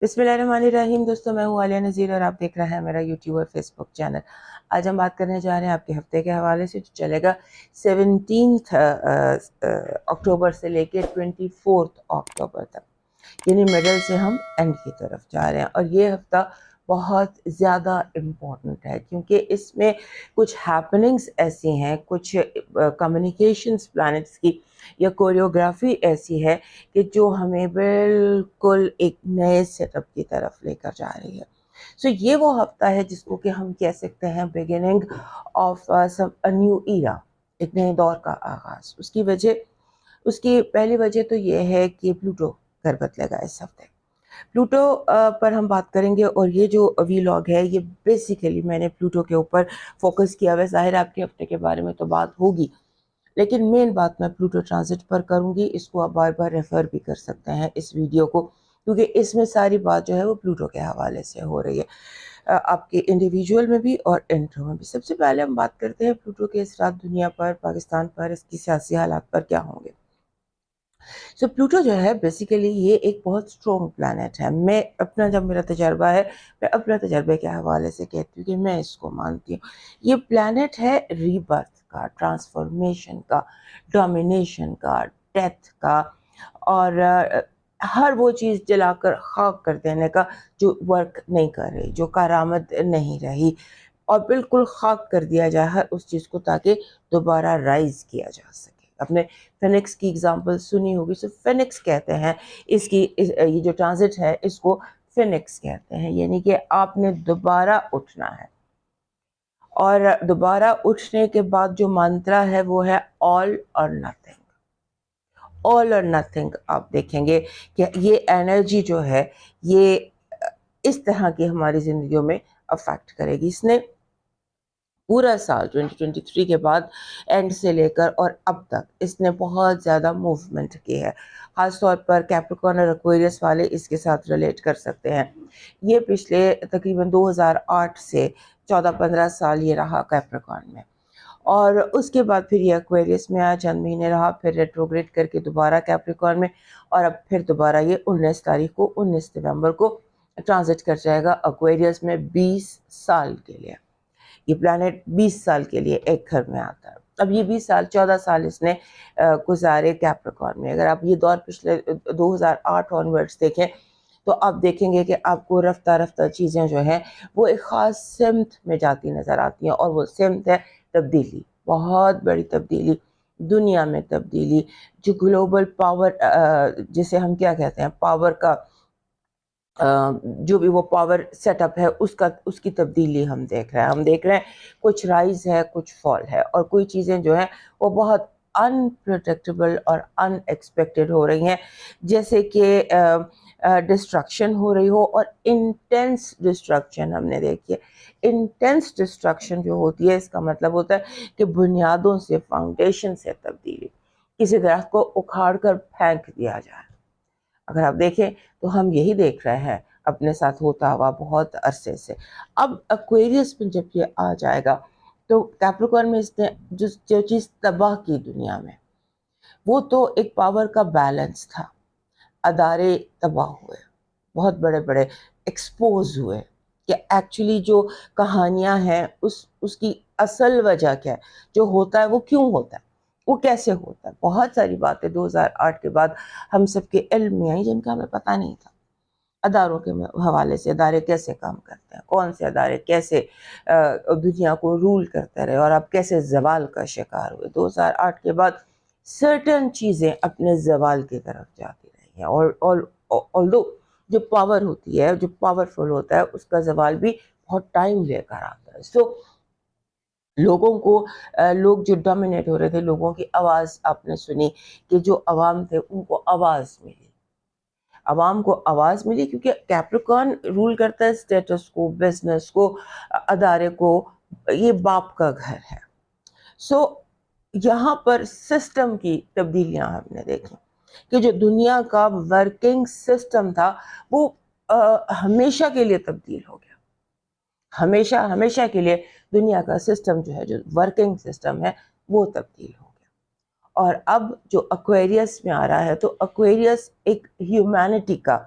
بسم اللہ الرحمن الرحیم دوستوں، میں ہوں عالیہ نذیر اور آپ دیکھ رہے ہیں میرا یوٹیوب اور فیس بک چینل۔ آج ہم بات کرنے جا رہے ہیں آپ کے ہفتے کے حوالے سے، جو چلے گا 17 اکتوبر سے لے کے 24 اکتوبر تک، یعنی مڈل سے ہم اینڈ کی طرف جا رہے ہیں۔ اور یہ ہفتہ بہت زیادہ امپورٹنٹ ہے کیونکہ اس میں کچھ ہیپننگز ایسی ہیں، کچھ کمیونیکیشنز پلانٹس کی یا کوریوگرافی ایسی ہے کہ جو ہمیں بالکل ایک نئے سیٹ اپ کی طرف لے کر جا رہی ہے۔ سو یہ وہ ہفتہ ہے جس کو کہ ہم کہہ سکتے ہیں بگننگ آف نیو ایرا، ایک نئے دور کا آغاز۔ اس کی پہلی وجہ تو یہ ہے کہ پلوٹو گھر بدلے گا اس ہفتے۔ پلوٹو پر ہم بات کریں گے، اور یہ جو ویلاگ ہے یہ بیسیکلی میں نے پلوٹو کے اوپر فوکس کیا ہوا ہے۔ ظاہر آپ کے ہفتے کے بارے میں تو بات ہوگی، لیکن مین بات میں پلوٹو ٹرانزٹ پر کروں گی۔ اس کو آپ بار بار ریفر بھی کر سکتے ہیں اس ویڈیو کو، کیونکہ اس میں ساری بات جو ہے وہ پلوٹو کے حوالے سے ہو رہی ہے، آپ کے انڈیویجول میں بھی اور انٹرو میں بھی۔ سب سے پہلے ہم بات کرتے ہیں پلوٹو کے اثرات دنیا پر، پاکستان پر، اس کی سیاسی حالات پر کیا ہوں گے۔ سو پلوٹو جو ہے بیسیکلی یہ ایک بہت اسٹرانگ پلانٹ ہے۔ میں اپنا جب میرا تجربہ ہے، میں اپنے تجربے کے حوالے سے کہتی ہوں کہ میں اس کو مانتی ہوں۔ یہ پلانٹ ہے ریبرتھ کا، ٹرانسفارمیشن کا، ڈومینیشن کا، ڈیتھ کا، اور ہر وہ چیز جلا کر خاک کر دینے کا جو ورک نہیں کر رہی، جو کارآمد نہیں رہی، اور بالکل خاک کر دیا جائے ہر اس چیز کو تاکہ دوبارہ رائز کیا جا سکے۔ اپنے فینکس کی اگزامپل سنی ہوگی، سو فینکس کہتے ہیں یہ جو ٹرانزٹ ہے اس کو فینکس کہتے ہیں، یعنی کہ آپ نے دوبارہ اٹھنا ہے۔ اور دوبارہ اٹھنے کے بعد جو منترا ہے وہ ہے آل اور نتھنگ۔ آل اور نتھنگ آپ دیکھیں گے کہ یہ انرجی جو ہے یہ اس طرح کی ہماری زندگیوں میں افیکٹ کرے گی۔ اس نے پورا سال 2023 کے بعد اینڈ سے لے کر اور اب تک اس نے بہت زیادہ موومنٹ کی ہے۔ خاص طور پر کیپریکارن اور ایکویرس والے اس کے ساتھ ریلیٹ کر سکتے ہیں۔ یہ پچھلے تقریباً 2008 سے 14-15 سال یہ رہا کیپریکارن میں، اور اس کے بعد پھر یہ ایکویرس میں آیا، چند مہینے رہا، پھر ریٹروگریڈ کر کے دوبارہ کیپریکارن میں، اور اب پھر دوبارہ یہ 19 نومبر کو ٹرانزٹ کر جائے گا ایکویرس میں 20 سال کے لیے۔ یہ پلانٹ 20 سال کے لیے ایک گھر میں آتا ہے۔ اب یہ 20 سال 14 سال اس نے گزارے کیپریکارن میں۔ اگر آپ یہ دور پچھلے 2008 آنورڈس دیکھیں تو آپ دیکھیں گے کہ آپ کو رفتہ رفتہ چیزیں جو ہیں وہ ایک خاص سمت میں جاتی نظر آتی ہیں، اور وہ سمت ہے تبدیلی، بہت بڑی تبدیلی، دنیا میں تبدیلی، جو گلوبل پاور جسے ہم کیا کہتے ہیں، پاور کا جو بھی وہ پاور سیٹ اپ ہے اس کی تبدیلی ہم دیکھ رہے ہیں۔ ہم دیکھ رہے ہیں کچھ رائز ہے، کچھ فال ہے، اور کوئی چیزیں جو ہیں وہ بہت انپریڈکٹیبل اور ان ایکسپیکٹڈ ہو رہی ہیں، جیسے کہ ڈسٹرکشن ہو رہی ہو، اور انٹینس ڈسٹرکشن ہم نے دیکھی ہے۔ انٹینس ڈسٹرکشن جو ہوتی ہے اس کا مطلب ہوتا ہے کہ بنیادوں سے، فاؤنڈیشن سے تبدیلی، کسی درخت کو اکھاڑ کر پھینک دیا جائے۔ اگر آپ دیکھیں تو ہم یہی دیکھ رہے ہیں اپنے ساتھ ہوتا ہوا بہت عرصے سے۔ اب ایکویرس میں جب یہ آ جائے گا تو کیپریکارن میں اس نے جو چیز تباہ کی دنیا میں، وہ تو ایک پاور کا بیلنس تھا۔ ادارے تباہ ہوئے، بہت بڑے بڑے ایکسپوز ہوئے کہ ایکچولی جو کہانیاں ہیں اس کی اصل وجہ کیا ہے، جو ہوتا ہے وہ کیوں ہوتا ہے، وہ کیسے ہوتا ہے۔ بہت ساری باتیں 2008 کے بعد ہم سب کے علم میں آئی جن کا ہمیں پتہ نہیں تھا۔ اداروں کے حوالے سے، ادارے کیسے کام کرتے ہیں، کون سے ادارے کیسے دنیا کو رول کرتے رہے، اور اب کیسے زوال کا شکار ہوئے۔ 2008 کے بعد سرٹن چیزیں اپنے زوال کی طرف جاتی رہی ہیں، اور although جو پاور ہوتی ہے، جو پاورفل ہوتا ہے، اس کا زوال بھی بہت ٹائم لے کر آتا ہے۔ سو لوگ جو ڈومینیٹ ہو رہے تھے، لوگوں کی آواز آپ نے سنی کہ جو عوام تھے ان کو آواز ملی، عوام کو آواز ملی، کیونکہ کیپریکارن رول کرتا ہے اسٹیٹس کو، بزنس کو، ادارے کو، یہ باپ کا گھر ہے۔ سو یہاں پر سسٹم کی تبدیلیاں ہم نے دیکھی کہ جو دنیا کا ورکنگ سسٹم تھا وہ ہمیشہ کے لیے تبدیل ہو گیا۔ ہمیشہ کے لیے دنیا کا سسٹم جو ہے، جو ورکنگ سسٹم ہے، وہ تبدیل ہو گیا۔ اور اب جو ایکویرس میں آ رہا ہے تو ایکویرس ایک ہیومینٹی کا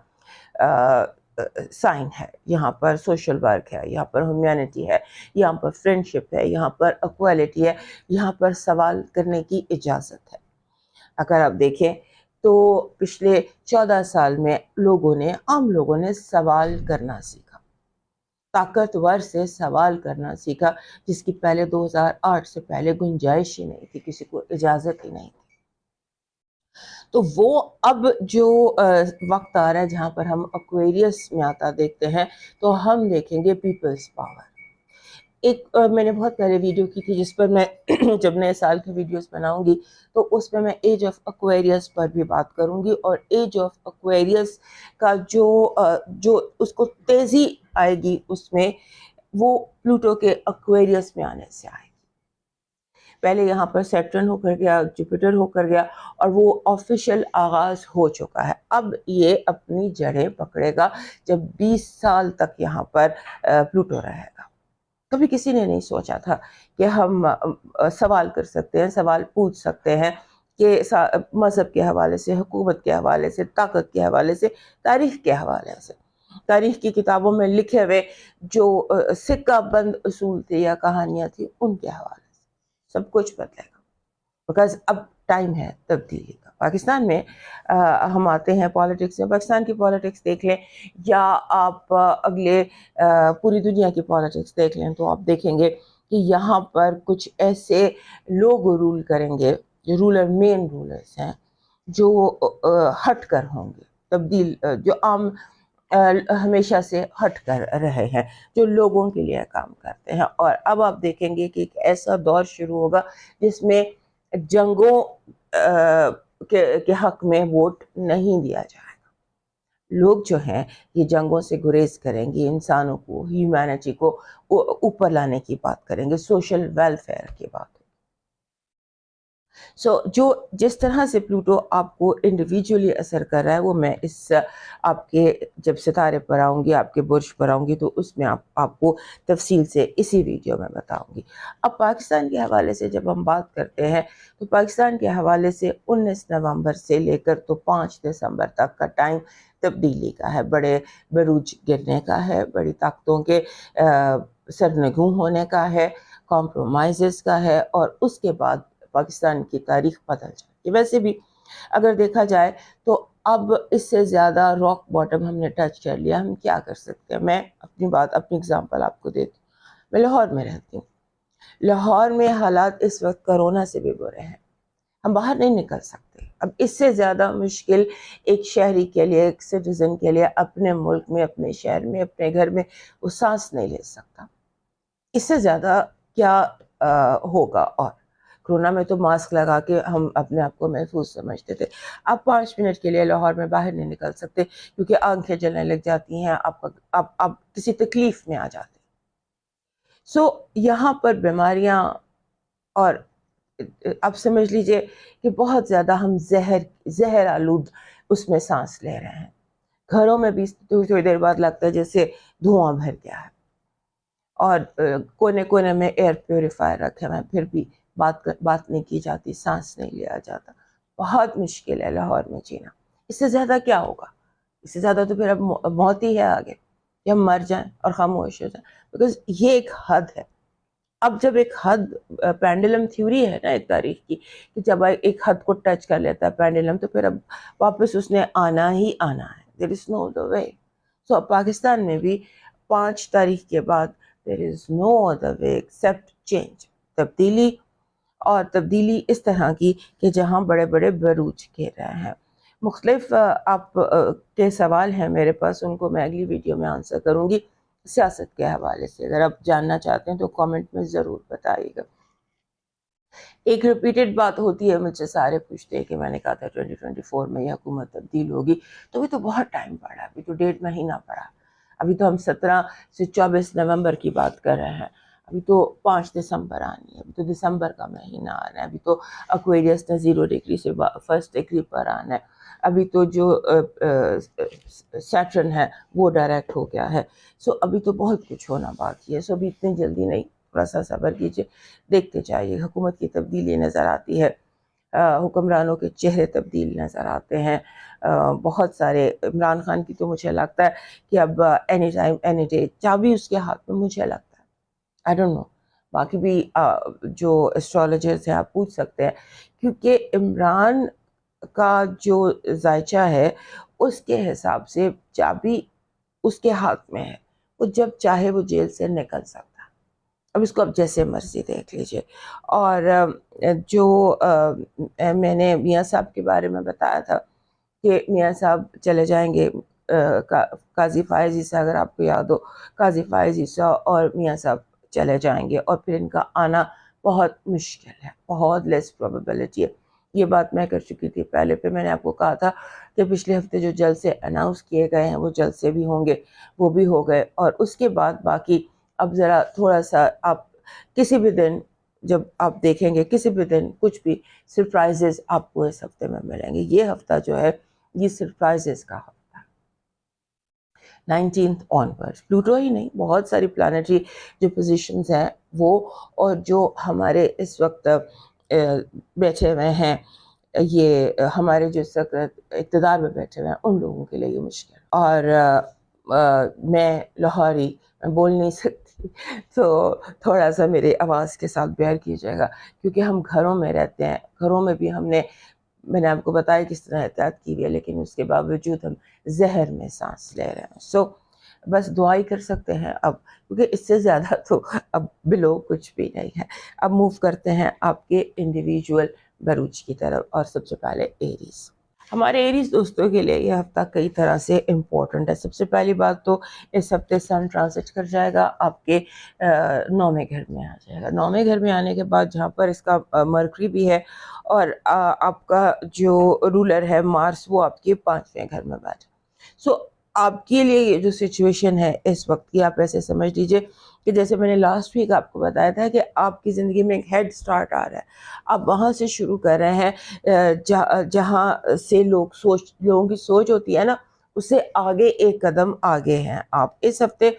سائن ہے، یہاں پر سوشل ورک ہے، یہاں پر ہیومینٹی ہے، یہاں پر فرینڈشپ ہے، یہاں پر اکوالٹی ہے، یہاں پر سوال کرنے کی اجازت ہے۔ اگر آپ دیکھیں تو پچھلے 14 سال میں عام لوگوں نے سوال کرنا سیکھا، طاقتور سے سوال کرنا سیکھا، جس کی پہلے 2008 سے پہلے گنجائش ہی نہیں تھی، کسی کو اجازت ہی نہیں تھی۔ تو وہ اب جو وقت آ رہا ہے جہاں پر ہم ایکویریس میں آتا دیکھتے ہیں، تو ہم دیکھیں گے پیپلز پاور۔ ایک میں نے بہت پہلے ویڈیو کی تھی جس پر میں جب نئے سال کی ویڈیوز بناؤں گی تو اس میں ایج آف ایکویریس پر بھی بات کروں گی، اور ایج آف ایکویریس کا جو اس کو تیزی آئے گی اس میں، وہ پلوٹو کے ایکویریس میں آنے سے آئے گی۔ پہلے یہاں پر سیٹرن ہو کر گیا، جوپیٹر ہو کر گیا، اور وہ آفیشیل آغاز ہو چکا ہے۔ اب یہ اپنی جڑیں پکڑے گا جب 20 سال تک یہاں پر پلوٹو رہے گا۔ کبھی کسی نے نہیں سوچا تھا کہ ہم سوال کر سکتے ہیں، سوال پوچھ سکتے ہیں کہ مذہب کے حوالے سے، حکومت کے حوالے سے، طاقت کے حوالے سے، تاریخ کے حوالے سے، تاریخ کی کتابوں میں لکھے ہوئے جو سکہ بند اصول تھے یا کہانیاں تھیں، ان کے حوالے سے سب کچھ بدلے گا، بیکاز اب ٹائم ہے تبدیلی کا۔ پاکستان میں ہم آتے ہیں پالیٹکس میں، پاکستان کی پالیٹکس دیکھ لیں یا آپ اگلے پوری دنیا کی پالیٹکس دیکھ لیں، تو آپ دیکھیں گے کہ یہاں پر کچھ ایسے لوگ رول کریں گے، جو مین رولرز ہیں، جو ہٹ کر ہوں گے، تبدیل، جو عام ہمیشہ سے ہٹ کر رہے ہیں، جو لوگوں کے لیے کام کرتے ہیں۔ اور اب آپ دیکھیں گے کہ ایک ایسا دور شروع ہوگا جس میں جنگوں کے حق میں ووٹ نہیں دیا جائے گا۔ لوگ جو ہیں یہ جنگوں سے گریز کریں گے، انسانوں کو، ہیومینٹی کو اوپر لانے کی بات کریں گے، سوشل ویلفیئر کی بات۔ جس طرح سے پلوٹو آپ کو انڈیویجولی اثر کر رہا ہے، وہ میں آپ کے جب ستارے پر آؤں گی، آپ کے برج پر آؤں گی، تو اس میں آپ کو تفصیل سے اسی ویڈیو میں بتاؤں گی۔ اب پاکستان کے حوالے سے جب ہم بات کرتے ہیں تو پاکستان کے حوالے سے 19 نومبر سے لے کر تو 5 دسمبر تک کا ٹائم تبدیلی کا ہے، بڑے بروج گرنے کا ہے، بڑی طاقتوں کے سرنگوں ہونے کا ہے، کمپرومائزز کا ہے، اور اس کے بعد پاکستان کی تاریخ بدل جائے گی۔ ویسے بھی اگر دیکھا جائے تو اب اس سے زیادہ راک باٹم ہم نے ٹچ کر لیا، ہم کیا کر سکتے ہیں؟ میں اپنی اگزامپل آپ کو دیتی ہوں۔ میں لاہور میں رہتی ہوں۔ لاہور میں حالات اس وقت کرونا سے بھی برے ہیں، ہم باہر نہیں نکل سکتے۔ اب اس سے زیادہ مشکل ایک شہری کے لیے، ایک سٹیزن کے لیے اپنے ملک میں، اپنے شہر میں، اپنے گھر میں وہ سانس نہیں لے سکتا۔ اس سے زیادہ کیا ہوگا؟ اور کرونا میں تو ماسک لگا کے ہم اپنے آپ کو محفوظ سمجھتے تھے۔ آپ 5 منٹ کے لیے لاہور میں باہر نہیں نکل سکتے کیونکہ آنکھیں جلنے لگ جاتی ہیں، آپ کسی تکلیف میں آ جاتے ہیں۔ یہاں پر بیماریاں، اور آپ سمجھ لیجئے کہ بہت زیادہ ہم زہر آلود اس میں سانس لے رہے ہیں۔ گھروں میں بھی تھوڑی دیر بعد لگتا ہے جیسے دھواں بھر گیا ہے، اور کونے کونے میں ایئر پیوریفائر رکھے ہوئے ہیں، پھر بھی بات نہیں کی جاتی، سانس نہیں لیا جاتا۔ بہت مشکل ہے لاہور میں جینا۔ اس سے زیادہ کیا ہوگا؟ اس سے زیادہ تو پھر اب موت ہی ہے آگے، کہ ہم مر جائیں اور خاموش ہو جائیں، بیکاز یہ ایک حد ہے۔ اب جب ایک حد، پینڈولم تھیوری ہے نا ایک تاریخ کی، کہ جب ایک حد کو ٹچ کر لیتا ہے پینڈولم، تو پھر اب واپس اس نے آنا ہی آنا ہے۔ there is no other way۔ اب پاکستان میں بھی 5 تاریخ کے بعد there is no other way except change، تبدیلی، اور تبدیلی اس طرح کی کہ جہاں بڑے بڑے بروج گر رہے ہیں۔ مختلف آپ کے سوال ہیں میرے پاس، ان کو میں اگلی ویڈیو میں آنسر کروں گی۔ سیاست کے حوالے سے اگر آپ جاننا چاہتے ہیں تو کامنٹ میں ضرور بتائیے گا۔ ایک ریپیٹڈ بات ہوتی ہے، مجھ سے سارے پوچھتے ہیں کہ میں نے کہا تھا 2024 میں یہ حکومت تبدیل ہوگی، تو ابھی تو بہت ٹائم پڑا، ابھی تو 1.5 مہینہ پڑا، ابھی تو ہم 17 سے 24 نومبر کی بات کر رہے ہیں، ابھی تو 5 دسمبر آنی ہے، ابھی تو دسمبر کا مہینہ آنا ہے، ابھی تو ایکویریس نے 0 ڈگری سے 1 ڈگری پر آنا ہے، ابھی تو جو سیٹرن ہے وہ ڈائریکٹ ہو گیا ہے۔ ابھی تو بہت کچھ ہونا باقی ہے، ابھی اتنی جلدی نہیں، تھوڑا سا صبر کیجیے، دیکھتے جائیے۔ حکومت کی تبدیلی نظر آتی ہے، حکمرانوں کے چہرے تبدیل نظر آتے ہیں، بہت سارے عمران خان کی تو مجھے لگتا ہے کہ اب اینی ٹائم اینی ڈے چابی اس کے ہاتھ میں، مجھے لگتا ہے. آئی ڈونٹ نو، باقی بھی جو اسٹرالوجرز ہیں آپ پوچھ سکتے ہیں، کیونکہ عمران کا جو ذائچہ ہے اس کے حساب سے چابی اس کے ہاتھ میں ہے، وہ جب چاہے وہ جیل سے نکل سکتا ہے. اب اس کو آپ جیسے مرضی دیکھ لیجئے. اور جو میں نے میاں صاحب کے بارے میں بتایا تھا کہ میاں صاحب چلے جائیں گے قاضی فائز عیسیٰ، اگر آپ کو یاد ہو، قاضی فائز عیسیٰ اور میاں صاحب چلے جائیں گے اور پھر ان کا آنا بہت مشکل ہے، بہت لیس پروبیبلٹی ہے. یہ بات میں کر چکی تھی پہلے پہ، میں نے آپ کو کہا تھا کہ پچھلے ہفتے جو جلد سے اناؤنس کیے گئے ہیں وہ جلد سے بھی ہوں گے، وہ بھی ہو گئے. اور اس کے بعد باقی اب ذرا تھوڑا سا آپ کسی بھی دن جب آپ دیکھیں گے، کسی بھی دن کچھ بھی سرپرائزز آپ کو اس ہفتے میں ملیں گے. یہ ہفتہ جو ہے یہ سرپرائزز کا ہفتہ، 19th آنورڈ. پلوٹو ہی نہیں، بہت ساری پلانٹری جو پوزیشنز ہیں وہ، اور جو ہمارے اس وقت بیٹھے ہوئے ہیں، یہ ہمارے جو اس وقت اقتدار میں بیٹھے ہوئے ہیں، ان لوگوں کے لیے یہ مشکل. اور میں لاہوری، میں بول نہیں سکتی، تو تھوڑا سا میرے آواز کے ساتھ بیئر کیجیے گا، کیونکہ ہم گھروں میں رہتے ہیں. گھروں میں بھی میں نے آپ کو بتایا کس طرح احتیاط کی ہوئی ہے، لیکن اس کے باوجود ہم زہر میں سانس لے رہے ہیں. سو بس دعا ہی کر سکتے ہیں اب، کیونکہ اس سے زیادہ تو اب بلو کچھ بھی نہیں ہے. اب موو کرتے ہیں آپ کے انڈیویجول بروج کی طرف، اور سب سے پہلے ایریز. ہمارے ایریز دوستوں کے لیے یہ ہفتہ کئی طرح سے امپورٹنٹ ہے. سب سے پہلی بات تو اس ہفتے سن ٹرانزٹ کر جائے گا آپ کے 9ویں گھر میں آ جائے گا. 9ویں گھر میں آنے کے بعد جہاں پر اس کا مرکری بھی ہے، اور آپ کا جو رولر ہے مارس، وہ آپ کے 5ویں گھر میں بیٹھا. سو آپ کے لیے یہ جو سچویشن ہے اس وقت کی، آپ ایسے سمجھ لیجئے کہ جیسے میں نے لاسٹ ویک آپ کو بتایا تھا کہ آپ کی زندگی میں ایک ہیڈ سٹارٹ آ رہا ہے. آپ وہاں سے شروع کر رہے ہیں جہاں سے لوگوں کی سوچ ہوتی ہے نا، اس سے آگے ایک قدم آگے ہیں آپ. اس ہفتے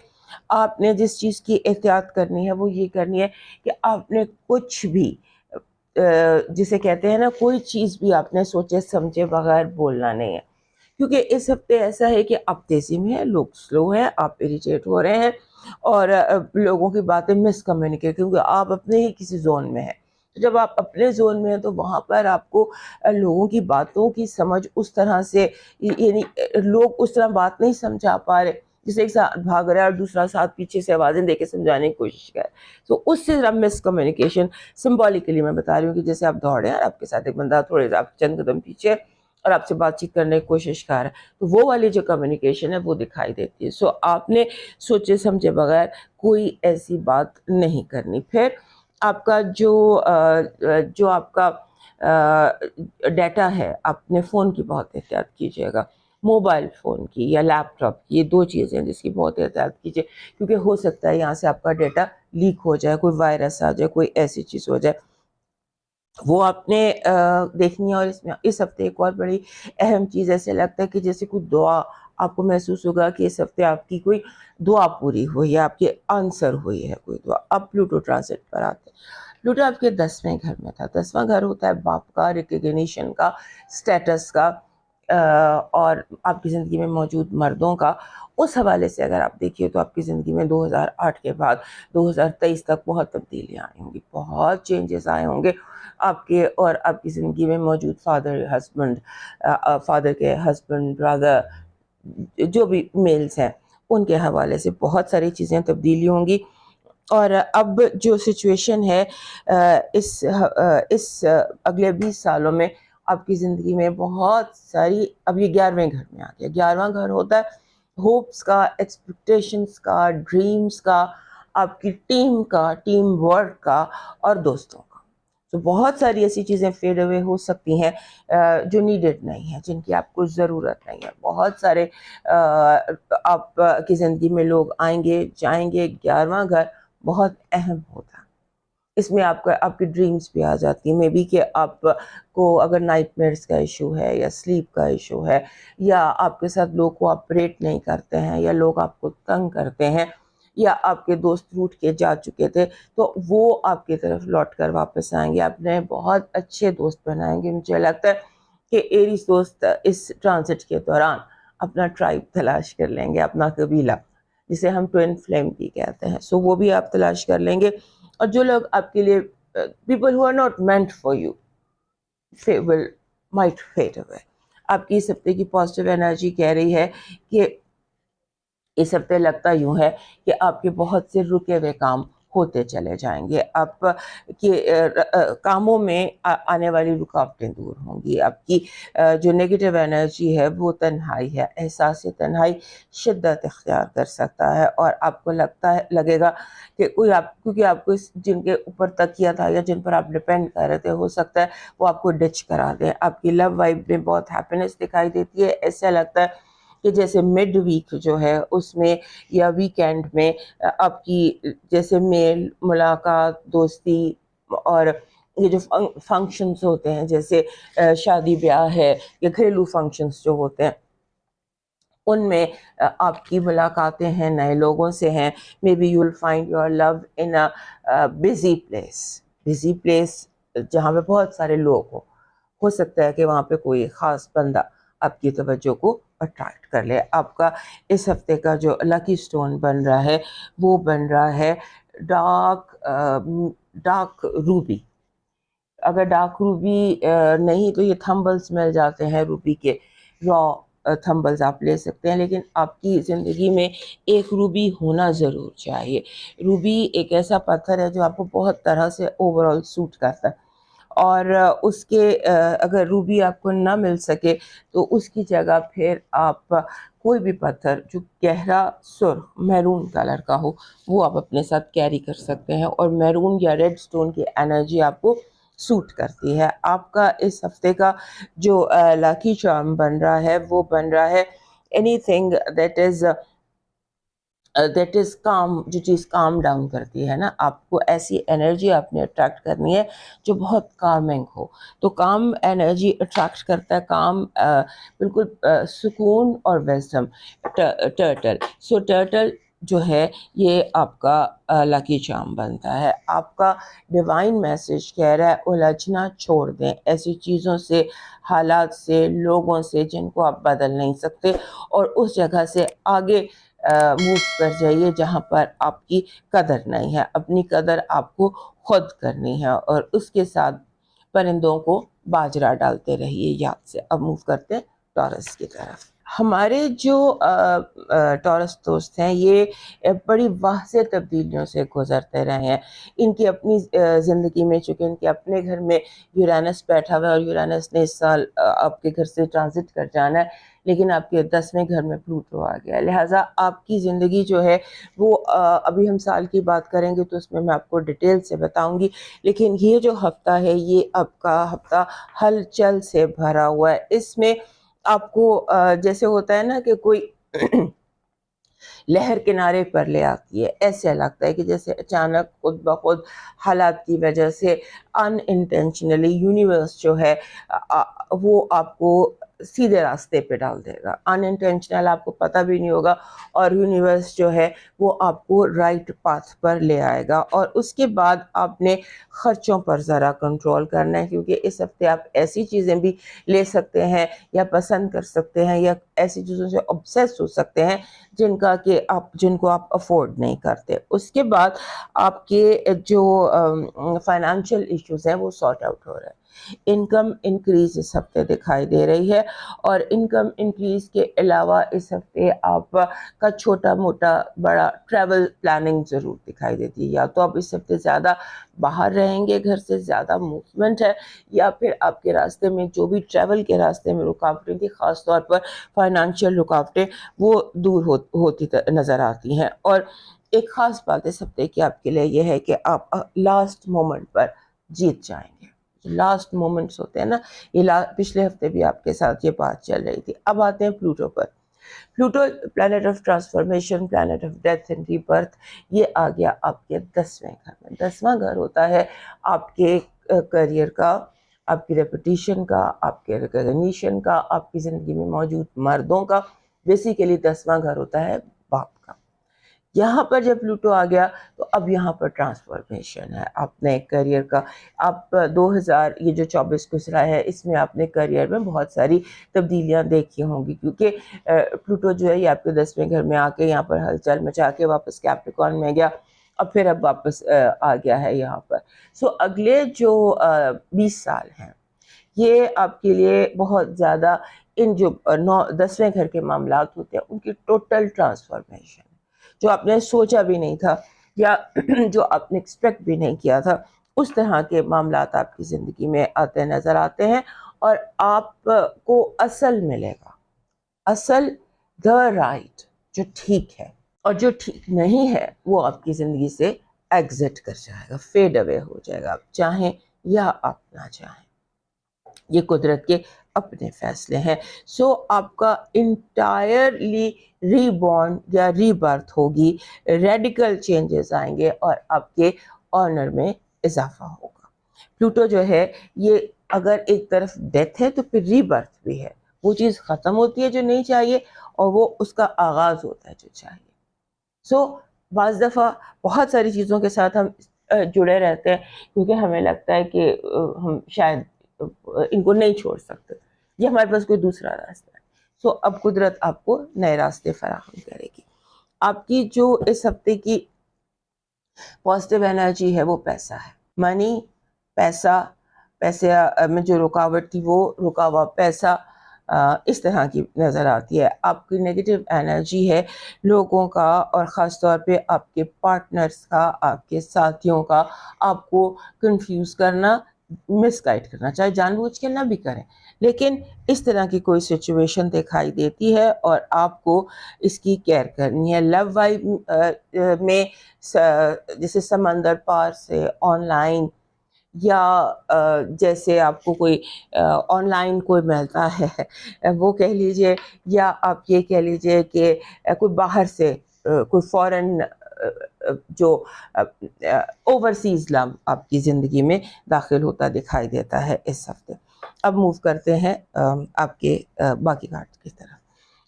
آپ نے جس چیز کی احتیاط کرنی ہے وہ یہ کرنی ہے کہ آپ نے کچھ بھی جسے کہتے ہیں نا، کوئی چیز بھی آپ نے سوچے سمجھے بغیر بولنا نہیں ہے. کیونکہ اس ہفتے ایسا ہے کہ آپ تیزی میں ہیں، لوگ سلو ہیں، آپ اریٹیٹ ہو رہے ہیں، اور لوگوں کی باتیں مس کمیونیکیٹ، کیونکہ آپ اپنے ہی کسی زون میں ہیں. جب آپ اپنے زون میں ہیں تو وہاں پر آپ کو لوگوں کی باتوں کی سمجھ اس طرح سے، یعنی لوگ اس طرح بات نہیں سمجھا پا رہے، جسے ایک ساتھ بھاگ رہا ہے اور دوسرا ساتھ پیچھے سے آوازیں دے کے سمجھانے کی کوشش کر. تو اس سے ذرا مس کمیونیکیشن، سمبولیکلی میں بتا رہی ہوں کہ جیسے آپ دوڑے ہیں اور آپ کے ساتھ ایک بندہ تھوڑے آپ چند قدم پیچھے اور آپ سے بات چیت کرنے کی کوشش کر رہا ہے، تو وہ والی جو کمیونیکیشن ہے وہ دکھائی دیتی ہے. سو آپ نے سوچے سمجھے بغیر کوئی ایسی بات نہیں کرنی. پھر آپ کا جو آپ کا ڈیٹا ہے، اپنے فون کی بہت احتیاط کیجیے گا، موبائل فون کی یا لیپ ٹاپ کی. یہ 2 چیزیں جس کی بہت احتیاط کیجیے، کیونکہ ہو سکتا ہے یہاں سے آپ کا ڈیٹا لیک ہو جائے، کوئی وائرس آ جائے، کوئی ایسی چیز ہو جائے، وہ آپ نے دیکھنی ہے. اور اس ہفتے ایک اور بڑی اہم چیز ایسے لگتا ہے کہ جیسے کوئی دعا آپ کو محسوس ہوگا کہ اس ہفتے آپ کی کوئی دعا پوری ہوئی ہے، آپ کی آنسر ہوئی ہے کوئی دعا. اب پلوٹو ٹرانزٹ پر آتے ہیں. پلوٹو آپ کے 10ویں گھر میں تھا. 10واں گھر ہوتا ہے باپ کا، ریکگنیشن کا، سٹیٹس کا، اور آپ کی زندگی میں موجود مردوں کا. اس حوالے سے اگر آپ دیکھیے تو آپ کی زندگی میں 2008 کے بعد 2023 تک بہت تبدیلیاں آئی ہوں گی، بہت چینجز آئے ہوں گے آپ کے اور آپ کی زندگی میں موجود فادر کے ہسبینڈ، برادر، جو بھی میلز ہیں، ان کے حوالے سے بہت ساری چیزیں تبدیلی ہوں گی. اور اب جو سچویشن ہے اس اگلے 20 سالوں میں آپ کی زندگی میں بہت ساری، اب یہ 11ویں گھر میں آ گیا. 11واں گھر ہوتا ہے ہوپس کا، ایکسپیکٹیشنس کا، ڈریمز کا، آپ کی ٹیم کا، ٹیم ورک کا، اور دوستوں کا. تو بہت ساری ایسی چیزیں فیڈ اوے ہو سکتی ہیں جو نیڈڈ نہیں ہیں، جن کی آپ کو ضرورت نہیں ہے. بہت سارے آپ کی زندگی میں لوگ آئیں گے جائیں گے. 11واں گھر بہت اہم ہوتا ہے. اس میں آپ کی ڈریمز بھی آ جاتی ہیں. مے بی کہ آپ کو اگر نائٹ میئرس کا ایشو ہے یا سلیپ کا ایشو ہے، یا آپ کے ساتھ لوگ کوآپریٹ نہیں کرتے ہیں، یا لوگ آپ کو تنگ کرتے ہیں، یا آپ کے دوست روٹ کے جا چکے تھے، تو وہ آپ کی طرف لوٹ کر واپس آئیں گے. آپ نے بہت اچھے دوست بنائیں گے. مجھے لگتا ہے کہ ایریز دوست اس ٹرانزٹ کے دوران اپنا ٹرائب تلاش کر لیں گے، اپنا قبیلہ جسے ہم ٹوین فلیم بھی کہتے ہیں، سو وہ بھی آپ تلاش کر لیں گے. اور جو لوگ آپ کے لیے people who are not meant for you will might fade away. آپ کی اس ہفتے کی پازیٹیو انرجی کہہ رہی ہے کہ اس ہفتے لگتا یوں ہے کہ آپ کے بہت سے رکے ہوئے کام ہوتے چلے جائیں گے، آپ کے کاموں میں آنے والی رکاوٹیں دور ہوں گی. آپ کی جو نیگیٹو انرجی ہے وہ تنہائی ہے، احساس تنہائی شدت اختیار کر سکتا ہے، اور آپ کو لگے گا کہ کوئی کیونکہ آپ کو جن کے اوپر تکیہ تھا یا جن پر آپ ڈپینڈ کر رہے تھے، ہو سکتا ہے وہ آپ کو ڈچ کرا دیں. آپ کی لو وائب میں بہت ہیپینس دکھائی دیتی ہے. ایسا لگتا ہے کہ جیسے مڈ ویک جو ہے اس میں یا ویکینڈ میں آپ کی جیسے میل ملاقات، دوستی اور یہ جو فنکشنز ہوتے ہیں جیسے شادی بیاہ ہے یا گھریلو فنکشنز جو ہوتے ہیں ان میں آپ کی ملاقاتیں ہیں نئے لوگوں سے ہیں. Maybe you will find your love in a busy place جہاں پہ بہت سارے لوگ ہو سکتا ہے کہ وہاں پہ کوئی خاص بندہ آپ کی توجہ کو اٹریکٹ کر لے. آپ کا اس ہفتے کا جو لکی سٹون بن رہا ہے وہ بن رہا ہے ڈارک روبی. اگر ڈارک روبی نہیں تو یہ تھمبلز مل جاتے ہیں روبی کے، را تھمبلز آپ لے سکتے ہیں، لیکن آپ کی زندگی میں ایک روبی ہونا ضرور چاہیے. روبی ایک ایسا پتھر ہے جو آپ کو بہت طرح سے اوور آل سوٹ کرتا ہے، اور اس کے اگر روبی آپ کو نہ مل سکے تو اس کی جگہ پھر آپ کوئی بھی پتھر جو گہرا سرخ میرون کلر کا ہو وہ آپ اپنے ساتھ کیری کر سکتے ہیں، اور میرون یا ریڈ سٹون کی انرجی آپ کو سوٹ کرتی ہے. آپ کا اس ہفتے کا جو لاکی چارم بن رہا ہے وہ بن رہا ہے اینی تھنگ دیٹ از کام، جو چیز کام ڈاؤن کرتی ہے نا. آپ کو ایسی انرجی آپ نے اٹریکٹ کرنی ہے جو بہت کامنگ ہو. تو کام انرجی اٹریکٹ کرتا ہے، کام بالکل سکون اور ویزڈم. ٹرٹل، سو ٹرٹل جو ہے یہ آپ کا لکی چارم بنتا ہے. آپ کا ڈیوائن میسج کہہ رہا ہے الجھنا چھوڑ دیں ایسی چیزوں سے، حالات سے، لوگوں سے جن کو آپ بدل نہیں سکتے، اور اس جگہ سے آگے موو کر جائیے جہاں پر آپ کی قدر نہیں ہے. اپنی قدر آپ کو خود کرنی ہے، اور اس کے ساتھ پرندوں کو باجرہ ڈالتے رہیے یاد سے. اب موو کرتے ہیں ٹورس کی طرف. ہمارے جو ٹورس دوست ہیں یہ بڑی واضح تبدیلیوں سے گزرتے رہے ہیں. ان کی اپنی زندگی میں، چونکہ ان کے اپنے گھر میں یورینس بیٹھا ہوا ہے، اور یورینس نے اس سال آپ کے گھر سے ٹرانزٹ کر جانا ہے، لیکن آپ کے 10ویں گھر میں پلوٹو آ گیا. لہٰذا آپ کی زندگی جو ہے وہ ابھی ہم سال کی بات کریں گے تو اس میں آپ کو ڈیٹیل سے بتاؤں گی، لیکن یہ جو ہفتہ ہے یہ آپ کا ہفتہ ہلچل سے بھرا ہوا ہے. اس میں آپ کو جیسے ہوتا ہے نا کہ کوئی لہر کنارے پر لے آتی ہے، ایسے لگتا ہے کہ جیسے اچانک خود بخود حالات کی وجہ سے ان انٹینشنلی یونیورس جو ہے وہ آپ کو سیدھے راستے پہ ڈال دے گا. ان انٹینشنل آپ کو پتہ بھی نہیں ہوگا، اور یونیورس جو ہے وہ آپ کو رائٹ پاتھ پر لے آئے گا. اور اس کے بعد آپ نے خرچوں پر ذرا کنٹرول کرنا ہے، کیونکہ اس ہفتے آپ ایسی چیزیں بھی لے سکتے ہیں یا پسند کر سکتے ہیں یا ایسی چیزوں سے obsess ہو سکتے ہیں جن کو آپ افورڈ نہیں کرتے. اس کے بعد آپ کے جو فائنانشیل ایشوز ہیں وہ سارٹ آؤٹ ہو رہے ہیں. انکم انکریز اس ہفتے دکھائی دے رہی ہے، اور انکم انکریز کے علاوہ اس ہفتے آپ کا چھوٹا موٹا بڑا ٹریول پلاننگ ضرور دکھائی دیتی ہے. یا تو آپ اس ہفتے زیادہ باہر رہیں گے، گھر سے زیادہ موومنٹ ہے، یا پھر آپ کے راستے میں جو بھی ٹریول کے راستے میں رکاوٹیں تھی، خاص طور پر فائنانشیل رکاوٹیں، وہ دور ہوتی نظر آتی ہیں. اور ایک خاص بات اس ہفتے کی آپ کے لیے یہ ہے کہ آپ لاسٹ مومنٹ پر جیت جائیں گے. لاسٹ مومنٹس ہوتے ہیں نا، یہ پچھلے ہفتے بھی آپ کے ساتھ یہ بات چل رہی تھی. اب آتے ہیں پلوٹو پر. Pluto planet of transformation, planet of death and rebirth, یہ آ گیا آپ کے 10ویں گھر میں. 10واں گھر ہوتا ہے آپ کے کریئر کا، آپ کی ریپوٹیشن کا، آپ کے ریکگنیشن کا، آپ کی زندگی میں موجود مردوں کا. بیسیکلی 10واں گھر ہوتا ہے باپ کا. یہاں پر جب پلوٹو آ گیا تو اب یہاں پر ٹرانسفارمیشن ہے اپنے کیریئر کا. آپ 2000 یہ جو 24 گزرا ہے اس میں آپ نے کیریئر میں بہت ساری تبدیلیاں دیکھی ہوں گی، کیونکہ پلوٹو جو ہے یہ آپ کے 10ویں گھر میں آ کے یہاں پر ہلچل مچا کے واپس کیپریکارن میں گیا، اور پھر اب واپس آ گیا ہے یہاں پر. سو اگلے جو 20 سال ہیں یہ آپ کے لیے بہت زیادہ ان جو 10ویں گھر کے معاملات ہوتے ہیں ان کی ٹوٹل ٹرانسفارمیشن، جو آپ نے سوچا بھی نہیں تھا یا جو آپ نے ایکسپیکٹ بھی نہیں کیا تھا، اس طرح کے معاملات آپ کی زندگی میں آتے نظر آتے ہیں. اور آپ کو اصل ملے گا، اصل دا رائٹ جو ٹھیک ہے، اور جو ٹھیک نہیں ہے وہ آپ کی زندگی سے ایگزٹ کر جائے گا، فیڈ اوے ہو جائے گا، آپ چاہیں یا آپ نہ چاہیں. یہ قدرت کے اپنے فیصلے ہیں. سو آپ کا انٹائرلی ری بورن یا ری برتھ ہوگی، ریڈیکل چینجز آئیں گے اور آپ کے آنر میں اضافہ ہوگا. پلوٹو جو ہے یہ اگر ایک طرف ڈیتھ ہے تو پھر ری برتھ بھی ہے، وہ چیز ختم ہوتی ہے جو نہیں چاہیے اور وہ اس کا آغاز ہوتا ہے جو چاہیے. سو بعض دفعہ بہت ساری چیزوں کے ساتھ ہم جڑے رہتے ہیں کیونکہ ہمیں لگتا ہے کہ ہم شاید ان کو نہیں چھوڑ سکتے، یہ ہمارے پاس کوئی دوسرا راستہ ہے. سو اب قدرت آپ کو نئے راستے فراہم کرے گی. آپ کی جو اس ہفتے کی پازیٹیو انرجی ہے وہ پیسہ ہے. منی، پیسے میں جو رکاوٹ تھی وہ رکا ہوا پیسہ اس طرح کی نظر آتی ہے. آپ کی نیگیٹو انرجی ہے لوگوں کا، اور خاص طور پہ آپ کے پارٹنرز کا، آپ کے ساتھیوں کا، آپ کو کنفیوز کرنا، مس گائڈ کرنا، چاہے جان بوجھ کے نہ بھی کریں لیکن اس طرح کی کوئی سچویشن دکھائی دیتی ہے اور آپ کو اس کی کیئر کرنی ہے. لو وائب میں جیسے سمندر پار سے آن لائن، یا جیسے آپ کو کوئی آن لائن کوئی ملتا ہے وہ کہہ لیجئے، یا آپ یہ کہہ لیجئے کہ کوئی باہر سے کوئی فورن جو اوورسیز لو آپ کی زندگی میں داخل ہوتا دکھائی دیتا ہے اس ہفتے. اب موو کرتے ہیں آپ کے باقی کارڈ کی طرف.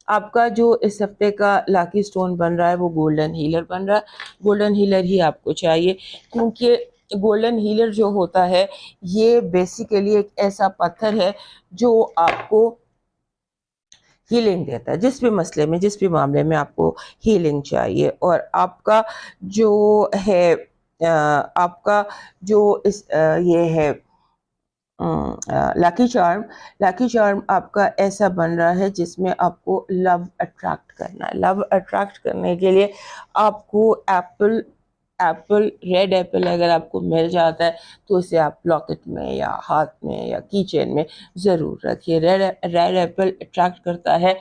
آپ کا جو اس ہفتے کا لاکی سٹون بن رہا ہے وہ گولڈن ہیلر بن رہا ہے. گولڈن ہیلر ہی آپ کو چاہیے، کیونکہ گولڈن ہیلر جو ہوتا ہے یہ بیسیکلی ایک ایسا پتھر ہے جو آپ کو ہیلنگ دیتا ہے. جس بھی مسئلے میں، جس بھی معاملے میں آپ کو ہیلنگ چاہیے. اور آپ کا جو ہے آپ کا جو یہ ہے لاکی چارم آپ کا ایسا بن رہا ہے جس میں آپ کو لو اٹریکٹ کرنا ہے. لو اٹریکٹ کرنے کے لیے آپ کو ریڈ ایپل اگر آپ کو مل جاتا ہے تو اسے آپ لاکٹ میں یا ہاتھ میں یا کی چین میں ضرور رکھیے. ریڈ ایپل اٹریکٹ کرتا ہے.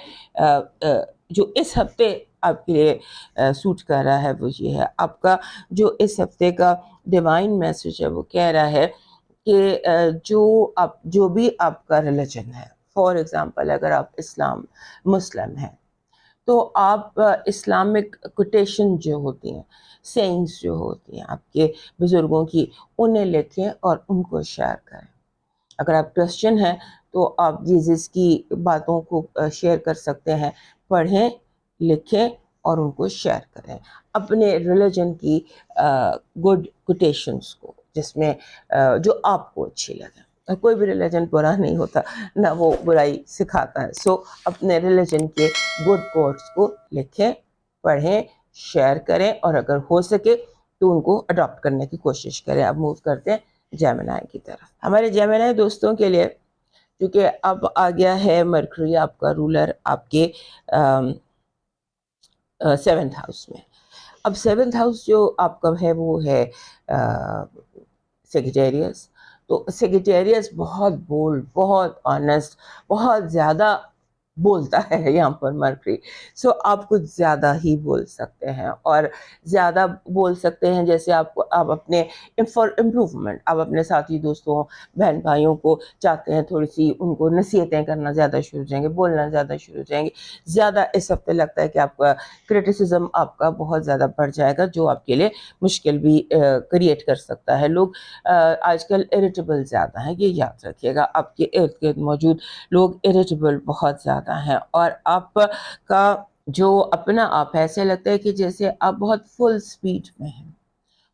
جو اس ہفتے آپ کے لیے سوٹ کر رہا ہے وہ یہ ہے. آپ کا جو اس ہفتے کا ڈیوائن میسج ہے وہ کہہ رہا ہے کہ جو بھی آپ کا ریلیجن ہے، فار ایگزامپل اگر آپ مسلم ہیں تو آپ اسلامک کوٹیشن جو ہوتی ہیں، سینگز جو ہوتی ہیں آپ کے بزرگوں کی، انہیں لکھیں اور ان کو شیئر کریں. اگر آپ کرسچن ہیں تو آپ جیزس کی باتوں کو شیئر کر سکتے ہیں. پڑھیں، لکھیں اور ان کو شیئر کریں اپنے ریلیجن کی گڈ کوٹیشنز کو، جس میں جو آپ کو اچھی لگے. کوئی بھی ریلیجن برا نہیں ہوتا، نہ وہ برائی سکھاتا ہے. سو اپنے ریلیجن کے گڈ کوٹس کو لکھیں، پڑھیں، شیئر کریں اور اگر ہو سکے تو ان کو اڈاپٹ کرنے کی کوشش کریں. اب موو کرتے ہیں جیمنائی کی طرف. ہمارے جیمنائی دوستوں کے لیے کیونکہ اب آ گیا ہے مرکری آپ کا رولر آپ کے 7th ہاؤس میں. اب 7th ہاؤس جو آپ کا ہے وہ ہے سیگیٹیریس. تو سیگیٹیریس بہت بولڈ، بہت آنیسٹ، بہت زیادہ بولتا ہے یہاں پر مرکری. سو آپ کچھ زیادہ ہی بول سکتے ہیں، اور زیادہ بول سکتے ہیں جیسے آپ اپنے فار امپروومنٹ آپ اپنے ساتھی دوستوں، بہن بھائیوں کو چاہتے ہیں تھوڑی سی ان کو نصیحتیں کرنا زیادہ شروع ہو جائیں گے، بولنا زیادہ شروع ہو جائیں گے. زیادہ اس ہفتے لگتا ہے کہ آپ کا کرٹیسزم آپ کا بہت زیادہ بڑھ جائے گا، جو آپ کے لیے مشکل بھی کریٹ کر سکتا ہے. لوگ آج کل اریٹیبل زیادہ ہیں، یہ یاد رکھیے گا. آپ کے ارد گرد موجود لوگ اریٹیبل بہت زیادہ ہیں، اور آپ کا جو اپنا آپ ایسے لگتا ہے کہ جیسے آپ بہت فل سپیڈ میں ہیں،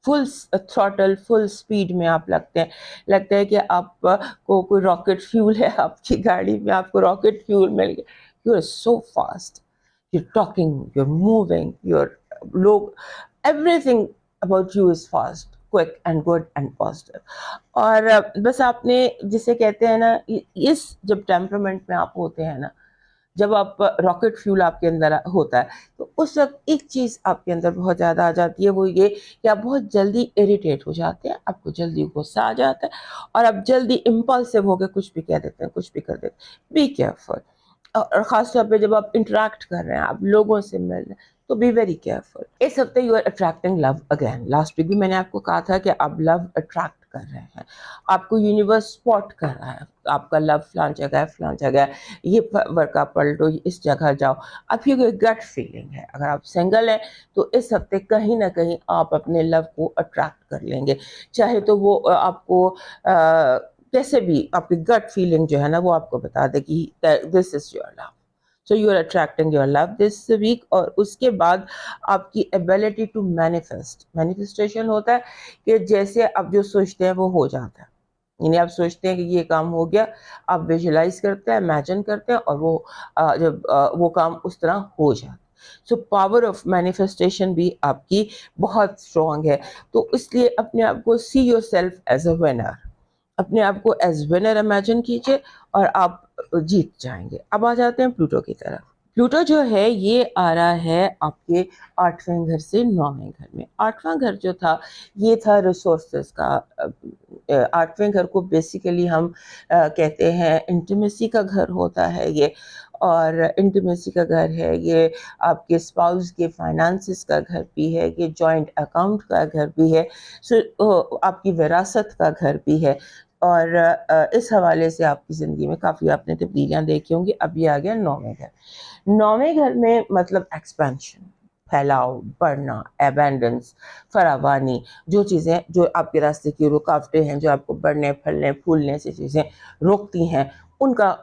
فل تھروٹل فل سپیڈ میں آپ لگتا ہے کہ آپ کو کوئی راکٹ فیول ہے آپ کی گاڑی میں، آپ کو راکٹ فیول مل گیا. You are so fast, you talking, you moving, your لوگ، everything about you is fast, quick and good and positive. اور بس آپ نے جسے کہتے ہیں نا، اس جب ٹیمپرمنٹ میں آپ ہوتے ہیں نا، جب آپ راکٹ فیول آپ کے اندر ہوتا ہے، تو اس وقت ایک چیز آپ کے اندر بہت زیادہ آ جاتی ہے، وہ یہ کہ آپ بہت جلدی اریٹیٹ ہو جاتے ہیں، آپ کو جلدی غصہ آ جاتا ہے، اور آپ جلدی امپلسو ہو کے کچھ بھی کہہ دیتے ہیں، کچھ بھی کر دیتے ہیں. Be careful. اور خاص طور پہ جب آپ انٹریکٹ کر رہے ہیں، آپ لوگوں سے مل رہے ہیں، تو بی ویری کیئرفل. اس ہفتے you are attracting love again. Last week بھی میں نے آپ کو کہا تھا کہ آپ لو اٹریکٹ کر رہے ہیں، آپ کو یونیورس اسپاٹ کر رہا ہے، آپ کا لو فلان جگہ ہے، فلان جگہ ہے، یہ ورکا پلٹو، اس جگہ جاؤ. اب یہ کوئی گٹ فیلنگ ہے. اگر آپ سنگل ہیں تو اس ہفتے کہیں نہ کہیں آپ اپنے لو کو اٹریکٹ کر لیں گے، چاہے تو وہ آپ کو کیسے بھی آپ کی گٹ فیلنگ جو ہے نا وہ آپ کو بتا دے کہ this is your love. So you are attracting your love this week. اور اس کے بعد آپ کی ایبلٹی ٹو مینیفیسٹیشن ہوتا ہے کہ جیسے آپ جو سوچتے ہیں وہ ہو جاتا ہے. یعنی آپ سوچتے ہیں کہ یہ کام ہو گیا، آپ ویژولائز کرتے ہیں، امیجن کرتے ہیں، اور وہ جب وہ کام اس طرح ہو جاتا ہے. سو پاور آف مینیفیسٹیشن بھی آپ کی بہت اسٹرانگ ہے. تو اس لیے اپنے آپ کو see your self as a winner, اپنے آپ کو ایز ونر امیجن کیجیے اور آپ جیت جائیں گے. اب آ جاتے ہیں پلوٹو کی طرف. پلوٹو جو ہے یہ آ رہا ہے آپ کے 8ویں گھر سے 9ویں گھر میں. 8واں گھر جو تھا یہ تھا ریسورسز کا. 8ویں گھر کو بیسیکلی ہم کہتے ہیں انٹیمیسی کا گھر ہوتا ہے یہ، اور انٹیمیسی کا گھر ہے یہ، آپ کے اسپاؤس کے فائنانسز کا گھر بھی ہے، یہ جوائنٹ اکاؤنٹ کا گھر بھی ہے، آپ کی وراثت کا گھر بھی ہے. اور اس حوالے سے آپ کی زندگی میں کافی آپ نے تبدیلیاں دیکھی ہوں گی. اب یہ آ گیا 9ویں گھر. 9ویں گھر میں مطلب ایکسپینشن، پھیلاؤ، بڑھنا، ایبینڈنس، فراوانی، جو چیزیں جو آپ کے راستے کی رکاوٹیں ہیں، جو آپ کو بڑھنے پھلنے پھولنے سے چیزیں روکتی ہیں، ان کا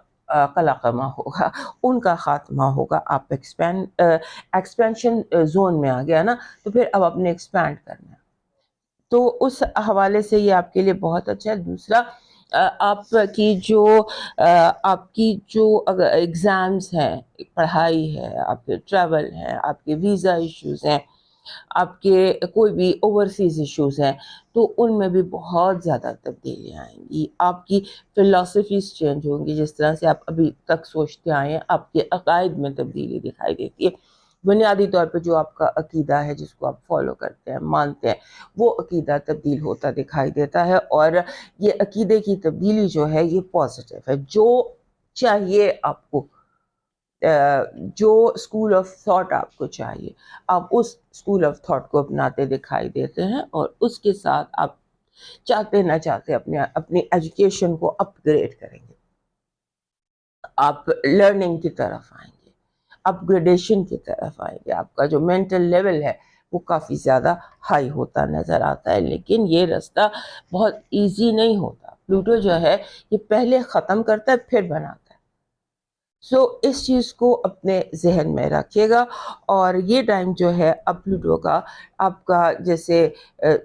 قلاقمہ ہوگا، ان کا خاتمہ ہوگا. آپ ایکسپینشن زون میں آ گیا نا، تو پھر اب اپنے ایکسپینڈ کرنا ہے. تو اس حوالے سے یہ آپ کے لیے بہت اچھا ہے. دوسرا، آپ کی جو اگر ایگزامز ہیں، پڑھائی ہے، آپ کے ٹریول ہیں، آپ کے ویزا ایشوز ہیں، آپ کے کوئی بھی اوورسیز ایشوز ہیں، تو ان میں بھی بہت زیادہ تبدیلیاں آئیں گی. آپ کی فلاسفیز چینج ہوں گی، جس طرح سے آپ ابھی تک سوچتے آئے ہیں، آپ کے عقائد میں تبدیلی دکھائی دیتی ہے. بنیادی طور پہ جو آپ کا عقیدہ ہے، جس کو آپ فالو کرتے ہیں، مانتے ہیں، وہ عقیدہ تبدیل ہوتا دکھائی دیتا ہے. اور یہ عقیدے کی تبدیلی جو ہے یہ پازیٹیو ہے. جو چاہیے آپ کو، جو اسکول آف تھاٹ آپ کو چاہیے، آپ اس اسکول آف تھاٹ کو اپناتے دکھائی دیتے ہیں، اور اس کے ساتھ آپ چاہتے نہ چاہتے اپنی ایجوکیشن کو اپ گریڈ کریں گے. آپ لرننگ کی طرف آئیں گے، اپ گریڈیشن کی طرف آئیں گے. آپ کا جو مینٹل لیول ہے وہ کافی زیادہ ہائی ہوتا نظر آتا ہے. لیکن یہ راستہ بہت ایزی نہیں ہوتا. پلوٹو جو ہے یہ پہلے ختم کرتا ہے پھر بناتا ہے. سو اس چیز کو اپنے ذہن میں رکھیے گا. اور یہ ٹائم جو ہے اب پلوٹو کا، آپ کا جیسے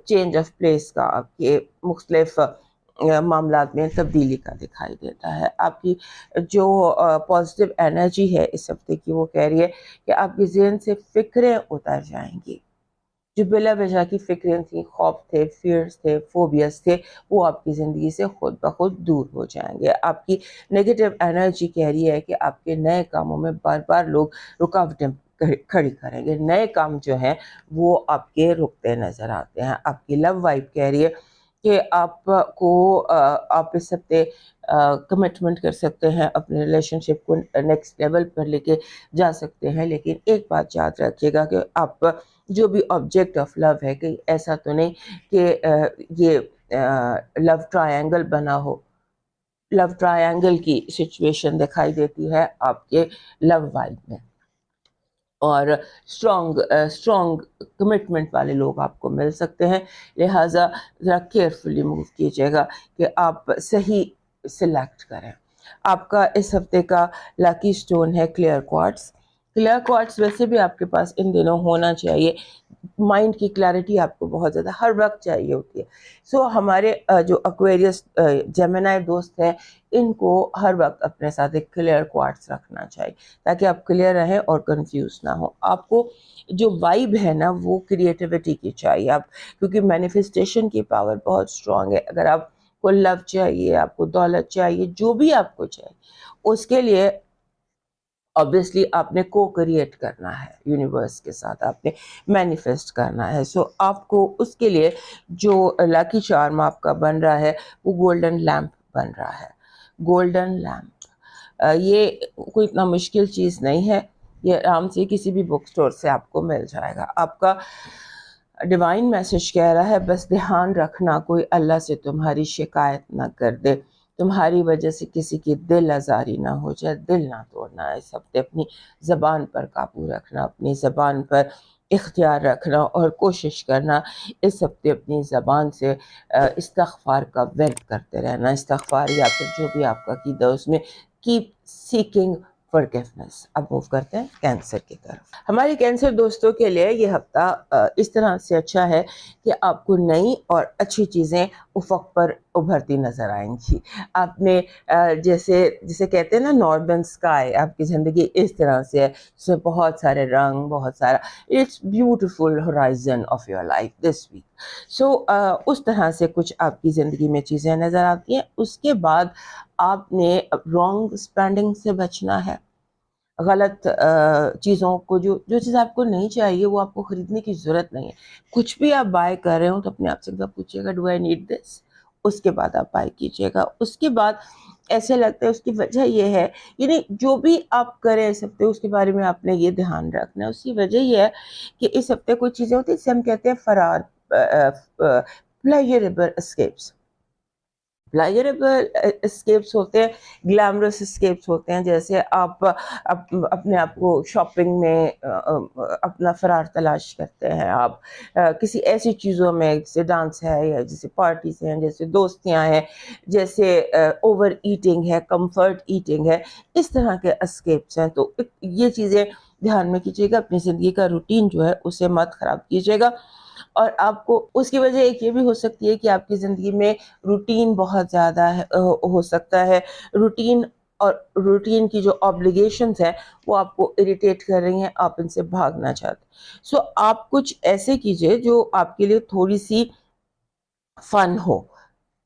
چینج آف پلیس کا، آپ کے مختلف معاملات میں تبدیلی کا دکھائی دیتا ہے. آپ کی جو پازیٹیو انرجی ہے اس ہفتے کی، وہ کہہ رہی ہے کہ آپ کے ذہن سے فکریں اتر جائیں گی. جو بلا وجہ کی فکریں تھیں، خوف تھے، فیئرز تھے، فوبیاز تھے، وہ آپ کی زندگی سے خود بخود دور ہو جائیں گے. آپ کی نیگیٹو انرجی کہہ رہی ہے کہ آپ کے نئے کاموں میں بار بار لوگ رکاوٹیں کھڑی کریں گے. نئے کام جو ہیں وہ آپ کے رکتے نظر آتے ہیں. آپ کی لو وائب کہہ رہی ہے کہ آپ اس ہفتے کمٹمنٹ کر سکتے ہیں، اپنے ریلیشن شپ کو نیکسٹ لیول پر لے کے جا سکتے ہیں. لیکن ایک بات یاد رکھیے گا کہ آپ جو بھی آبجیکٹ آف لو ہے، کہ ایسا تو نہیں کہ یہ لو ٹرائنگل بنا ہو. لو ٹرائنگل کی سچویشن دکھائی دیتی ہے آپ کے لو وائب میں، اور اسٹرانگ کمٹمنٹ والے لوگ آپ کو مل سکتے ہیں. لہٰذا ذرا کیئرفلی موو کیجیے گا کہ آپ صحیح سلیکٹ کریں. آپ کا اس ہفتے کا لاکی سٹون ہے کلیئر کوارٹز. کلیئر کوارٹز ویسے بھی آپ کے پاس ان دنوں ہونا چاہیے. مائنڈ کی کلیئرٹی آپ کو بہت زیادہ ہر وقت چاہیے ہوتی ہے. سو ہمارے جو ایکویریس جیمنائی دوست ہیں ان کو ہر وقت اپنے ساتھ ایک کلیئر کوارٹز رکھنا چاہیے تاکہ آپ کلیئر رہیں اور کنفیوز نہ ہو. آپ کو جو وائب ہے نا وہ کریٹیوٹی کی چاہیے آپ، کیونکہ مینیفیسٹیشن کی پاور بہت اسٹرانگ ہے. اگر آپ کو لو چاہیے، آپ کو دولت چاہیے، جو بھی آپ کو چاہیے، اس کے لیے obviously آپ نے کو کریٹ کرنا ہے یونیورس کے ساتھ، آپ نے مینیفیسٹ کرنا ہے. سو آپ کو اس کے لیے جو لکی چارم آپ کا بن رہا ہے وہ گولڈن لیمپ بن رہا ہے. گولڈن لیمپ یہ کوئی اتنا مشکل چیز نہیں ہے، یہ آرام سے کسی بھی بک سٹور سے آپ کو مل جائے گا. آپ کا ڈیوائن میسج کہہ رہا ہے بس دھیان رکھنا کوئی اللہ سے تمہاری شکایت نہ کر دے، تمہاری وجہ سے کسی کی دل آزاری نہ ہو جائے، دل نہ توڑنا. اس ہفتے اپنی زبان پر قابو رکھنا، اپنی زبان پر اختیار رکھنا اور کوشش کرنا اس ہفتے اپنی زبان سے استغفار کا ورد کرتے رہنا. استغفار یا پھر جو بھی آپ کا عقیدہ اس میں کیپ سیکنگ forgiveness. اب موو کرتے ہیں کینسر کی طرف. ہمارے کینسر دوستوں کے لیے یہ ہفتہ اس طرح سے اچھا ہے کہ آپ کو نئی اور اچھی چیزیں افق پر ابھرتی نظر آئیں گی. آپ نے جسے کہتے ہیں نا ناردرن اسکائی، آپ کی زندگی اس طرح سے ہے جس میں بہت سارے رنگ، بہت سارا it's beautiful horizon of your life this week. So اس طرح سے کچھ آپ کی زندگی میں چیزیں نظر آتی ہیں. اس کے بعد آپ نے رانگ اسپینڈنگ سے بچنا ہے. غلط چیزوں کو جو چیز آپ کو نہیں چاہیے وہ آپ کو خریدنے کی ضرورت نہیں ہے. کچھ بھی آپ بائی کر رہے ہو تو اپنے آپ سے پوچھیے گا ڈو آئی نیڈ دس، اس کے بعد آپ بائی کیجیے گا. اس کے بعد ایسے لگتا ہے اس کی وجہ یہ ہے، یعنی جو بھی آپ کریں اس ہفتے اس کے بارے میں آپ نے یہ دھیان رکھنا ہے. اس کی وجہ یہ ہے کہ اس ہفتے کوئی چیزیں ہوتی ہیں جسے ہم کہتے ہیں فرار، پلیجریبل اسکیپس. پلیجریبل اسکیپس ہوتے ہیں، گلیمرس اسکیپس ہوتے ہیں. جیسے آپ اپنے آپ کو شاپنگ میں اپنا فرار تلاش کرتے ہیں، آپ کسی ایسی چیزوں میں جیسے ڈانس ہے یا جیسے پارٹیز ہیں، جیسے دوستیاں ہیں، جیسے اوور ایٹنگ ہے، کمفرٹ ایٹنگ ہے، اس طرح کے اسکیپس ہیں. تو یہ چیزیں دھیان میں کیجیے گا. اپنی زندگی کا روٹین جو ہے اسے مت خراب کیجیے گا. اور آپ کو اس کی وجہ ایک یہ بھی ہو سکتی ہے کہ آپ کی زندگی میں روٹین بہت زیادہ ہو سکتا ہے. روٹین کی جو آبلیگیشنز ہیں وہ آپ کو اریٹیٹ کر رہی ہیں، آپ ان سے بھاگنا چاہتے ہیں. سو آپ کچھ ایسے کیجئے جو آپ کے لیے تھوڑی سی فن ہو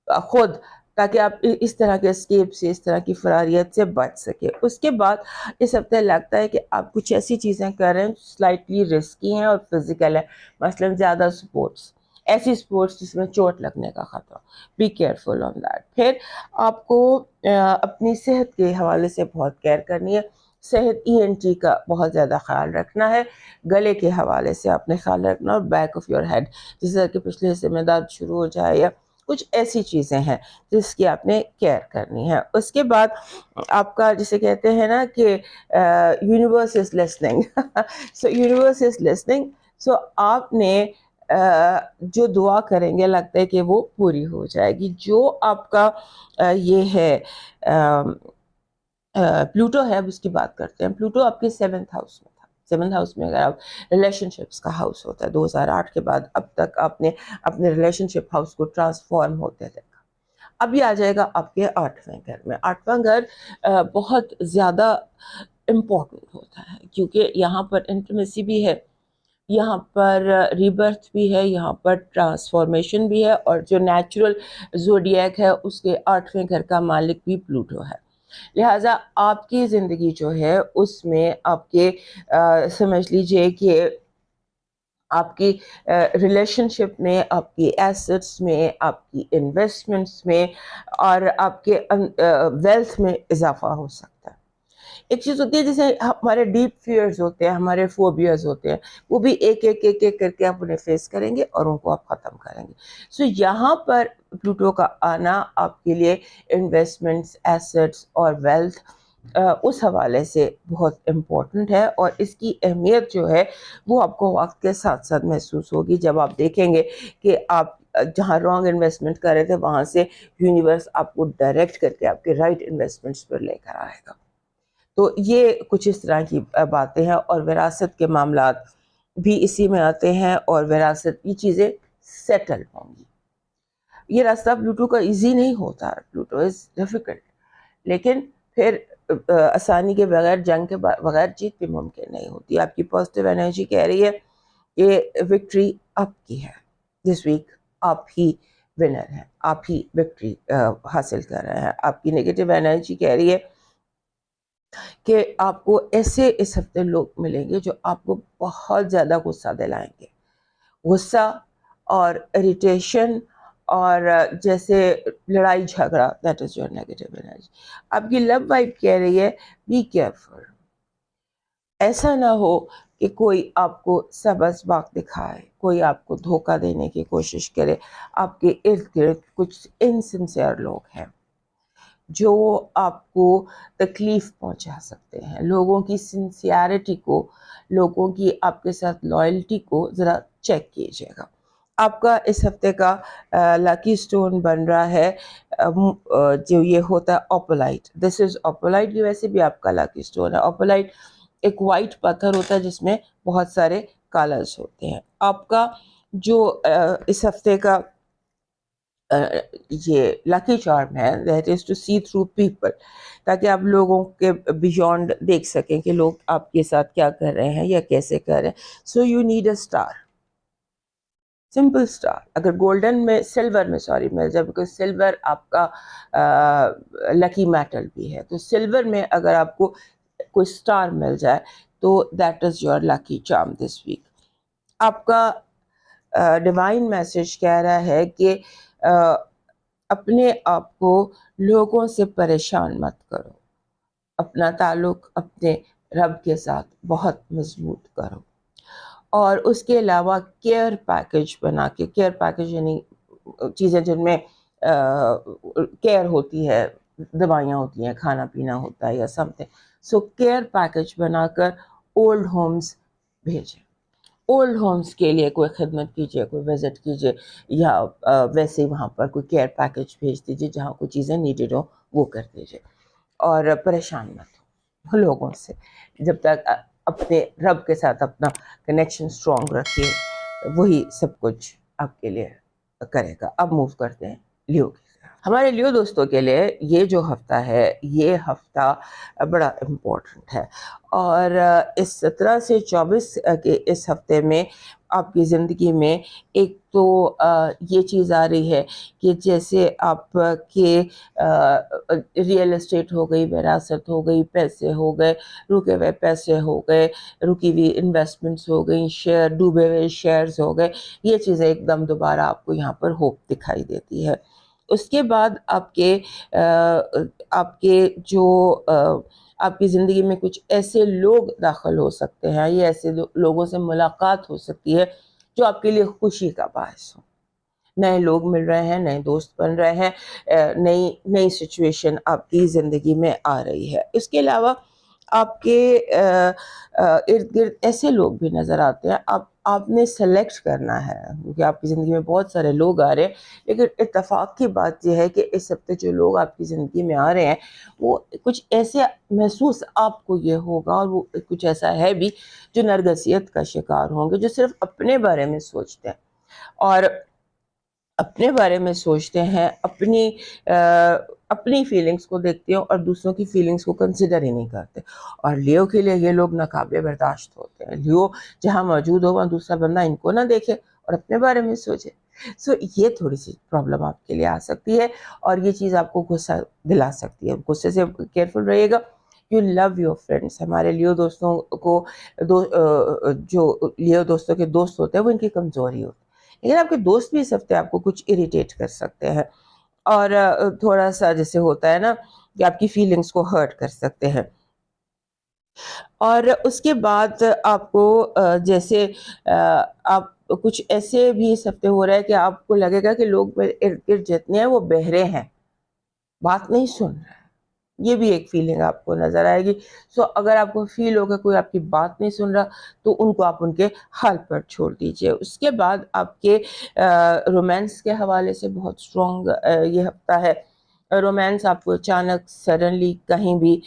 خود، تاکہ آپ اس طرح کے اسکیپ سے، اس طرح کی فراریت سے بچ سکے. اس کے بعد اس ہفتے لگتا ہے کہ آپ کچھ ایسی چیزیں کر رہے ہیں جو سلائٹلی رسکی ہیں اور فزیکل ہے. مثلاً زیادہ سپورٹس، ایسی سپورٹس جس میں چوٹ لگنے کا خطرہ، بی کیئرفل آن دیٹ. پھر آپ کو اپنی صحت کے حوالے سے بہت کیئر کرنی ہے. صحت ENT کا بہت زیادہ خیال رکھنا ہے. گلے کے حوالے سے آپ نے خیال رکھنا، اور بیک آف یور ہیڈ جس طرح کہ پچھلے حصے میں درد شروع ہو جائے یا کچھ ایسی چیزیں ہیں جس کی آپ نے کیئر کرنی ہے. اس کے بعد آپ کا جسے کہتے ہیں نا کہ universe is listening. So universe is listening. So آپ نے جو دعا کریں گے لگتا ہے کہ وہ پوری ہو جائے گی. جو آپ کا یہ ہے پلوٹو ہے، اب اس کی بات کرتے ہیں. پلوٹو آپ کے 7th ہاؤس میں تھا. 7th ہاؤس میں اگر آپ ریلیشن شپس کا ہاؤس ہوتا ہے، 2008 کے بعد اب تک آپ نے اپنے ریلیشن شپ ہاؤس کو ٹرانسفارم ہوتے دیکھا. اب یہ آ جائے گا آپ کے 8ویں گھر میں. 8واں گھر بہت زیادہ امپورٹنٹ ہوتا ہے کیونکہ یہاں پر انٹیمیسی بھی ہے، یہاں پر ریبرتھ بھی ہے، یہاں پر ٹرانسفارمیشن بھی ہے، اور جو نیچرل زوڈیاک ہے اس کے 8ویں گھر کا مالک بھی پلوٹو ہے. لہٰذا آپ کی زندگی جو ہے اس میں آپ کے سمجھ لیجئے کہ آپ کی ریلیشن شپ میں، آپ کی ایسٹس میں، آپ کی انویسٹمنٹس میں اور آپ کے ویلتھ میں اضافہ ہو سکتا ہے. ایک چیز ہوتی ہے جیسے ہمارے ڈیپ فیئرز ہوتے ہیں، ہمارے فوبیاز ہوتے ہیں، وہ بھی ایک ایک کر کے آپ انہیں فیس کریں گے اور ان کو آپ ختم کریں گے. سو یہاں پر پلوٹو کا آنا آپ کے لیے انویسٹمنٹس، ایسٹس اور ویلتھ اس حوالے سے بہت امپورٹنٹ ہے. اور اس کی اہمیت جو ہے وہ آپ کو وقت کے ساتھ ساتھ محسوس ہوگی جب آپ دیکھیں گے کہ آپ جہاں رانگ انویسٹمنٹ کر رہے تھے وہاں سے یونیورس آپ کو ڈائریکٹ کر کے آپ کے رائٹ انویسٹمنٹس پر لے کر آئے گا. تو یہ کچھ اس طرح کی باتیں ہیں، اور وراثت کے معاملات بھی اسی میں آتے ہیں، اور وراثت کی چیزیں سیٹل ہوں گی۔ یہ راستہ پلوٹو کا ایزی نہیں ہوتا، پلوٹو از ڈیفیکلٹ، لیکن پھر آسانی کے بغیر، جنگ کے بغیر جیت بھی ممکن نہیں ہوتی۔ آپ کی پازیٹیو انرجی کہہ رہی ہے کہ وکٹری آپ کی ہے دس ویک، آپ ہی ونر ہیں، آپ ہی وکٹری حاصل کر رہے ہیں۔ آپ کی نیگیٹو انرجی کہہ رہی ہے کہ آپ کو ایسے اس ہفتے لوگ ملیں گے جو آپ کو بہت زیادہ غصہ دلائیں گے، غصہ اور اریٹیشن، اور جیسے لڑائی جھگڑا، that is your negative energy. آپ کی لو وائب کہہ رہی ہے بی کیئرفل، ایسا نہ ہو کہ کوئی آپ کو سبز باغ دکھائے، کوئی آپ کو دھوکہ دینے کی کوشش کرے۔ آپ کے ارد گرد کچھ انسنسیئر لوگ ہیں جو آپ کو تکلیف پہنچا سکتے ہیں۔ لوگوں کی سنسیئرٹی کو، لوگوں کی آپ کے ساتھ لائلٹی کو ذرا چیک کیجیے گا۔ آپ کا اس ہفتے کا لکی سٹون بن رہا ہے جو یہ ہوتا ہے اوپولائٹ۔ دس از اوپولائٹ، یہ ویسے بھی آپ کا لکی سٹون ہے۔ اوپولائٹ ایک وائٹ پتھر ہوتا ہے جس میں بہت سارے کلرز ہوتے ہیں۔ آپ کا جو اس ہفتے کا یہ لکی چارم ہے that is to see through people, تاکہ آپ لوگوں کے بیونڈ دیکھ سکیں کہ لوگ آپ کے ساتھ کیا کر رہے ہیں یا کیسے کر رہے ہیں۔ So you need a star, simple star. اگر گولڈن میں، سلور میں سوری مل جائے، بیکاز سلور آپ کا لکی میٹل بھی ہے، تو سلور میں اگر آپ کو کوئی اسٹار مل جائے تو that is your lucky charm this week. آپ کا ڈیوائن میسج کہہ رہا ہے کہ اپنے آپ کو لوگوں سے پریشان مت کرو، اپنا تعلق اپنے رب کے ساتھ بہت مضبوط کرو، اور اس کے علاوہ کیئر پیکج بنا کے، کیئر پیکج یعنی چیزیں جن میں کیئر ہوتی ہے، دوائیاں ہوتی ہیں، کھانا پینا ہوتا ہے یا سم تھنگ، سو کیئر پیکج بنا کر اولڈ ہومز بھیجیں۔ اولڈ ہومز کے لیے کوئی خدمت کیجیے، کوئی وزٹ کیجیے، یا ویسے ہی وہاں پر کوئی کیئر پیکج بھیج دیجیے، جہاں کوئی چیزیں نیڈڈ ہوں وہ کر دیجیے، اور پریشان مت ہو لوگوں سے۔ جب تک اپنے رب کے ساتھ اپنا کنیکشن اسٹرانگ رکھیے، وہی سب کچھ آپ کے لیے کرے گا۔ اب موو کرتے ہیں لیو کی طرف۔ ہمارے لیو دوستوں کے لیے یہ جو ہفتہ ہے، یہ ہفتہ بڑا امپورٹنٹ ہے، اور اس 17 سے 24 کے اس ہفتے میں آپ کی زندگی میں ایک تو یہ چیز آ رہی ہے کہ جیسے آپ کے ریئل اسٹیٹ ہو گئی، وراثت ہو گئی، پیسے ہو گئے، رکے ہوئے پیسے ہو گئے، رکی ہوئی انویسٹمنٹس ہو گئی، شیئر ڈوبے ہوئے شیئرز ہو گئے، یہ چیزیں ایک دم دوبارہ آپ کو یہاں پر ہوپ دکھائی دیتی ہے۔ اس کے بعد آپ کے جو آپ کی زندگی میں کچھ ایسے لوگ داخل ہو سکتے ہیں، یہ ایسے لوگوں سے ملاقات ہو سکتی ہے جو آپ کے لیے خوشی کا باعث ہو۔ نئے لوگ مل رہے ہیں، نئے دوست بن رہے ہیں، نئی سچویشن آپ کی زندگی میں آ رہی ہے۔ اس کے علاوہ آپ کے ارد گرد ایسے لوگ بھی نظر آتے ہیں، آپ نے سلیکٹ کرنا ہے، کیونکہ آپ کی زندگی میں بہت سارے لوگ آ رہے ہیں، لیکن اتفاق کی بات یہ ہے کہ اس ہفتے جو لوگ آپ کی زندگی میں آ رہے ہیں وہ کچھ ایسے محسوس آپ کو یہ ہوگا، اور وہ کچھ ایسا ہے بھی جو نرگسیت کا شکار ہوں گے، جو صرف اپنے بارے میں سوچتے ہیں، اور اپنے بارے میں سوچتے ہیں، اپنی فیلنگز کو دیکھتے ہیں اور دوسروں کی فیلنگز کو کنسیڈر ہی نہیں کرتے۔ اور لیو کے لیے یہ لوگ ناقابل برداشت ہوتے ہیں۔ لیو جہاں موجود ہو وہاں دوسرا بندہ ان کو نہ دیکھے اور اپنے بارے میں سوچے، سو یہ تھوڑی سی پرابلم آپ کے لیے آ سکتی ہے، اور یہ چیز آپ کو غصہ دلا سکتی ہے۔ غصے سے کیئرفل رہیے گا۔ You love your friends. ہمارے لیو دوستوں کو جو لیو دوستوں کے دوست ہوتے ہیں وہ ان کی کمزوری ہوتی ہے، لیکن آپ کے دوست بھی اس ہفتے آپ کو کچھ اریٹیٹ کر سکتے ہیں، اور تھوڑا سا جیسے ہوتا ہے نا کہ آپ کی فیلنگز کو ہرٹ کر سکتے ہیں۔ اور اس کے بعد آپ کو جیسے آپ کچھ ایسے بھی اس ہفتے ہو رہا ہے کہ آپ کو لگے گا کہ لوگ ارد گرد جتنے ہیں وہ بہرے ہیں، بات نہیں سن رہے، یہ بھی ایک فیلنگ آپ کو نظر آئے گی۔ سو اگر آپ کو فیل ہوگا کوئی آپ کی بات نہیں سن رہا تو ان کو آپ ان کے حال پر چھوڑ دیجئے۔ اس کے بعد آپ کے رومانس کے حوالے سے بہت اسٹرانگ یہ ہفتہ ہے، رومانس آپ کو اچانک سڈنلی کہیں بھی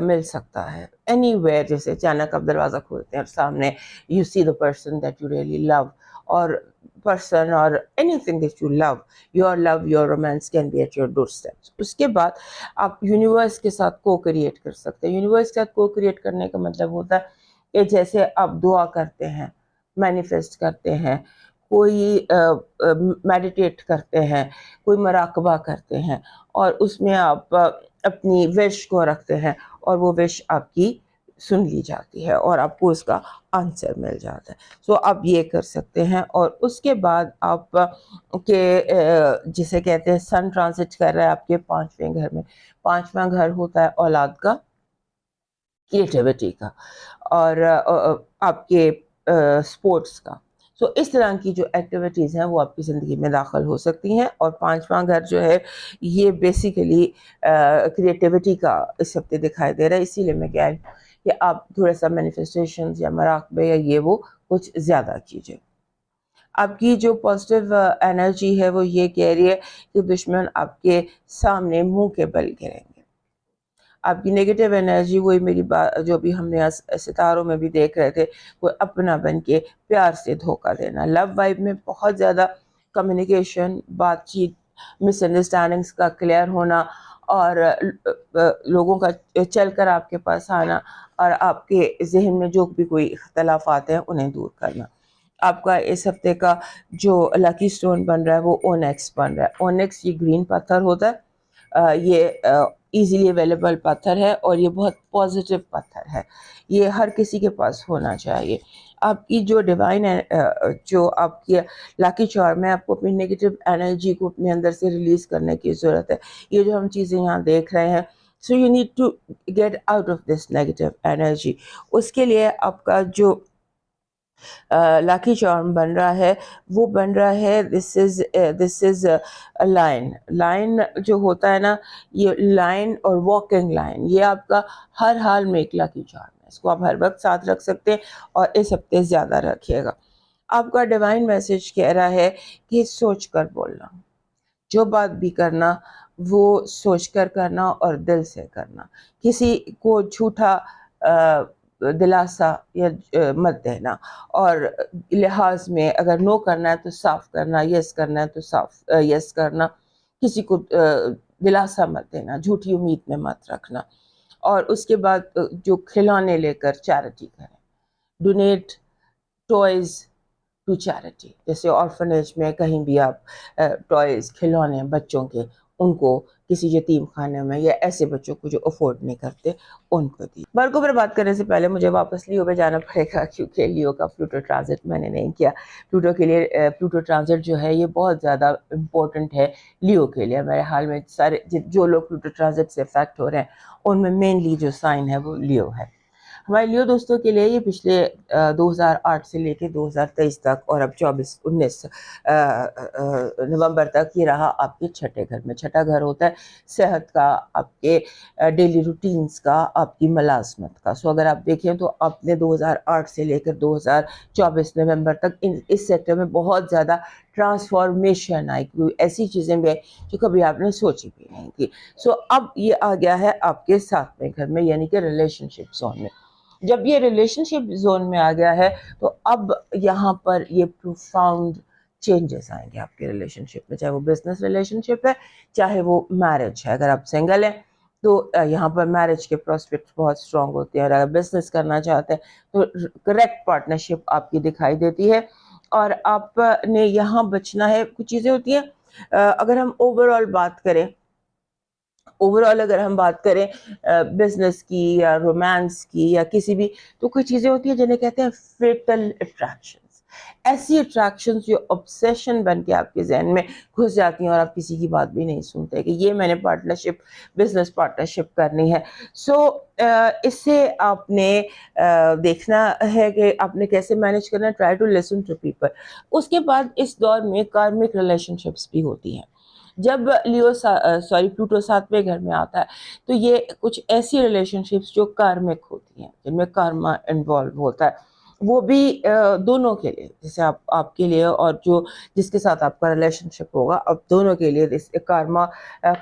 مل سکتا ہے، اینی ویئر. جیسے اچانک آپ دروازہ کھولتے ہیں اور سامنے you see the person that you really love, اور پرسن اور anything that you love your romance can be at your doorsteps. اس کے بعد آپ یونیورس کے ساتھ کو کریٹ کر سکتے ہیں. یونیورس کے ساتھ کو کریٹ کرنے کا مطلب ہوتا ہے کہ جیسے آپ دعا کرتے ہیں، مینیفیسٹ کرتے ہیں، کوئی میڈیٹیٹ کرتے ہیں، کوئی مراقبہ کرتے ہیں، اور اس میں آپ اپنی وش کو رکھتے ہیں اور وہ وش آپ کی سن لی جاتی ہے اور آپ کو اس کا آنسر مل جاتا ہے. سو آپ یہ کر سکتے ہیں. اور اس کے بعد آپ کے جسے کہتے ہیں سن ٹرانزٹ کر رہا ہے آپ کے 5ویں گھر میں. 5واں گھر ہوتا ہے اولاد کا، کریٹیوٹی کا، اور آپ کے اسپورٹس کا. سو اس طرح کی جو ایکٹیویٹیز ہیں وہ آپ کی زندگی میں داخل ہو سکتی ہیں. اور 5واں گھر جو ہے یہ بیسیکلی کریٹیوٹی کا اس ہفتے دکھائی دے رہا ہے. اسی لیے میں کہہ رہی ہوں کہ آپ تھوڑا سا مینیفیسٹیشنز یا مراقبے یا یہ وہ کچھ زیادہ کیجیے. آپ کی جو پازیٹیو انرجی ہے وہ یہ کہہ رہی ہے کہ دشمن آپ کے سامنے منہ کے بل گریں گے. آپ کی نیگیٹو انرجی، وہی میری بات جو بھی ہم نے ستاروں میں بھی دیکھ رہے تھے، وہ اپنا بن کے پیار سے دھوکہ دینا. لو وائب میں بہت زیادہ کمیونیکیشن، بات چیت، مس انڈرسٹینڈنگس کا کلیئر ہونا، اور لوگوں کا چل کر آپ کے پاس آنا، اور آپ کے ذہن میں جو بھی کوئی اختلافات ہیں انہیں دور کرنا. آپ کا اس ہفتے کا جو لکی سٹون بن رہا ہے وہ اونیکس بن رہا ہے. اونیکس یہ گرین پتھر ہوتا ہے، یہ ایزیلی اویلیبل پتھر ہے اور یہ بہت پازیٹیو پتھر ہے. یہ ہر کسی کے پاس ہونا چاہیے. آپ کی جو ڈیوائن جو آپ کی لاکی چارم ہے، آپ کو اپنی نیگیٹو انرجی کو اپنے اندر سے ریلیز کرنے کی ضرورت ہے. یہ جو ہم چیزیں یہاں دیکھ رہے ہیں، so you need to get out of this negative energy. اس کے لیے آپ کا جو لاکی چارم بن رہا ہے وہ بن رہا ہے دس از لائن جو ہوتا ہے نا، یہ لائن اور واکنگ لائن، یہ آپ کا ہر حال میں ایک لاکی چارم ہے. اس کو آپ ہر وقت ساتھ رکھ سکتے ہیں اور اس ہفتے زیادہ رکھیے گا. آپ کا ڈیوائن میسج کہہ رہا ہے کہ سوچ کر بولنا، جو بات بھی کرنا وہ سوچ کر کرنا اور دل سے کرنا. کسی کو جھوٹا دلاسا یا مت دینا، اور لحاظ میں اگر نو کرنا ہے تو صاف کرنا، یس کرنا ہے تو صاف یس کرنا. کسی کو دلاسا مت دینا، جھوٹی امید میں مت رکھنا. اور اس کے بعد جو کھلونے لے کر چیریٹی کریں، ڈونیٹ ٹوائز ٹو چیریٹی. جیسے آرفنیج میں کہیں بھی آپ ٹوائز، کھلونے بچوں کے، ان کو کسی یتیم خانے میں یا ایسے بچوں کو جو افورڈ نہیں کرتے ان کو دی. برقوں پر بات کرنے سے پہلے مجھے واپس لیو پہ جانا پڑے گا، کیونکہ لیو کا پلوٹو ٹرانزٹ میں نے نہیں کیا. پلوٹو کے لیے پلوٹو ٹرانزٹ جو ہے یہ بہت زیادہ امپورٹنٹ ہے لیو کے لیے. میرے حال میں سارے جو لوگ پلوٹو ٹرانزٹ سے افیکٹ ہو رہے ہیں ان میں مینلی جو سائن ہے وہ لیو ہے. ہمارے لیو دوستوں کے لیے یہ پچھلے 2008 سے لے کے 2023 تک، اور اب 19 نومبر تک یہ رہا آپ کے چھٹے گھر میں. چھٹا گھر ہوتا ہے صحت کا، آپ کے ڈیلی روٹینز کا، آپ کی ملازمت کا. سو اگر آپ دیکھیں تو آپ نے 2008 سے لے کر 2024 نومبر تک اس سیکٹر میں بہت زیادہ ٹرانسفارمیشن آئی. کوئی ایسی چیزیں بھی جو کبھی آپ نے سوچی بھی نہیں تھی. سو اب یہ آ گیا ہے آپ کے 7ویں گھر میں، یعنی کہ ریلیشن شپ زون میں. جب یہ ریلیشن شپ زون میں آ گیا ہے تو اب یہاں پر یہ پروفاؤنڈ چینجز آئیں گے آپ کے ریلیشن شپ میں، چاہے وہ بزنس ریلیشن شپ ہے، چاہے وہ میرج ہے. اگر آپ سنگل ہیں تو یہاں پر میرج کے پراسپیکٹ بہت اسٹرانگ ہوتے ہیں، اور اگر بزنس کرنا چاہتے ہیں تو کریکٹ پارٹنرشپ آپ کی دکھائی دیتی ہے. اور آپ نے یہاں بچنا ہے. کچھ چیزیں ہوتی ہیں اگر ہم اوور آل اگر ہم بات کریں بزنس کی یا رومانس کی یا کسی بھی، تو کوئی چیزیں ہوتی ہیں جنہیں کہتے ہیں فیٹل اٹریکشنز. ایسی اٹریکشنز جو obsession بن کے آپ کے ذہن میں گھس جاتی ہیں اور آپ کسی کی بات بھی نہیں سنتے کہ یہ میں نے بزنس پارٹنرشپ کرنی ہے. سو اس سے آپ نے دیکھنا ہے کہ آپ نے کیسے مینیج کرنا ہے. Try to listen to people. اس کے بعد اس دور میں کارمک ریلیشن شپس بھی ہوتی ہیں. جب پلوٹو 7ویں گھر میں آتا ہے تو یہ کچھ ایسی ریلیشن شپس جو کارمک ہوتی ہیں، جن میں کارما انوالو ہوتا ہے. وہ بھی دونوں کے لیے، جیسے آپ کے لیے اور جو جس کے ساتھ آپ کا ریلیشن شپ ہوگا، اب دونوں کے لیے اس کارما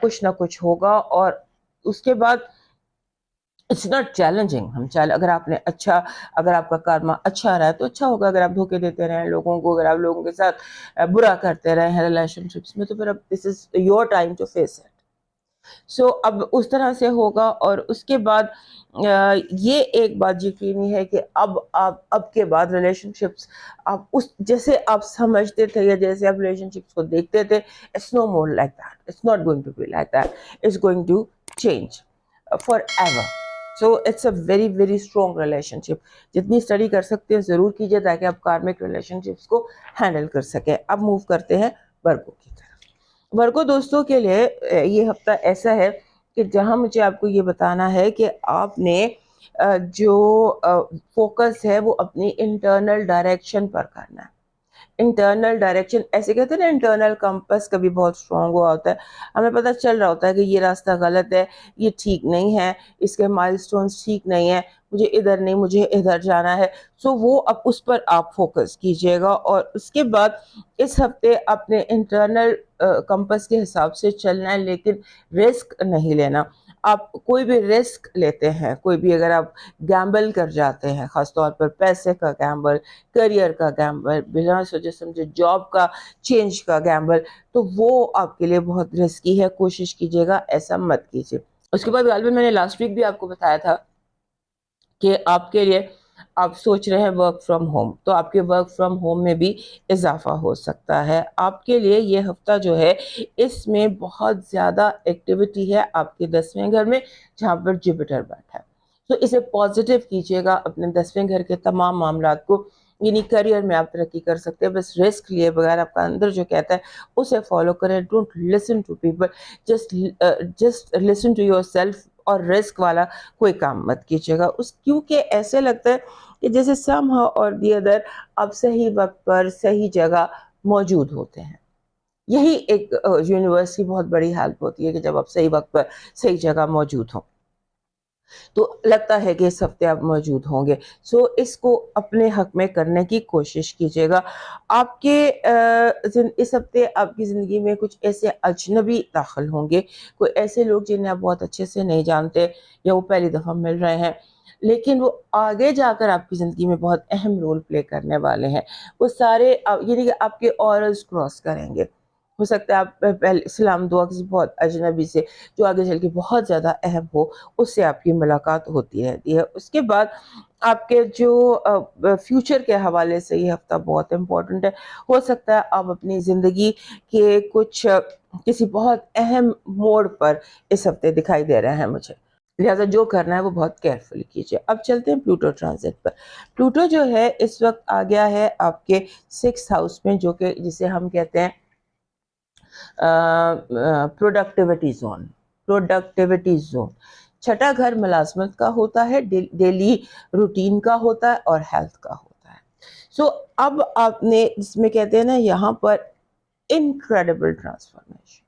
کچھ نہ کچھ ہوگا. اور اس کے بعد اٹس ناٹ چیلنجنگ. اگر آپ نے اگر آپ کا کارما اچھا رہا ہے تو اچھا ہوگا. اگر آپ دھوکے دیتے رہیں لوگوں کو، اگر آپ لوگوں کے ساتھ برا کرتے رہے ہیں ریلیشن شپس میں، تو پھر اب this is your time to face it. So اب اس طرح سے ہوگا. اور اس کے بعد یہ ایک بات یقینی ہے کہ اب کے بعد ریلیشن شپس آپ اس جیسے آپ سمجھتے تھے یا جیسے آپ ریلیشن شپس کو دیکھتے تھے، it's no more like that. It's not going to be like that. It's going to change forever. So it's a very very strong relationship. جتنی اسٹڈی کر سکتے ہیں ضرور کیجیے تاکہ آپ کارمک ریلیشن شپس کو ہینڈل کر سکیں. اب موو کرتے ہیں ورگو کی طرف. ورگو دوستوں کے لیے یہ ہفتہ ایسا ہے کہ جہاں مجھے آپ کو یہ بتانا ہے کہ آپ نے جو فوکس ہے وہ اپنی انٹرنل ڈائریکشن پر کرنا ہے. انٹرنل ڈائریکشن ایسے کہتے ہیں نا، انٹرنل کمپس کبھی بہت اسٹرانگ ہوا ہوتا ہے. ہمیں پتہ چل رہا ہوتا ہے کہ یہ راستہ غلط ہے، یہ ٹھیک نہیں ہے، اس کے مائل سٹونز ٹھیک نہیں ہیں، مجھے ادھر نہیں، مجھے ادھر جانا ہے. سو وہ اب اس پر آپ فوکس کیجئے گا. اور اس کے بعد اس ہفتے اپنے انٹرنل کمپس کے حساب سے چلنا ہے، لیکن رسک نہیں لینا. آپ کوئی بھی رسک لیتے ہیں، کوئی بھی اگر آپ گیمبل کر جاتے ہیں، خاص طور پر پیسے کا گیمبل، کریئر کا گیمبل، بنا سوچے سمجھے جاب کا چینج کا گیمبل، تو وہ آپ کے لیے بہت رسکی ہے. کوشش کیجیے گا ایسا مت کیجیے. اس کے بعد غالباً میں نے لاسٹ ویک بھی آپ کو بتایا تھا کہ آپ کے لیے آپ سوچ رہے ہیں ورک فرام ہوم، تو آپ کے ورک فرام ہوم میں بھی اضافہ ہو سکتا ہے. آپ کے لیے یہ ہفتہ جو ہے اس میں بہت زیادہ ایکٹیویٹی ہے آپ کے 10ویں گھر میں، جہاں پر جوپیٹر بیٹھا ہے. تو اسے پازیٹیو کیجیے گا اپنے 10ویں گھر کے تمام معاملات کو. یعنی کریئر میں آپ ترقی کر سکتے ہیں، بس رسک لیے بغیر. آپ کا اندر جو کہتا ہے اسے فالو کریں. Don't listen to people, just listen to yourself. اور رسک والا کوئی کام مت کیجیے گا کیونکہ ایسے لگتا ہے کہ جیسے سم ہاؤ اور دی ادر آپ صحیح وقت پر صحیح جگہ موجود ہوتے ہیں. یہی ایک یونیورس کی بہت بڑی ہیلپ ہوتی ہے کہ جب آپ صحیح وقت پر صحیح جگہ موجود ہوں تو لگتا ہے کہ اس ہفتے آپ موجود ہوں گے. سو اس کو اپنے حق میں کرنے کی کوشش کیجیے گا. آپ کے اس ہفتے آپ کی زندگی میں کچھ ایسے اجنبی داخل ہوں گے، کوئی ایسے لوگ جنہیں آپ بہت اچھے سے نہیں جانتے یا وہ پہلی دفعہ مل رہے ہیں، لیکن وہ آگے جا کر آپ کی زندگی میں بہت اہم رول پلے کرنے والے ہیں. وہ سارے یعنی کہ آپ کے اورز کراس کریں گے. ہو سکتا ہے آپ پہلے سلام دعا کسی بہت اجنبی سے جو آگے چل کے بہت زیادہ اہم ہو، اس سے آپ کی ملاقات ہوتی رہتی ہے. اس کے بعد آپ کے جو فیوچر کے حوالے سے یہ ہفتہ بہت امپورٹنٹ ہے. ہو سکتا ہے آپ اپنی زندگی کے کسی بہت اہم موڑ پر اس ہفتے دکھائی دے رہے ہیں مجھے، لہٰذا جو کرنا ہے وہ بہت کیئرفلی کیجیے. اب چلتے ہیں پلوٹو ٹرانزٹ پر. پلوٹو جو ہے اس وقت آ گیا ہے آپ کے 6th ہاؤس میں، جو کہ جسے ہم کہتے ہیں پروڈکٹیوٹی زون. پروڈکٹیوٹی زون 6ٹھا گھر ملازمت کا ہوتا ہے، ڈیلی روٹین کا ہوتا ہے اور ہیلتھ کا ہوتا ہے. سو اب آپ نے جس میں کہتے ہیں نا یہاں پر انکریڈیبل ٹرانسفارمیشن،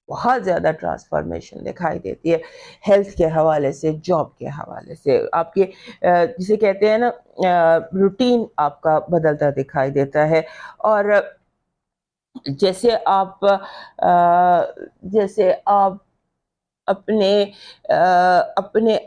بہت زیادہ ٹرانسفارمیشن دکھائی دیتی ہے ہیلتھ کے حوالے سے، جاب کے حوالے سے. آپ کے جسے کہتے ہیں نا روٹین آپ کا بدلتا دکھائی دیتا ہے. اور جیسے آپ اپنے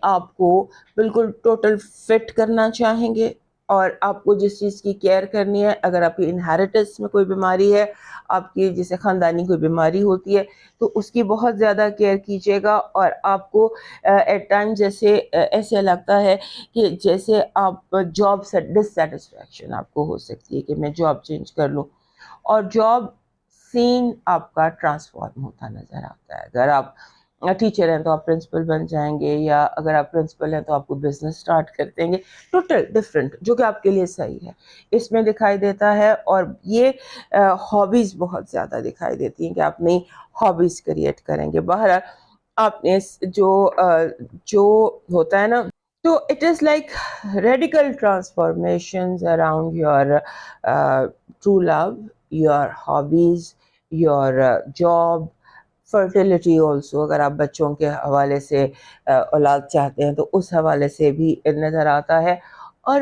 آپ کو بالکل ٹوٹل فٹ کرنا چاہیں گے، اور آپ کو جس چیز کی کیئر کرنی ہے، اگر آپ کی انہیریٹنس میں کوئی بیماری ہے، آپ کی جیسے خاندانی کوئی بیماری ہوتی ہے، تو اس کی بہت زیادہ کیئر کیجیے گا. اور آپ کو ایٹ ٹائم جیسے ایسے لگتا ہے کہ جیسے آپ جاب سے ڈسسیٹسفیکشن آپ کو ہو سکتی ہے کہ میں جاب چینج کر لوں، اور جاب سین آپ کا ٹرانسفارم ہوتا نظر آتا ہے. اگر آپ ٹیچر ہیں تو آپ پرنسپل بن جائیں گے، یا اگر آپ پرنسپل ہیں تو آپ کو بزنس سٹارٹ کر دیں گے. ٹوٹل ڈفرینٹ، جو کہ آپ کے لیے صحیح ہے، اس میں دکھائی دیتا ہے. اور یہ ہابیز بہت زیادہ دکھائی دیتی ہیں کہ آپ نئی ہابیز کریٹ کریں گے. بہرحال آپ نے جو ہوتا ہے نا، تو it is like radical transformations around your true love, your hobbies, your job, fertility also. اگر آپ بچوں کے حوالے سے اولاد چاہتے ہیں تو اس حوالے سے بھی نظر آتا ہے. اور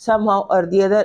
somehow or the other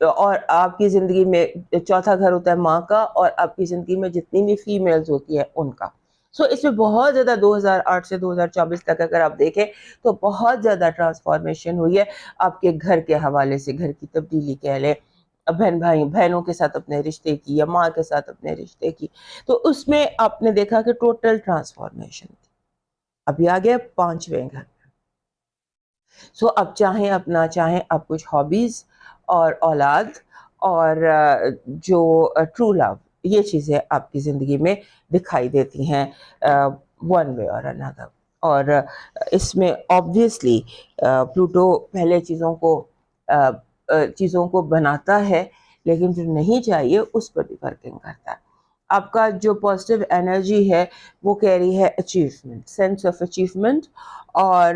اور آپ کی زندگی میں چوتھا گھر ہوتا ہے ماں کا، اور آپ کی زندگی میں جتنی بھی فیمیلز ہوتی ہیں ان کا. سو اس میں بہت زیادہ 2008 سے 2024 تک اگر آپ دیکھیں تو بہت زیادہ ٹرانسفارمیشن ہوئی ہے آپ کے گھر کے حوالے سے، گھر کی تبدیلی کہہ لیں، بہنوں کے ساتھ اپنے رشتے کی یا ماں کے ساتھ اپنے رشتے کی. تو اس میں آپ نے دیکھا کہ ٹوٹل ٹرانسفارمیشن تھی. ابھی آ گیا پانچویں گھر. سو اب چاہیں آپ کچھ ہابیز اور اولاد اور جو ٹرو لو، یہ چیزیں آپ کی زندگی میں دکھائی دیتی ہیں ون وے اور انادر. اور اس میں آبویسلی پلوٹو پہلے چیزوں کو بناتا ہے، لیکن جو نہیں چاہیے اس پر بھی ورکنگ کرتا ہے. آپ کا جو پازیٹیو انرجی ہے وہ کہہ رہی ہے اچیومنٹ، سینس آف اچیومنٹ اور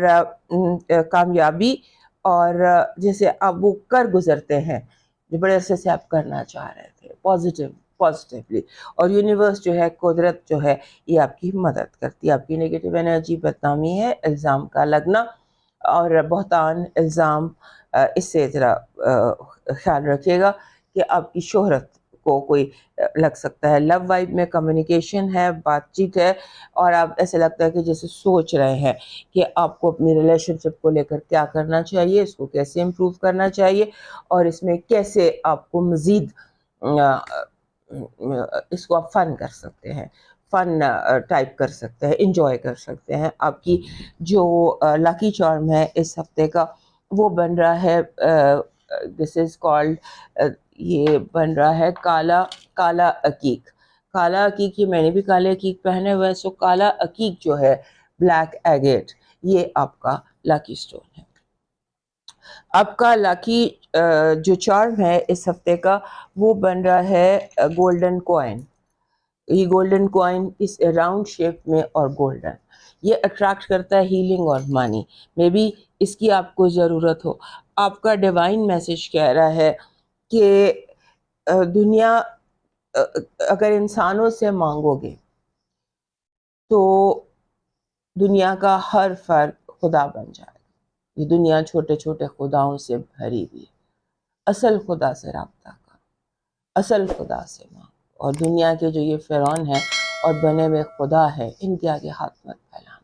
کامیابی، اور جیسے آپ وہ کر گزرتے ہیں جو بڑے عرصے سے آپ کرنا چاہ رہے تھے پازیٹیولی. اور یونیورس جو ہے، قدرت جو ہے، یہ آپ کی مدد کرتی ہے. آپ کی نیگیٹو انرجی بدنامی ہے، الزام کا لگنا اور بہتان الزام، اس سے ذرا خیال رکھیے گا کہ آپ کی شہرت کو کوئی لگ سکتا ہے. لو وائب میں کمیونیکیشن ہے، بات چیت ہے، اور آپ ایسے لگتا ہے کہ جیسے سوچ رہے ہیں کہ آپ کو اپنی ریلیشن شپ کو لے کر کیا کرنا چاہیے، اس کو کیسے امپروو کرنا چاہیے، اور اس میں کیسے آپ کو مزید اس کو آپ فن کر سکتے ہیں، فن ٹائپ کر سکتے ہیں، انجوائے کر سکتے ہیں. آپ کی جو لاکی چارم ہے اس ہفتے کا وہ بن رہا ہے، دس از کالڈ، یہ بن رہا ہے کالا عقیق. کالا عقیق، یہ میں نے بھی کالے عقیق پہنے ہوئے. سو کالا عقیق جو ہے، بلیک ایگیٹ، یہ آپ کا لاکی سٹون ہے. آپ کا لاکی جو چارم ہے اس ہفتے کا وہ بن رہا ہے گولڈن کوائن. یہ گولڈن کوائن اس راؤنڈ شیپ میں اور گولڈن، یہ اٹریکٹ کرتا ہے ہیلنگ اور مانی. مے بی اس کی آپ کو ضرورت ہو. آپ کا ڈیوائن میسج کہہ رہا ہے کہ دنیا، اگر انسانوں سے مانگو گے تو دنیا کا ہر فرد خدا بن جائے. یہ دنیا چھوٹے چھوٹے خداؤں سے بھری ہوئی ہے. اصل خدا سے رابطہ کرو، اصل خدا سے مانگو. اور دنیا کے جو یہ فرعون ہیں اور بنے ہوئے خدا ہے، ان کے آگے ہاتھ مت پھیلانا.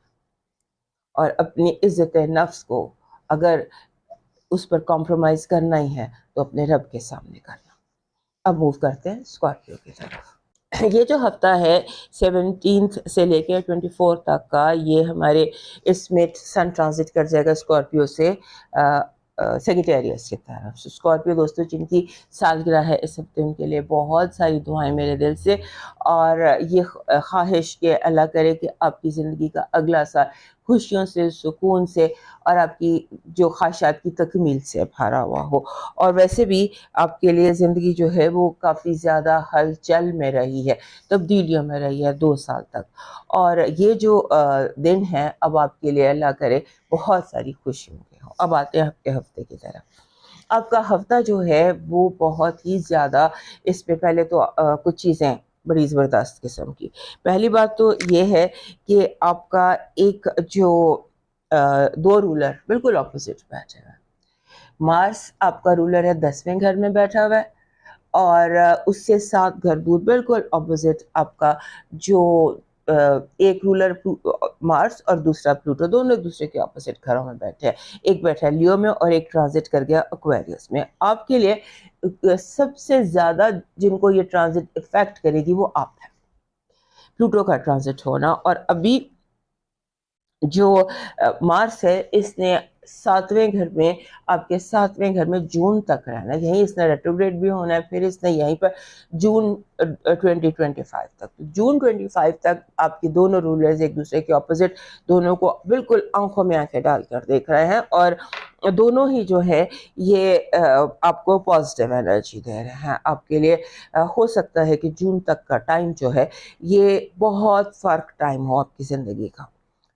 اور اپنی عزت نفس کو اگر اس پر کمپرومائز کرنا ہی ہے تو اپنے رب کے سامنے کرنا. اب موو کرتے ہیں اسکارپیو کی طرف. یہ جو ہفتہ ہے 17 سے لے کے 24 تک کا، یہ ہمارے اس میں سن ٹرانزٹ کر جائے گا اسکارپیو سے سیگیٹیریس کی طرف. اسکارپیو دوستو جن کی سالگرہ ہے اس ہفتے، ان کے لیے بہت ساری دعائیں میرے دل سے، اور یہ خواہش کہ اللہ کرے کہ آپ کی زندگی کا اگلا سال خوشیوں سے، سکون سے اور آپ کی جو خواہشات کی تکمیل سے بھرا ہوا ہو. اور ویسے بھی آپ کے لیے زندگی جو ہے وہ کافی زیادہ ہلچل میں رہی ہے، تبدیلیوں میں رہی ہے 2 سال تک. اور یہ جو دن ہے اب آپ کے لیے اللہ کرے بہت ساری خوشیوں کے ہوں. اب آتے ہیں ہفتے کی طرف. آپ کا ہفتہ جو ہے وہ بہت ہی زیادہ، اس پہ پہلے تو کچھ چیزیں بڑی زبردست قسم کی. پہلی بات تو یہ ہے کہ آپ کا ایک جو 2 رولر بالکل اپوزٹ بیٹھے ہوئے. مارس آپ کا رولر ہے 10ویں گھر میں بیٹھا ہوا ہے، اور اس سے 7 گھر دور بالکل اپوزٹ آپ کا جو ایک رولر مارس اور دوسرا پلوٹو، دونوں ایک دوسرے کے اپوزٹ گھروں میں بیٹھے ہیں. ایک بیٹھا ہے لیو میں اور ایک ٹرانزٹ کر گیا ایکویریس میں. آپ کے لیے سب سے زیادہ جن کو یہ ٹرانزٹ افیکٹ کرے گی وہ آپ ہیں، پلوٹو کا ٹرانزٹ ہونا. اور ابھی جو مارس ہے اس نے 7ویں گھر میں، آپ کے 7ویں گھر میں جون تک رہنا ہے. یہیں اس نے ریٹروگریڈ بھی ہونا ہے، پھر اس نے یہیں پر جون 2025 تک. جون 25 تک آپ کی دونوں رولرز ایک دوسرے کے اپوزٹ، دونوں کو بالکل آنکھوں میں آنکھیں ڈال کر دیکھ رہے ہیں، اور دونوں ہی جو ہے یہ آپ کو پازیٹیو انرجی دے رہے ہیں. آپ کے لیے ہو سکتا ہے کہ جون تک کا ٹائم جو ہے یہ بہت فرق ٹائم ہو آپ کی زندگی کا.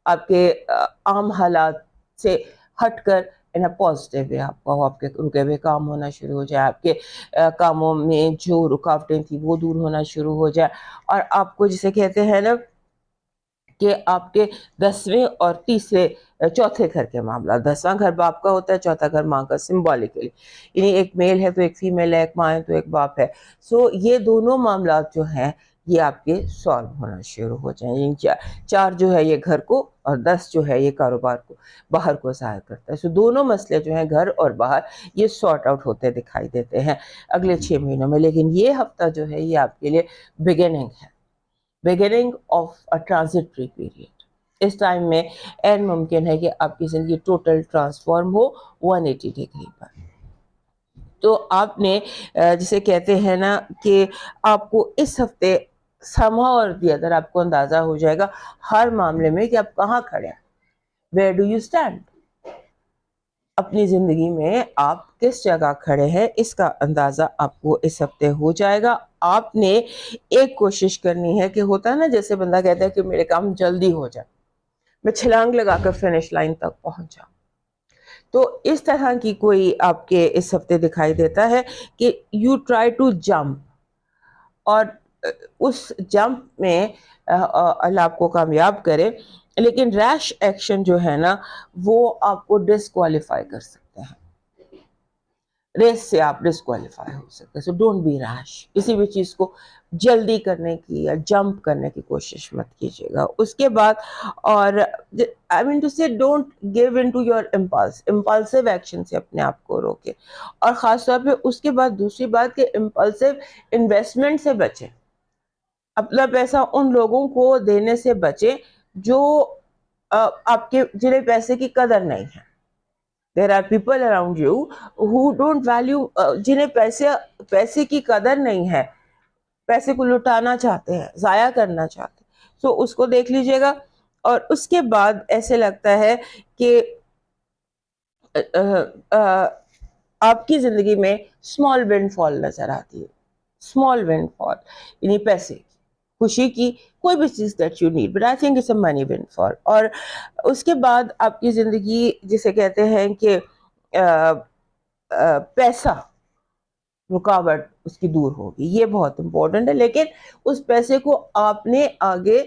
آپ کے عام حالات سے ہٹ کر ان پازیٹیو وے آپ کا ہو. آپ کے رکے ہوئے کام ہونا شروع ہو جائے، آپ کے کاموں میں جو رکاوٹیں تھیں وہ دور ہونا شروع ہو جائے، اور آپ کو جسے کہتے ہیں نا کہ آپ کے 10ویں اور تیسرے چوتھے گھر کے معاملات. 10واں گھر باپ کا ہوتا ہے, چوتھا گھر ماں کا, سمبولیکلی, یعنی ایک میل ہے تو ایک فیمیل ہے, ایک ماں ہے تو ایک باپ ہے. سو یہ دونوں معاملات جو ہیں یہ آپ کے سالو ہونا شروع ہو جائیں. یعنی 4 جو ہے یہ گھر کو اور 10 جو ہے یہ کاروبار کو, باہر کو ظاہر کرتا ہے. سو دونوں مسئلے جو ہیں گھر اور باہر یہ سارٹ آؤٹ ہوتے دکھائی دیتے ہیں اگلے 6 مہینوں میں. لیکن یہ ہفتہ جو ہے یہ آپ کے لیے بگننگ ہے, beginning of a transitory period. اس ٹائم میں این ممکن ہے کہ آپ کی زندگی ٹوٹل ٹرانسفارم ہو 180 ڈگری پر. تو آپ نے جسے کہتے ہیں نا کہ آپ کو اس ہفتے سما اور دی ادر آپ کو اندازہ ہو جائے گا ہر معاملے میں کہ آپ کہاں کھڑے ہیں. ویئر ڈو یو اسٹینڈ, اپنی زندگی میں آپ کس جگہ کھڑے ہیں اس کا اندازہ آپ کو اس ہفتے ہو جائے گا. آپ نے ایک کوشش کرنی ہے کہ ہوتا ہے نا جیسے بندہ کہتا ہے کہ میرے کام جلدی ہو جائے, میں چھلانگ لگا کر فنش لائن تک پہنچ جاؤں. تو اس طرح کی کوئی آپ کے اس ہفتے دکھائی دیتا ہے کہ یو ٹرائی ٹو جمپ, اور اس جمپ میں اللہ آپ کو کامیاب کرے. لیکن ریش ایکشن جو ہے نا وہ آپ کو ڈسکوالیفائی کر سکتے ہیں, ریس سے آپ ڈسکوالیفائی ہو سکتے ہیں. سو ڈونٹ بی ریش, کسی بھی چیز کو جلدی کرنے کی یا جمپ کرنے کی کوشش مت کیجیے گا. اس کے بعد اور I mean to say don't give in to your impulsive action سے اپنے آپ کو روکے. اور خاص طور پہ اس کے بعد دوسری بات کہ امپلسو انویسٹمنٹ سے بچیں, اپنا پیسہ ان لوگوں کو دینے سے بچیں جو آپ کے جنہیں پیسے کی قدر نہیں ہے. There are people around you who don't value, جنہیں پیسے کی قدر نہیں ہے, پیسے کو لٹانا چاہتے ہیں, ضائع کرنا چاہتے ہیں. سو اس کو دیکھ لیجئے گا. اور اس کے بعد ایسے لگتا ہے کہ آپ کی زندگی میں اسمال ونڈ فال نظر آتی ہے. اسمال ونڈ فال یعنی پیسے کی, خوشی کی, کوئی بھی چیز that you need, but I think it's a money windfall. اور اس کے بعد آپ کی زندگی جسے کہتے ہیں کہ پیسہ رکاوٹ اس کی دور ہوگی, یہ بہت امپورٹنٹ ہے. لیکن اس پیسے کو آپ نے آگے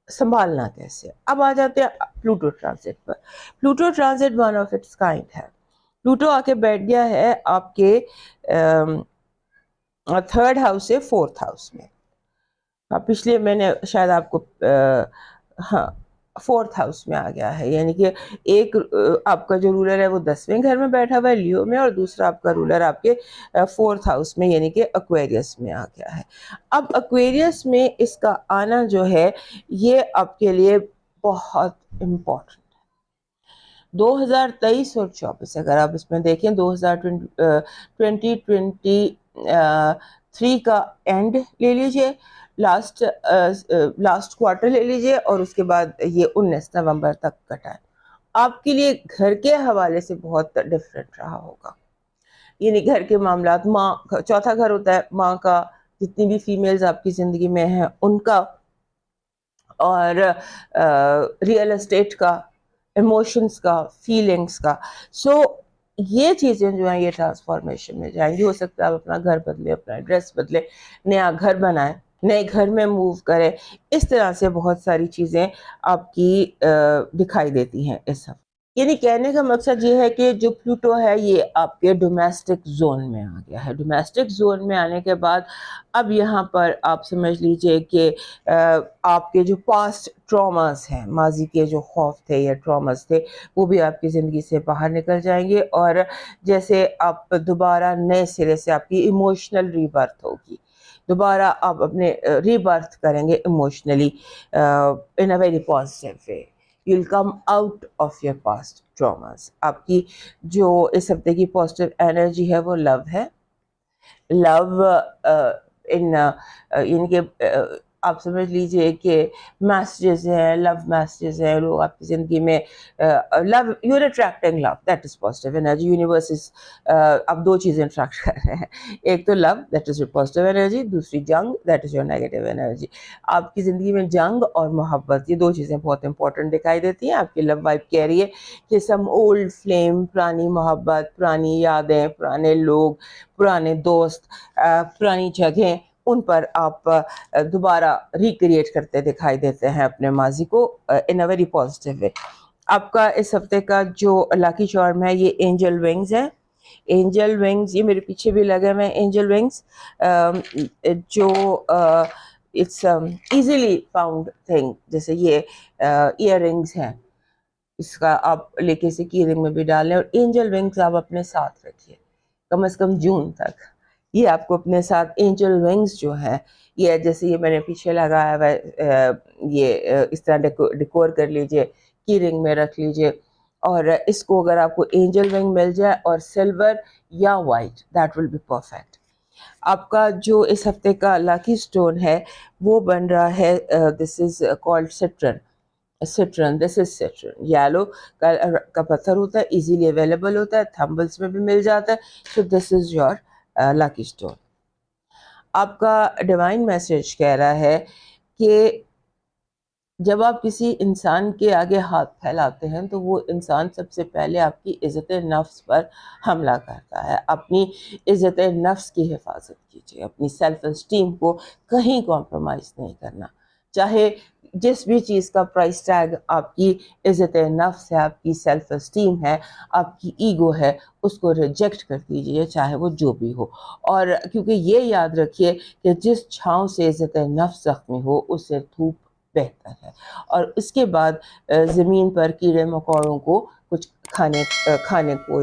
سنبھالنا کیسے. اب آ جاتے ہیں Pluto transit per. Pluto transit one of its kind ہے. پلوٹو آ کے بیٹھ گیا ہے آپ کے 3rd ہاؤس سے 4th ہاؤس میں. پچھلے میں نے شاید آپ کو ہاں 4th ہاؤس میں آ گیا ہے, یعنی کہ ایک آپ کا جو رولر ہے وہ 10ویں گھر میں بیٹھا ہوا ہے لیو میں, اور دوسرا آپ کا رولر آپ کے 4th ہاؤس میں یعنی کہ ایکویریس میں آ گیا ہے. اب ایکویریس میں اس کا آنا جو ہے یہ آپ کے لیے بہت امپورٹنٹ. 2023 اور 2024 اگر آپ اس میں دیکھیں 2023 کا اینڈ لے لیجئے, لاسٹ کوارٹر لے لیجئے, اور اس کے بعد یہ 19 نومبر تک کا ٹائم آپ کے لیے گھر کے حوالے سے بہت ڈفرینٹ رہا ہوگا. یعنی گھر کے معاملات, ماں, چوتھا گھر ہوتا ہے ماں کا, جتنی بھی فیمیلز آپ کی زندگی میں ہیں ان کا, اور ریئل اسٹیٹ کا, ایموشنز کا, فیلنگز کا. سو یہ چیزیں جو ہیں یہ ٹرانسفارمیشن میں جائیں گی. ہو سکتا ہے آپ اپنا گھر بدلے, اپنا ایڈریس بدلے, نیا گھر بنائیں, نئے گھر میں موو کریں. اس طرح سے بہت ساری چیزیں آپ کی دکھائی دیتی ہیں اس ہفتے. یعنی کہنے کا مقصد یہ ہے کہ جو پلوٹو ہے یہ آپ کے ڈومیسٹک زون میں آ گیا ہے. ڈومیسٹک زون میں آنے کے بعد اب یہاں پر آپ سمجھ لیجئے کہ آپ کے جو پاسٹ ٹراماز ہیں, ماضی کے جو خوف تھے یا ٹراماز تھے, وہ بھی آپ کی زندگی سے باہر نکل جائیں گے. اور جیسے آپ دوبارہ نئے سرے سے آپ کی ایموشنل ری برتھ ہوگی, دوبارہ آپ اپنے ری برتھ کریں گے emotionally in a very positive way. You will come out of your past traumas. آپ کی جو اس ہفتے کی پازیٹیو انرجی ہے وہ لو ہے. لو ان کے آپ سمجھ لیجئے کہ میسیجز ہیں, لو میسیجز ہیں, لوگ آپ کی زندگی میں love, you are attracting love, that is positive energy. Universe is اب 2 چیزیں اٹریکٹ کر رہے ہیں, ایک تو love that is your positive energy, دوسری جنگ that is your negative energy. آپ کی زندگی میں جنگ اور محبت یہ 2 چیزیں بہت امپورٹنٹ دکھائی دیتی ہیں. آپ کی لو وائب کہہ رہی ہے کہ سم اولڈ فلیم, پرانی محبت, پرانی یادیں, پرانے لوگ, پرانے دوست, پرانی جگہیں ان پر آپ دوبارہ ریکریٹ کرتے دکھائی دیتے ہیں اپنے ماضی کو ان اے ویری پازیٹیو وے. آپ کا اس ہفتے کا جو لاکی چارم ہے یہ اینجل ونگز ہے. اینجل ونگز یہ میرے پیچھے بھی لگے ہوئے ہیں. اینجل ونگز جو اٹس ایزیلی فاؤنڈ تھنگ، جیسے یہ ایئر رنگز ہیں، اس کا آپ لے کے اسے کی رنگ میں بھی ڈالیں، اور اینجل ونگز آپ اپنے ساتھ رکھیے کم از کم جون تک. یہ آپ کو اپنے ساتھ اینجل ونگز جو ہے، یہ جیسے یہ میں نے پیچھے لگایا ہوا ہے، یہ اس طرح ڈیکور کر لیجئے، کی رنگ میں رکھ لیجئے. اور اس کو اگر آپ کو اینجل ونگ مل جائے اور سلور یا white, that will be perfect. آپ کا جو اس ہفتے کا لاکی سٹون ہے وہ بن رہا ہے this is called citrine. This is citrine. Yellow کا پتھر ہوتا ہے، ایزیلی اویلیبل ہوتا ہے، تھمبلز میں بھی مل جاتا ہے. So this is your لاکی stone. آپ کا ڈیوائن میسج کہہ رہا ہے کہ جب آپ کسی انسان کے آگے ہاتھ پھیلاتے ہیں تو وہ انسان سب سے پہلے آپ کی عزت نفس پر حملہ کرتا ہے. اپنی عزت نفس کی حفاظت کیجیے، اپنی سیلف اسٹیم کو کہیں کمپرومائز نہیں کرنا. چاہے جس بھی چیز کا پرائس ٹیگ آپ کی عزت نفس ہے، آپ کی سیلف اسٹیم ہے، آپ کی ایگو ہے، اس کو ریجیکٹ کر دیجیے، چاہے وہ جو بھی ہو. اور کیونکہ یہ یاد رکھیے کہ جس چھاؤں سے عزت نفس زخمی ہو اس سے دھوپ بہتر ہے. اور اس کے بعد زمین پر کیڑے مکوڑوں کو کچھ کھانے کو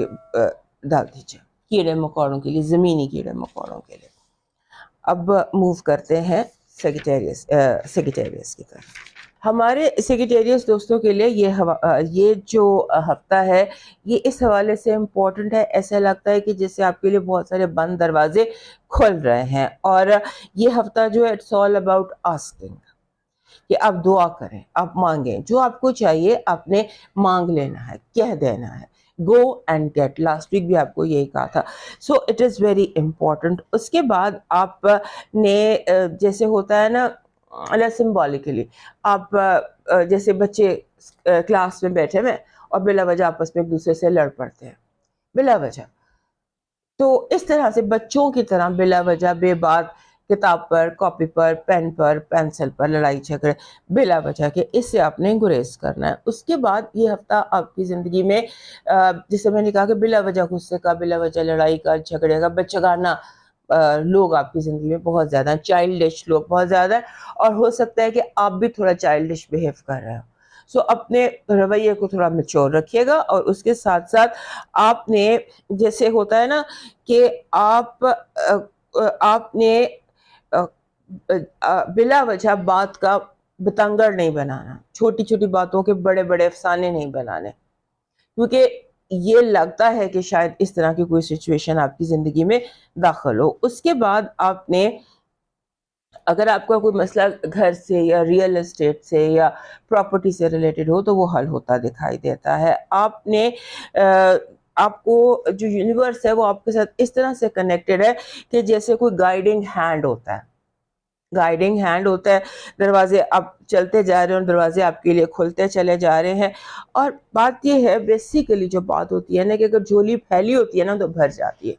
ڈال دیجیے، کیڑے مکوڑوں کے لیے، زمینی کیڑے مکوڑوں کے لیے. اب موو کرتے ہیں سیگیٹیریس کی طرف. ہمارے سیگیٹیریس دوستوں کے لیے یہ جو ہفتہ ہے یہ اس حوالے سے امپورٹنٹ ہے، ایسا لگتا ہے کہ جیسے آپ کے لیے بہت سارے بند دروازے کھل رہے ہیں. اور یہ ہفتہ جو ہے اٹس آل اباؤٹ آسکنگ، کہ آپ دعا کریں، آپ مانگیں، جو آپ کو چاہیے آپ نے مانگ لینا ہے، کہہ دینا ہے. Go and get, last week بھی آپ کو یہی کہا تھا. So it is very important. اس کے بعد آپ نے جیسے ہوتا ہے نا سمبولیکلی، آپ جیسے بچے کلاس میں بیٹھے ہوئے اور بلا وجہ آپس میں ایک دوسرے سے لڑ پڑتے ہیں بلا وجہ، تو اس طرح سے بچوں کی طرح بلا وجہ بے بات کتاب پر، کاپی پر، پین پر، پینسل پر لڑائی جھگڑے بلا وجہ کے، اس سے آپ نے گریز کرنا ہے. اس کے بعد یہ ہفتہ آپ کی زندگی میں جسے میں نے کہا کہ بلا وجہ غصے کا، بلا وجہ لڑائی کا، جھگڑے کا، بچگانہ لوگ آپ کی زندگی میں بہت زیادہ، چائلڈش لوگ بہت زیادہ ہیں، اور ہو سکتا ہے کہ آپ بھی تھوڑا چائلڈش بہیو کر رہے ہو. سو اپنے رویے کو تھوڑا میچور رکھیے گا. اور اس کے ساتھ ساتھ آپ نے جیسے ہوتا ہے نا کہ آپ نے بلا وجہ بات کا بتنگڑ نہیں بنانا، چھوٹی چھوٹی باتوں کے بڑے بڑے افسانے نہیں بنانے، کیونکہ یہ لگتا ہے کہ شاید اس طرح کی کوئی سچویشن آپ کی زندگی میں داخل ہو. اس کے بعد آپ نے اگر آپ کا کوئی مسئلہ گھر سے یا ریئل اسٹیٹ سے یا پراپرٹی سے ریلیٹڈ ہو تو وہ حل ہوتا دکھائی دیتا ہے. آپ نے آپ کو جو یونیورس ہے وہ آپ کے ساتھ اس طرح سے کنیکٹڈ ہے کہ جیسے کوئی گائیڈنگ ہینڈ ہوتا ہے، گائیڈنگ ہینڈ ہوتا ہے. دروازے آپ چلتے جا رہے ہیں اور دروازے آپ کے لیے کھلتے چلے جا رہے ہیں. اور بات یہ ہے بیسیکلی جو بات ہوتی ہے نا کہ اگر جھولی پھیلی ہوتی ہے نا تو بھر جاتی ہے.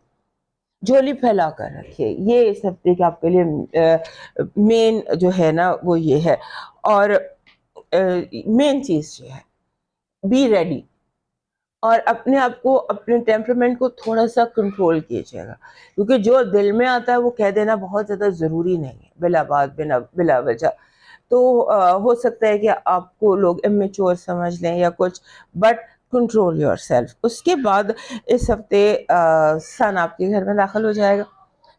جھولی پھیلا کر رکھیے، یہ اس ہفتے کے آپ کے لیے مین جو ہے نا وہ یہ ہے. اور مین چیز جو ہے بی ریڈی، اور اپنے آپ کو، اپنے ٹیمپرمنٹ کو تھوڑا سا کنٹرول کیجیے گا، کیونکہ جو دل میں آتا ہے وہ کہہ دینا بہت زیادہ ضروری نہیں ہے بلا بات بلا وجہ. تو ہو سکتا ہے کہ آپ کو لوگ امیچور سمجھ لیں یا کچھ، بٹ کنٹرول یور سیلف. اس کے بعد اس ہفتے سن آپ کے گھر میں داخل ہو جائے گا.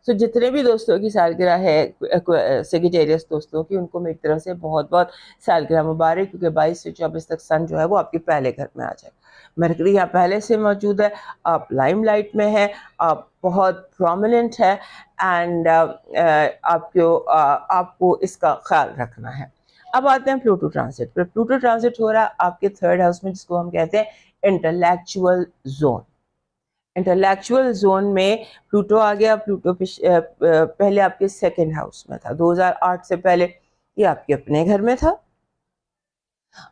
سو جتنے بھی دوستوں کی سالگرہ ہے سیگیٹیریس دوستوں کی، ان کو میری طرف سے بہت بہت سالگرہ مبارک، کیونکہ 22 سے 24 تک سن جو ہے وہ آپ کے پہلے گھر میں آ جائے گا. مرکری یہاں پہلے سے موجود ہے، آپ لائم لائٹ میں ہیں، آپ بہت پرومیننٹ ہے، اینڈ آپ کو اس کا خیال رکھنا ہے. اب آتے ہیں پلوٹو ٹرانزٹ پر. پلوٹو ٹرانزٹ ہو رہا ہے آپ کے 3rd ہاؤس میں، جس کو ہم کہتے ہیں انٹلیکچوئل زون. انٹلیکچوئل زون میں پلوٹو آ گیا. پلوٹو پہلے آپ کے 2nd ہاؤس میں تھا، 2008 سے پہلے یہ آپ کے اپنے گھر میں تھا.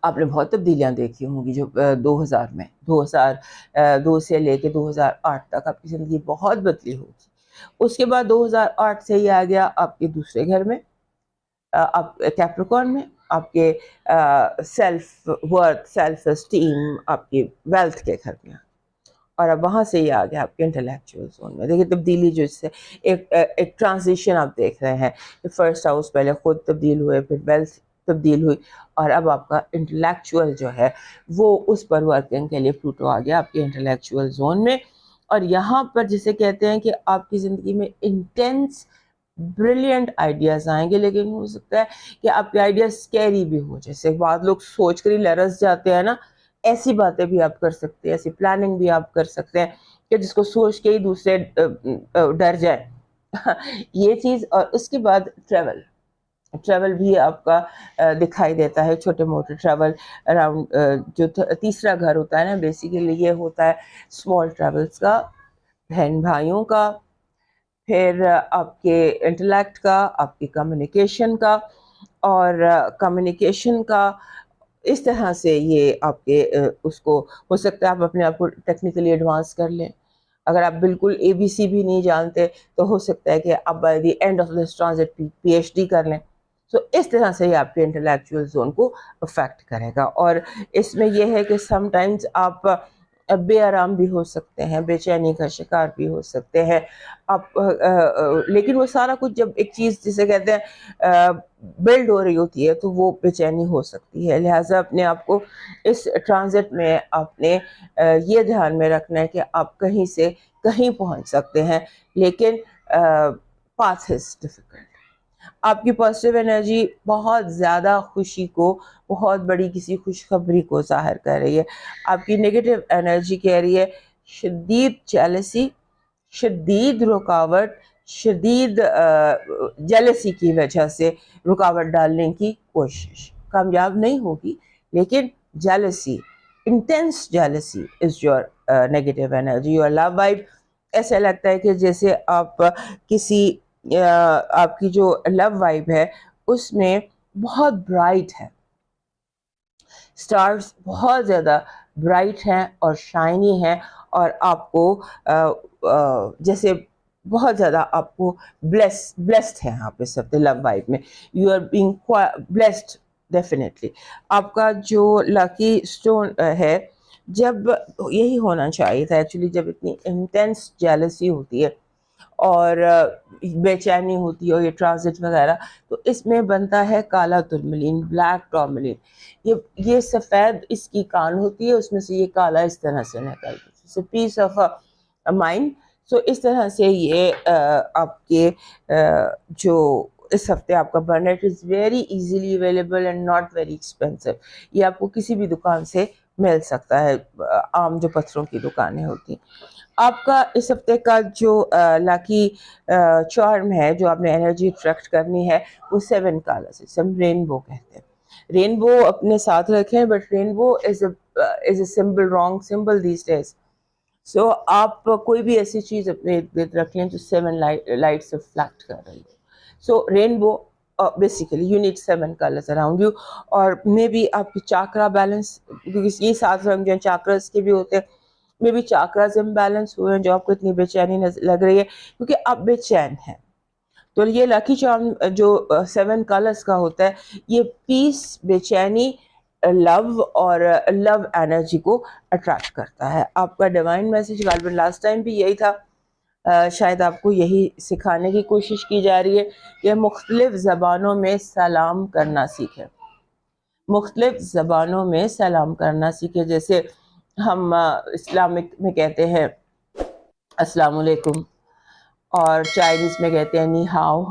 آپ نے بہت تبدیلیاں دیکھی ہوں گی جو 2000 میں، 2002 سے لے کے 2008 تک آپ کی زندگی بہت بدلی ہوگی. اس کے بعد 2008 سے یہ آ گیا آپ کے دوسرے گھر میں، آپ کیپریکارن میں، آپ کے سیلف ورتھ، سیلف اسٹیم، آپ کی ویلتھ کے گھر میں، اور اب وہاں سے یہ آ گیا آپ کے انٹلیکچوئل زون میں. دیکھیے تبدیلی جو اس سے ایک ٹرانزیشن آپ دیکھ رہے ہیں. فرسٹ ہاؤس پہلے خود تبدیل ہوئے، پھر ویلتھ تبدیل ہوئی، اور اب آپ کا انٹلیکچوئل جو ہے وہ اس پر ورکنگ کے لیے پلوٹو آ گیا آپ کے انٹلیکچوئل زون میں. اور یہاں پر جسے کہتے ہیں کہ آپ کی زندگی میں انٹینس بریلینٹ آئیڈیاز آئیں گے، لیکن ہو سکتا ہے کہ آپ کے آئیڈیاز اسکیری بھی ہو. جیسے بعض لوگ سوچ کر ہی لرز جاتے ہیں نا، ایسی باتیں بھی آپ کر سکتے ہیں، ایسی پلاننگ بھی آپ کر سکتے ہیں کہ جس کو سوچ کے ہی دوسرے ڈر جائیں. یہ چیز. اور اس کے بعد ٹریول بھی آپ کا دکھائی دیتا ہے، چھوٹے موٹے ٹریول اراؤنڈ. جو تیسرا گھر ہوتا ہے نا، بیسیکلی یہ ہوتا ہے اسمال ٹریولز کا، بہن بھائیوں کا، پھر آپ کے انٹلیکٹ کا، آپ کی کمیونیکیشن کا. اور کمیونیکیشن کا اس طرح سے یہ آپ کے اس کو ہو سکتا ہے آپ اپنے آپ کو ٹیکنیکلی ایڈوانس کر لیں. اگر آپ بالکل اے بی سی بھی نہیں جانتے تو ہو سکتا ہے کہ آپ by the end of this transit P H D کر لیں. سو اس طرح سے یہ آپ کے انٹلیکچوئل زون کو افیکٹ کرے گا. اور اس میں یہ ہے کہ سم ٹائمز آپ بے آرام بھی ہو سکتے ہیں، بے چینی کا شکار بھی ہو سکتے ہیں آپ. لیکن وہ سارا کچھ جب ایک چیز جسے کہتے ہیں بلڈ ہو رہی ہوتی ہے تو وہ بے چینی ہو سکتی ہے. لہٰذا اپنے آپ کو اس ٹرانزٹ میں آپ نے یہ دھیان میں رکھنا ہے کہ آپ کہیں سے کہیں پہنچ سکتے ہیں، لیکن پاتھ از ڈیفیکلٹ. آپ کی پازیٹیو انرجی بہت زیادہ خوشی کو، بہت بڑی کسی خوشخبری کو ظاہر کر رہی ہے. آپ کی نیگیٹو انرجی کہہ رہی ہے شدید جیلسی، شدید رکاوٹ، شدید جیلسی کی وجہ سے رکاوٹ ڈالنے کی کوشش. کامیاب نہیں ہوگی، لیکن jealousy, intense jealousy is your negative energy. Your love vibe, ایسا لگتا ہے کہ جیسے آپ کسی آپ کی جو لو وائب ہے اس میں بہت برائٹ ہے، سٹارز بہت زیادہ برائٹ ہیں اور شائنی ہیں، اور آپ کو جیسے بہت زیادہ آپ کو بلیسڈ ہیں آپ اس ہفتے لو وائب میں. You are being blessed definitely. آپ کا جو لاکی اسٹون ہے، جب یہی ہونا چاہیے تھا ایکچولی، جب اتنی انٹینس جیلسی ہوتی ہے اور بے چینی ہوتی ہے اور یہ ٹرانزٹ وغیرہ، تو اس میں بنتا ہے کالا ترملین، بلیک ٹارملین. یہ سفید اس کی کان ہوتی ہے، اس میں سے یہ کالا اس طرح سے نکلتا ہے، پیس آف مائنڈ. سو اس طرح سے یہ آپ کے جو اس ہفتے آپ کا burnt is very easily available and not very expensive. یہ آپ کو کسی بھی دکان سے مل سکتا ہے، عام جو پتھروں کی دکانیں ہوتی ہیں. آپ کا اس ہفتے کا جو لاکی چارم ہے، جو آپ نے انرجی اٹریکٹ کرنی ہے، وہ 7 کالرز ہے. ہم رینبو کہتے ہیں. رینبو اپنے ساتھ رکھیں، but rainbow is a symbol, wrong symbol these days. So آپ کوئی بھی ایسی چیز اپنے رکھ لیں جو 7 لائٹ سے فلیکٹ کر رہی ہو. So rainbow basically you need 7 colours around you. اور مے بی آپ کی چاکرا بیلنس، کیونکہ یہ 7 رنگ جو ہیں چاکرز کے بھی ہوتے ہیں، مے بی چاکراز امبیلنس ہوئے ہیں جو آپ کو اتنی بے چینی لگ رہی ہے کیونکہ آپ بے چین ہیں. تو یہ لاکی چارم جو 7 کلرز کا ہوتا ہے، یہ پیس، بے چینی، لو اور لو انرجی کو اٹریکٹ کرتا ہے. آپ کا ڈیوائن میسج غالباً لاسٹ ٹائم بھی یہی تھا، شاید آپ کو یہی سکھانے کی کوشش کی جا رہی ہے کہ مختلف زبانوں میں سلام کرنا سیکھیں. مختلف زبانوں میں سلام کرنا سیکھیں. جیسے ہم اسلامک میں کہتے ہیں السلام علیکم، اور چائنیز میں کہتے ہیں نی ہاؤ،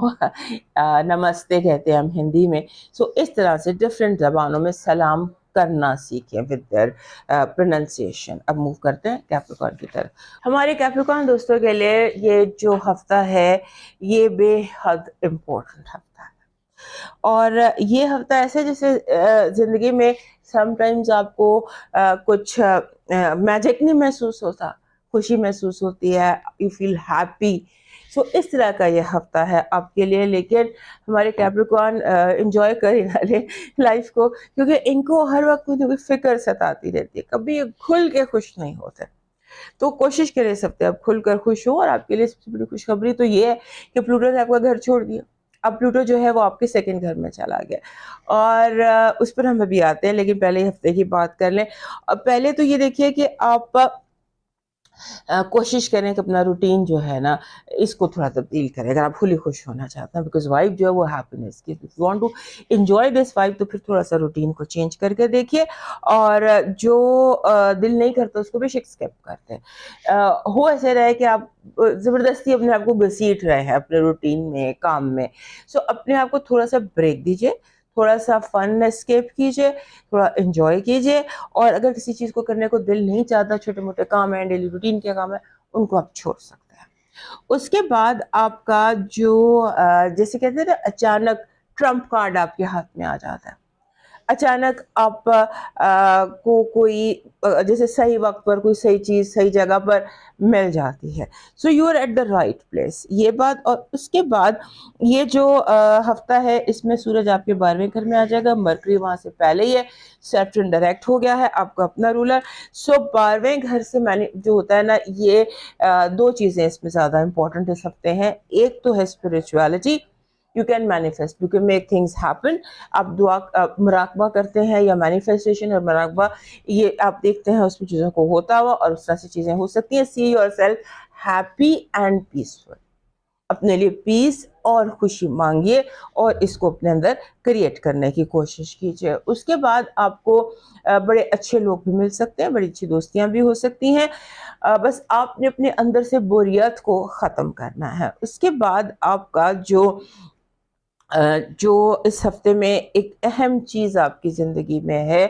نمستے کہتے ہیں ہم ہندی میں. سو اس طرح سے ڈفرینٹ زبانوں میں سلام کرنا سیکھیں ود دیئر پروننسیشن. اب موو کرتے ہیں کیپریکارن کی طرف. ہمارے کیپریکارن دوستوں کے لیے یہ جو ہفتہ ہے یہ بے حد امپورٹنٹ ہفتہ ہے. اور یہ ہفتہ ایسے جیسے زندگی میں سم ٹائمز آپ کو کچھ میجک نہیں محسوس ہوتا، خوشی محسوس ہوتی ہے، یو فیل ہیپی. سو اس طرح کا یہ ہفتہ ہے آپ کے لیے. لیکن ہمارے کیپریکارن انجوائے کر ہی نہ لیں لائف کو، کیونکہ ان کو ہر وقت کوئی فکر ستاتی رہتی ہے، کبھی یہ کھل کے خوش نہیں ہوتے. تو کوشش کریں اس ہفتے آپ کھل کر خوش ہو. اور آپ کے لیے سب سے بڑی خوشخبری تو یہ ہے کہ پلوٹو نے آپ کا گھر چھوڑ دیا. اب پلوٹو جو ہے وہ آپ کے سیکنڈ گھر میں چلا گیا, اور اس پر ہم ابھی آتے ہیں, لیکن پہلے ہفتے کی بات کر لیں. پہلے تو یہ دیکھیے کہ آپ کوشش کریں کہ اپنا روٹین جو ہے نا اس کو تھوڑا تبدیل کریں اگر آپ کھلی خوش ہونا چاہتے ہیں, بیکاز وائب جو ہے وہ ہیپینس کی. If you want to enjoy this vibe تو پھر تھوڑا سا روٹین کو چینج کر کے دیکھیے, اور جو دل نہیں کرتا اس کو بھی اسکپ کرتے ہیں. ہو ایسے رہے کہ آپ زبردستی اپنے آپ کو گھسیٹ رہے ہیں اپنے روٹین میں, کام میں, سو اپنے آپ کو تھوڑا سا بریک دیجیے, تھوڑا سا فن اسکیپ کیجیے, تھوڑا انجوائے کیجیے. اور اگر کسی چیز کو کرنے کو دل نہیں چاہتا, چھوٹے موٹے کام ہیں, ڈیلی روٹین کے کام ہے, ان کو آپ چھوڑ سکتے ہیں. اس کے بعد آپ کا جو جیسے کہتے ہیں نا اچانک ٹرمپ کارڈ آپ کے ہاتھ میں آ جاتا ہے, اچانک آپ کو کوئی جیسے صحیح وقت پر کوئی صحیح چیز صحیح جگہ پر مل جاتی ہے, so you are at the right place, یہ بات. اور اس کے بعد یہ جو ہفتہ ہے اس میں سورج آپ کے 12ویں گھر میں آ جائے گا, مرکری وہاں سے پہلے ہی ہے, سیٹرن ڈائریکٹ ہو گیا ہے, آپ کا اپنا رولر. سو 12ویں گھر سے میں نے جو ہوتا ہے نا, یہ دو چیزیں اس میں زیادہ امپورٹنٹ اس ہفتے ہیں. ایک تو ہے spirituality, you can manifest, you can make things happen. آپ دعا مراقبہ کرتے ہیں یا مینیفیسٹیشن اور مراقبہ یہ آپ دیکھتے ہیں اس میں چیزوں کو ہوتا ہوا, اور اس طرح سے چیزیں ہو سکتی ہیں. See your self happy and peaceful, اپنے لیے پیس اور خوشی مانگیے اور اس کو اپنے اندر کریٹ کرنے کی کوشش کیجیے. اس کے بعد آپ کو بڑے اچھے لوگ بھی مل سکتے ہیں, بڑی اچھی دوستیاں بھی ہو سکتی ہیں. بس آپ نے اپنے اندر سے بوریت کو ختم کرنا ہے. اس کے بعد آپ کا جو اس ہفتے میں ایک اہم چیز آپ کی زندگی میں ہے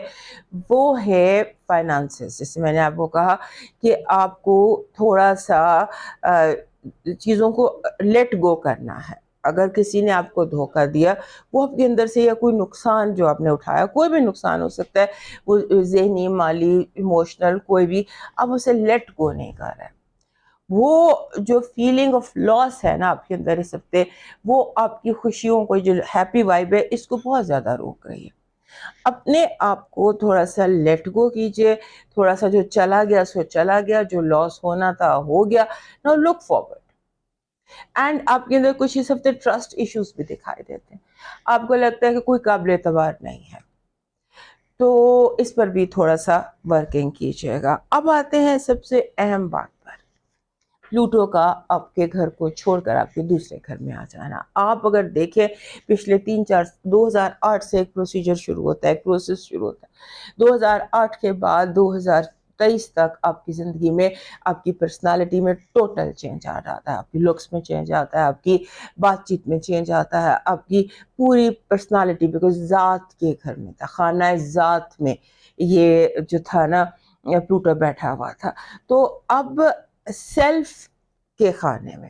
وہ ہے فائنانسز. جیسے میں نے آپ کو کہا کہ آپ کو تھوڑا سا چیزوں کو لیٹ گو کرنا ہے. اگر کسی نے آپ کو دھوکہ دیا, وہ آپ کے اندر سے, یا کوئی نقصان جو آپ نے اٹھایا, کوئی بھی نقصان ہو سکتا ہے, وہ ذہنی, مالی, ایموشنل, کوئی بھی, آپ اسے لیٹ گو نہیں کر رہے. وہ جو فیلنگ آف لاس ہے نا آپ کے اندر اس ہفتے, وہ آپ کی خوشیوں کو, جو ہیپی وائب ہے, اس کو بہت زیادہ روک رہی ہے. اپنے آپ کو تھوڑا سا لیٹ گو کیجیے, تھوڑا سا جو چلا گیا سو چلا گیا, جو لاس ہونا تھا ہو گیا. Now look forward. اینڈ آپ کے اندر کچھ اس ہفتے ٹرسٹ ایشوز بھی دکھائی دیتے ہیں, آپ کو لگتا ہے کہ کوئی قابل اعتبار نہیں ہے, تو اس پر بھی تھوڑا سا ورکنگ کیجیے گا. اب آتے ہیں سب سے اہم بات پر, پلوٹو کا آپ کے گھر کو چھوڑ کر آپ کے دوسرے گھر میں آ جانا. آپ اگر دیکھیں پچھلے 2008 سے ایک پروسیجر شروع ہوتا ہے, ایک پروسیس شروع ہوتا ہے. 2008 کے بعد 2023 تک آپ کی زندگی میں, آپ کی پرسنالٹی میں ٹوٹل چینج آ جاتا ہے, آپ کی لکس میں چینج آتا ہے, آپ کی بات چیت میں چینج آتا ہے, آپ کی پوری پرسنالٹی, بیکاز ذات کے گھر میں تھا, خانہ ذات میں یہ جو تھا نا پلوٹو بیٹھا ہوا تھا. تو اب سیلف کے خانے میں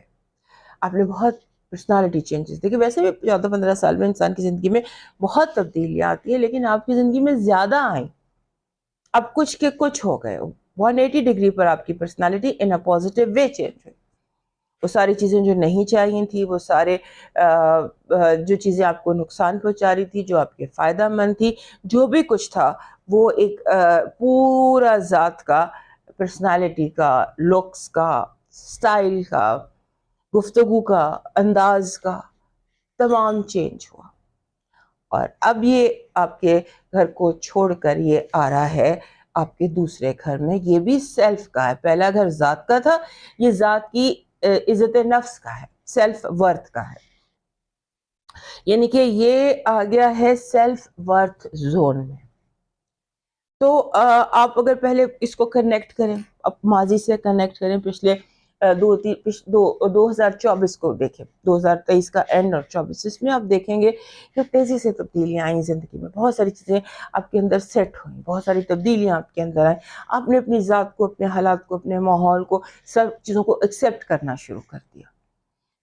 آپ نے بہت پرسنالٹی چینجز دیکھیں. ویسے بھی 14-15 سال میں انسان کی زندگی میں بہت تبدیلیاں آتی ہیں, لیکن آپ کی زندگی میں زیادہ آئیں. اب کچھ کے کچھ ہو گئے, 180 ڈگری پر آپ کی personality in a positive way change ہوئی. وہ ساری چیزیں جو نہیں چاہیے تھی, وہ سارے جو چیزیں آپ کو نقصان پہنچا رہی تھی, جو آپ کے فائدہ مند تھی, جو بھی کچھ تھا, وہ ایک پورا ذات کا, پرسنالٹی کا, لکس کا, سٹائل کا, گفتگو کا, انداز کا, تمام چینج ہوا. اور اب یہ آپ کے گھر کو چھوڑ کر یہ آ رہا ہے آپ کے دوسرے گھر میں. یہ بھی سیلف کا ہے. پہلا گھر ذات کا تھا, یہ ذات کی عزت نفس کا ہے, سیلف ورتھ کا ہے. یعنی کہ یہ آ گیا ہے سیلف ورتھ زون میں. تو آپ اگر پہلے اس کو کنیکٹ کریں, اب ماضی سے کنیکٹ کریں, پچھلے 2024 کو دیکھیں, 2023 کا اینڈ اور 24, اس میں آپ دیکھیں گے کہ تیزی سے تبدیلیاں آئیں زندگی میں. بہت ساری چیزیں آپ کے اندر سیٹ ہوئیں, بہت ساری تبدیلیاں آپ کے اندر آئیں. آپ نے اپنی ذات کو, اپنے حالات کو, اپنے ماحول کو, سب چیزوں کو ایکسیپٹ کرنا شروع کر دیا.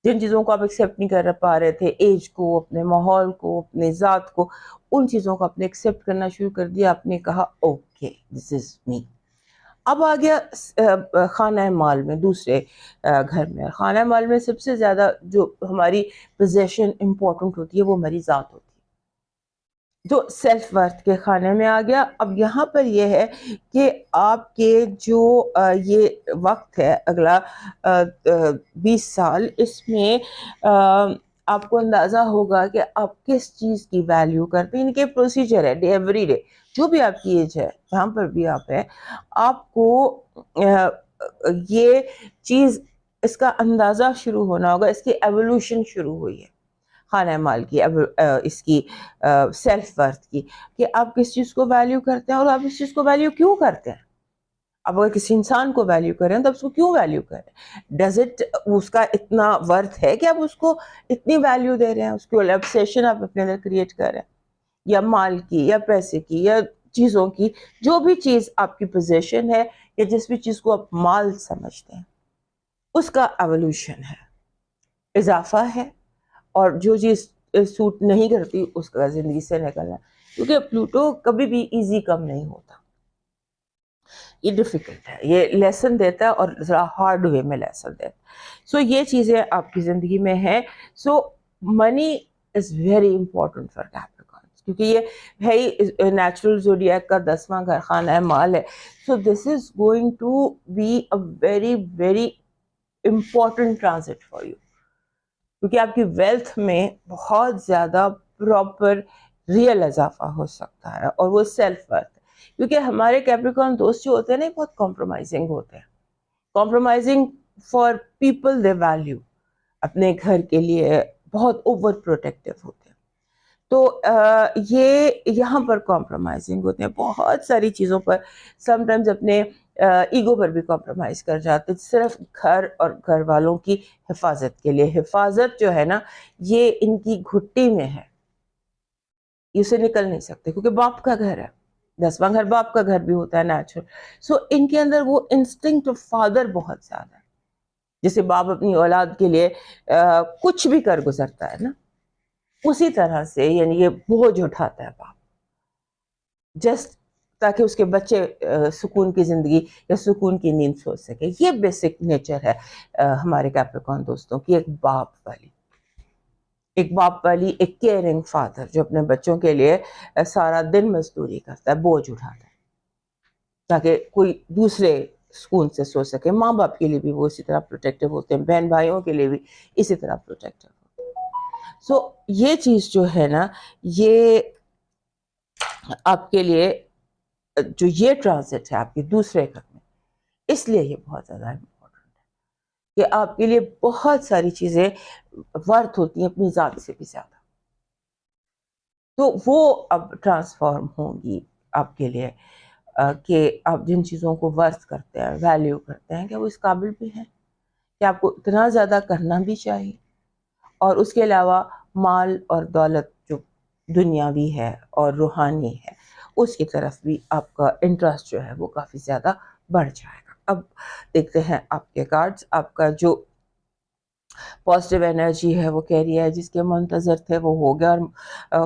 جن چیزوں کو آپ ایکسیپٹ نہیں کر پا رہے تھے, ایج کو, اپنے ماحول کو, اپنے ذات کو, ان چیزوں کو آپ نے ایکسیپٹ کرنا شروع کر دیا. آپ نے کہا اوکے دس از می. اب آ گیا خانہ مال میں, دوسرے گھر میں. خانہ مال میں سب سے زیادہ جو ہماری پوزیشن امپورٹنٹ ہوتی ہے وہ ہماری ذات ہوتی ہے. جو سیلف ورتھ کے خانے میں آ گیا. اب یہاں پر یہ ہے کہ آپ کے جو یہ وقت ہے اگلا 20 سال، اس میں آپ کو اندازہ ہوگا کہ آپ کس چیز کی ویلیو کرتے ہیں. ان کے پروسیجر ہے ایوری ڈے، جو بھی آپ کی ایج ہے، جہاں پر بھی آپ ہیں، آپ کو یہ چیز، اس کا اندازہ شروع ہونا ہوگا. اس کی ایوولوشن شروع ہوئی ہے خانہ مال کی، اب اس کی سیلف ورتھ کی، کہ آپ کس چیز کو ویلیو کرتے ہیں اور آپ اس چیز کو ویلیو کیوں کرتے ہیں. اب اگر کسی انسان کو ویلیو کریں تو اس کو کیوں ویلیو کریں؟ ڈز اٹ اس کا اتنا ورتھ ہے کہ آپ اس کو اتنی ویلیو دے رہے ہیں، اس کو obsession آپ اپنے اندر کریٹ کر رہے ہیں، یا مال کی، یا پیسے کی، یا چیزوں کی. جو بھی چیز آپ کی پوزیشن ہے، یا جس بھی چیز کو آپ مال سمجھتے ہیں، اس کا ایوولوشن ہے، اضافہ ہے. اور جو چیز سوٹ نہیں کرتی اس کا زندگی سے نکلنا، کیونکہ پلوٹو کبھی بھی ایزی کم نہیں ہوتا. یہ ڈیفیکلٹ ہے، یہ لیسن دیتا ہے اور ذرا ہارڈ وے میں لیسن دیتا ہے. سو یہ چیزیں آپ کی زندگی میں ہیں. سو منی از ویری امپورٹنٹ فار کیپریکارنس، کیونکہ یہ ہے ہی نیچرل زوڈیاک کا 10واں گھر خانہ ہے مال ہے. So this is going to be a very very important transit for you, کیونکہ آپ کی ویلتھ میں بہت زیادہ پراپر ریئل اضافہ ہو سکتا ہے، اور وہ سیلف ورتھ. کیونکہ ہمارے کیپریکارن دوست جو ہوتے ہیں نا، بہت کمپرومائزنگ ہوتے ہیں. Compromising for people they value, اپنے گھر کے لیے بہت اوور پروٹیکٹیو ہوتے ہیں. تو یہ یہاں پر کمپرومائزنگ ہوتے ہیں بہت ساری چیزوں پر. سم ٹائمز اپنے ایگو پر بھی کمپرومائز کر جاتے، صرف گھر اور گھر والوں کی حفاظت کے لیے. حفاظت جو ہے نا، یہ ان کی گھٹی میں ہے، اسے نکل نہیں سکتے، کیونکہ باپ کا گھر ہے. 10واں گھر باپ کا گھر بھی ہوتا ہے نیچرل. سو ان کے اندر وہ انسٹنکٹ آف فادر بہت زیادہ ہے. جیسے باپ اپنی اولاد کے لیے کچھ بھی کر گزرتا ہے نا، اسی طرح سے یعنی یہ بوجھ اٹھاتا ہے باپ، جسٹ تاکہ اس کے بچے سکون کی زندگی یا سکون کی نیند سو سکے. یہ بیسک نیچر ہے ہمارے کیپریکارن دوستوں کی، ایک باپ والی ایک کیئرنگ فادر، جو اپنے بچوں کے لیے سارا دن مزدوری کرتا ہے، بوجھ اٹھاتا ہے، تاکہ کوئی دوسرے سکون سے سو سکے. ماں باپ کے لیے بھی وہ اسی طرح پروٹیکٹیو ہوتے ہیں، بہن بھائیوں کے لیے بھی اسی طرح پروٹیکٹیو ہوتے ہیں. سو یہ چیز جو ہے نا، یہ آپ کے لیے جو یہ ٹرانزٹ ہے آپ کے دوسرے گھر میں، اس لیے یہ بہت زیادہ امپورٹنٹ ہے کہ آپ کے لیے بہت ساری چیزیں ورتھ ہوتی ہیں اپنی ذات سے بھی زیادہ. تو وہ اب ٹرانسفارم ہوں گی آپ کے لیے، کہ آپ جن چیزوں کو ورث کرتے ہیں، ویلیو کرتے ہیں، کہ وہ اس قابل بھی ہیں کہ آپ کو اتنا زیادہ کرنا بھی چاہیے. اور اس کے علاوہ مال اور دولت جو دنیاوی ہے اور روحانی ہے، اس کی طرف بھی آپ کا انٹرسٹ جو ہے وہ کافی زیادہ بڑھ جائے گا. اب دیکھتے ہیں آپ کے کارڈز. آپ کا جو پازیٹیو انرجی ہے وہ کہہ رہی ہے جس کے منتظر تھے وہ ہو گیا، اور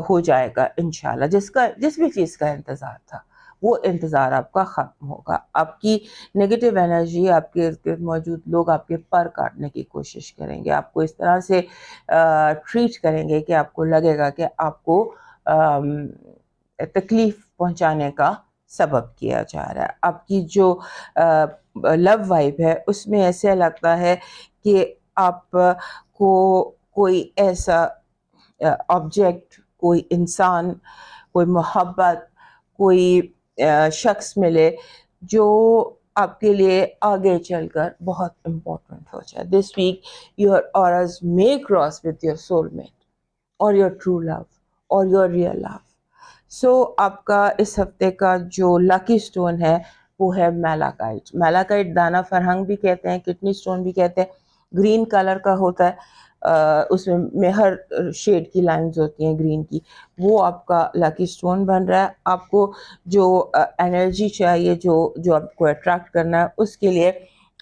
ہو جائے گا انشاءاللہ. جس بھی چیز کا انتظار تھا وہ انتظار آپ کا ختم ہوگا. آپ کی نیگیٹو انرجی، آپ کے ارد گرد موجود لوگ آپ کے پر کاٹنے کی کوشش کریں گے، آپ کو اس طرح سے ٹریٹ کریں گے کہ آپ کو لگے گا کہ آپ کو تکلیف پہنچانے کا سبب کیا جا رہا ہے. آپ کی جو لو وائب ہے اس میں ایسے لگتا ہے کہ آپ کو کوئی ایسا آبجیکٹ، کوئی انسان، کوئی محبت، کوئی شخص ملے جو آپ کے لیے آگے چل کر بہت امپورٹنٹ ہو جائے. This week your auras may cross with your soulmate اور your true love اور your real love. سو آپ کا اس ہفتے کا جو لاکی سٹون ہے وہ ہے میلاکائٹ. میلاکائٹ دانا فرہنگ بھی کہتے ہیں، کڈنی سٹون بھی کہتے ہیں. گرین کلر کا ہوتا ہے، اس میں ہر شیڈ کی لائنز ہوتی ہیں گرین کی. وہ آپ کا لاکی سٹون بن رہا ہے. آپ کو جو انرجی چاہیے، جو آپ کو اٹریکٹ کرنا ہے، اس کے لیے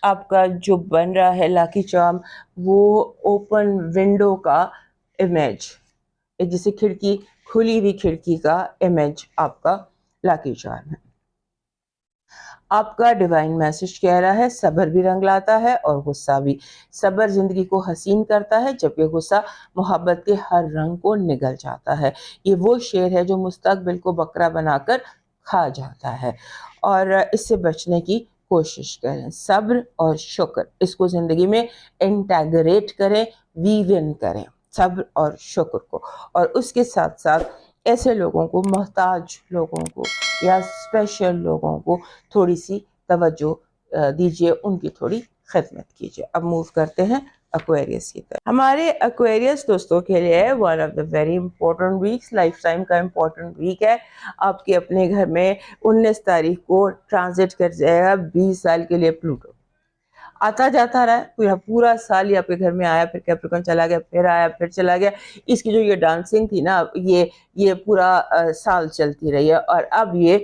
آپ کا جو بن رہا ہے لاکی چارم، وہ اوپن ونڈو کا امیج، جیسے کھڑکی، کھلی ہوئی کھڑکی کا امیج آپ کا لاکی چارم ہے. آپ کا ڈیوائن میسج کہہ رہا ہے صبر بھی رنگ لاتا ہے اور غصہ بھی. صبر زندگی کو حسین کرتا ہے جبکہ غصہ محبت کے ہر رنگ کو نگل جاتا ہے. یہ وہ شیر ہے جو مستقبل کو بکرا بنا کر کھا جاتا ہے، اور اس سے بچنے کی کوشش کریں. صبر اور شکر، اس کو زندگی میں انٹیگریٹ کریں، ویو ان کریں صبر اور شکر کو. اور اس کے ساتھ ساتھ ایسے لوگوں کو، محتاج لوگوں کو یا اسپیشل لوگوں کو تھوڑی سی توجہ دیجیے، ان کی تھوڑی خدمت کیجیے. اب موو کرتے ہیں ایکویریس کی طرف. ہمارے ایکویریس دوستوں کے لیے one of the very important weeks, lifetime کا امپورٹنٹ ویک ہے. آپ کے اپنے گھر میں 19 تاریخ کو ٹرانزٹ کر جائے گا 20 سال کے لیے پلوٹو. آتا جاتا رہا ہے پورا سال ہی آپ کے گھر میں آیا، پھر کیپریکن چلا گیا، پھر آیا، پھر چلا گیا. اس کی جو یہ ڈانسنگ تھی نا، یہ پورا سال چلتی رہی ہے، اور اب یہ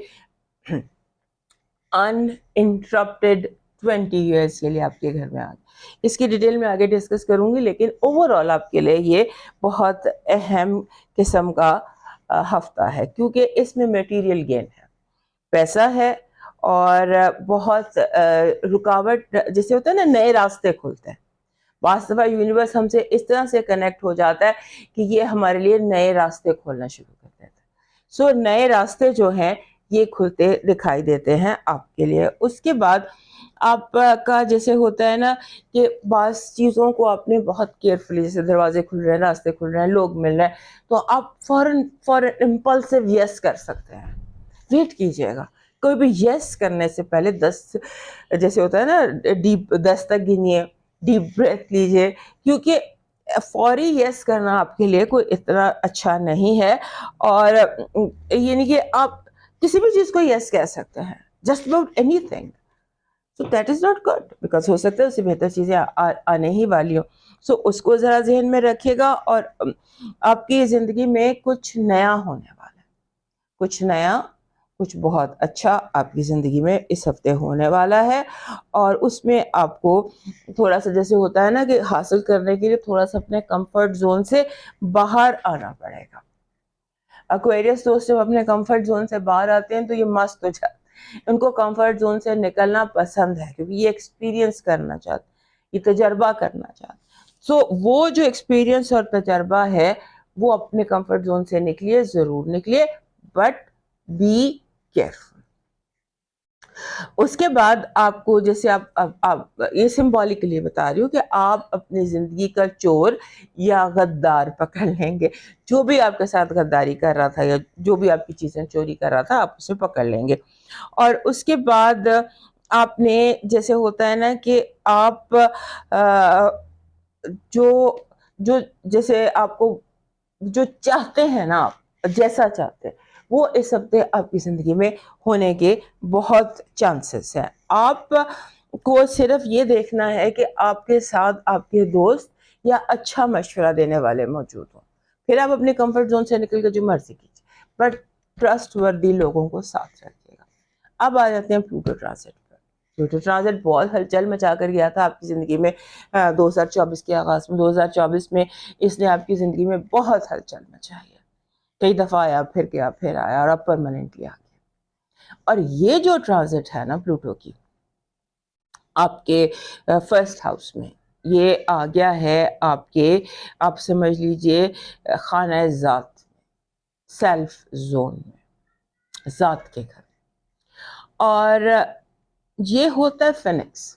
انٹرپٹیڈ 20 ایئرس کے لیے آپ کے گھر میں آ گئی. اس کی ڈیٹیل میں آگے ڈسکس کروں گی، لیکن اوور آل آپ کے لیے یہ بہت اہم قسم کا ہفتہ ہے، کیونکہ اس میں میٹیریل گین ہے، پیسہ ہے، اور بہت رکاوٹ جیسے ہوتا ہے نا، نئے راستے کھلتے ہیں. بعض دفعہ یونیورس ہم سے اس طرح سے کنیکٹ ہو جاتا ہے کہ یہ ہمارے لیے نئے راستے کھولنا شروع کر دیتا ہے. سو نئے راستے جو ہیں یہ کھلتے دکھائی دیتے ہیں آپ کے لیے. اس کے بعد آپ کا جیسے ہوتا ہے نا کہ بعض چیزوں کو آپ نے بہت کیئرفلی، جیسے دروازے کھل رہے ہیں، راستے کھل رہے ہیں، لوگ مل رہے ہیں، تو آپ فوراً امپلسو یس کر سکتے ہیں. ویٹ کیجیے گا. کوئی بھی یس کرنے سے پہلے 10 جیسے ہوتا ہے نا ڈیپ 10 تک گنیے، ڈیپ بریتھ لیجیے، کیونکہ فوری یس کرنا آپ کے لیے کوئی اتنا اچھا نہیں ہے. اور یعنی کہ آپ کسی بھی چیز کو یس کہہ سکتے ہیں، just about anything. So that is not good, because ہو سکتا ہے اس سے بہتر چیزیں آنے ہی والی ہوں. سو اس کو ذرا ذہن میں رکھیے گا. اور آپ کی زندگی میں کچھ نیا ہونے والا ہے، کچھ نیا، کچھ بہت اچھا آپ کی زندگی میں اس ہفتے ہونے والا ہے. اور اس میں آپ کو تھوڑا سا جیسے ہوتا ہے نا کہ حاصل کرنے کے لیے تھوڑا سا اپنے کمفرٹ زون سے باہر آنا پڑے گا. ایکویریس دوست جب اپنے کمفرٹ زون سے باہر آتے ہیں تو یہ مست ہو جاتے ہیں. ان کو کمفرٹ زون سے نکلنا پسند ہے، کیونکہ یہ ایکسپیرینس کرنا چاہتے، یہ تجربہ کرنا چاہتے. سو وہ جو ایکسپیرینس اور تجربہ ہے وہ اپنے کمفرٹ زون سے نکلیے، ضرور نکلیے، بٹ بی کیئرفل. اس کے بعد آپ کو جیسے آپ یہ سمبولکلی بتا رہی ہوں کہ آپ اپنی زندگی کا چور یا غدار پکڑ لیں گے. جو بھی آپ کے ساتھ غداری کر رہا تھا یا جو بھی آپ کی چیزیں چوری کر رہا تھا، آپ اسے پکڑ لیں گے. اور اس کے بعد آپ نے جیسے ہوتا ہے نا کہ آپ جو جیسے آپ کو جو چاہتے ہیں نا، آپ جیسا چاہتے ہیں وہ اس ہفتے آپ کی زندگی میں ہونے کے بہت چانسز ہیں. آپ کو صرف یہ دیکھنا ہے کہ آپ کے ساتھ آپ کے دوست یا اچھا مشورہ دینے والے موجود ہوں، پھر آپ اپنے کمفرٹ زون سے نکل کے جو مرضی کیجیے، بٹ ٹرسٹ وردی لوگوں کو ساتھ رکھیے گا. اب آ جاتے ہیں پلوٹو ٹرانزٹ پر. پلوٹو ٹرانزٹ بہت ہلچل مچا کر گیا تھا آپ کی زندگی میں 2024 کے آغاز میں. 2024 میں اس نے آپ کی زندگی میں بہت ہلچل مچائی ہے. کئی دفعہ آیا، پھر گیا، پھر آیا، اور اب پرماننٹلی آ گیا. اور یہ جو ٹرانزٹ ہے نا پلوٹو کی آپ کے فرسٹ ہاؤس میں، یہ آ گیا ہے آپ سمجھ لیجئے خانہ ذات، سیلف زون میں، ذات کے گھر. اور یہ ہوتا ہے فینکس.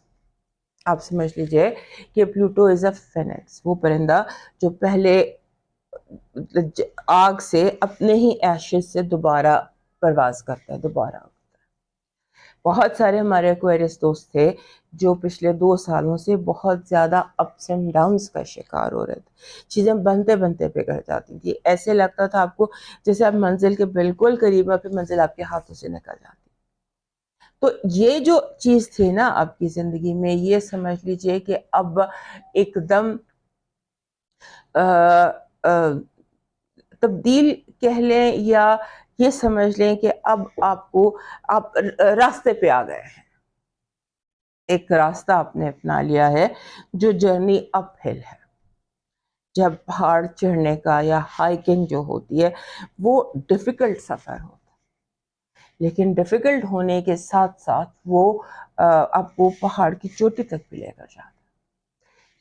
آپ سمجھ لیجئے کہ پلوٹو از اے فینکس، وہ پرندہ جو پہلے آگ سے اپنے ہی ایشز سے دوبارہ پرواز کرتا ہے، دوبارہ ہوتا ہے. بہت سارے ہمارے ایکویرس دوست تھے جو پچھلے 2 سالوں سے بہت زیادہ اپس اینڈ ڈاؤنس کا شکار ہو رہے تھے. چیزیں بنتے بنتے بگڑ جاتی تھی. ایسے لگتا تھا آپ کو جیسے آپ منزل کے بالکل قریب ہیں، پھر منزل آپ کے ہاتھوں سے نکل جاتی. تو یہ جو چیز تھی نا آپ کی زندگی میں، یہ سمجھ لیجئے کہ اب ایک دم تبدیل کہہ لیں، یا یہ سمجھ لیں کہ اب آپ راستے پہ آ گئے ہیں. ایک راستہ آپ نے اپنا لیا ہے جو جرنی اپ ہل ہے. جب پہاڑ چڑھنے کا یا ہائکنگ جو ہوتی ہے وہ ڈیفیکلٹ سفر ہوتا ہے، لیکن ڈیفیکلٹ ہونے کے ساتھ ساتھ وہ آپ کو پہاڑ کی چوٹی تک بھی لے کر جاتا ہے.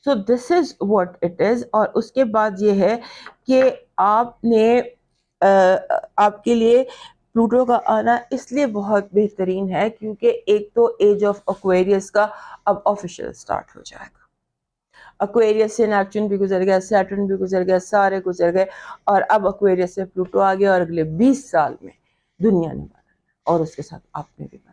So this is what it is. اور اس کے بعد یہ ہے کہ آپ نے آپ کے لیے پلوٹو کا آنا اس لیے بہت بہترین ہے کیونکہ ایک تو ایج آف ایکویریس کا اب آفیشیل سٹارٹ ہو جائے گا. ایکویریس سے نیپچون بھی گزر گیا, سیٹرن بھی گزر گیا, سارے گزر گئے, اور اب ایکویریس سے پلوٹو آ گیا, اور اگلے 20 سال میں دنیا نے بدلنا اور اس کے ساتھ آپ نے بھی بدلنا.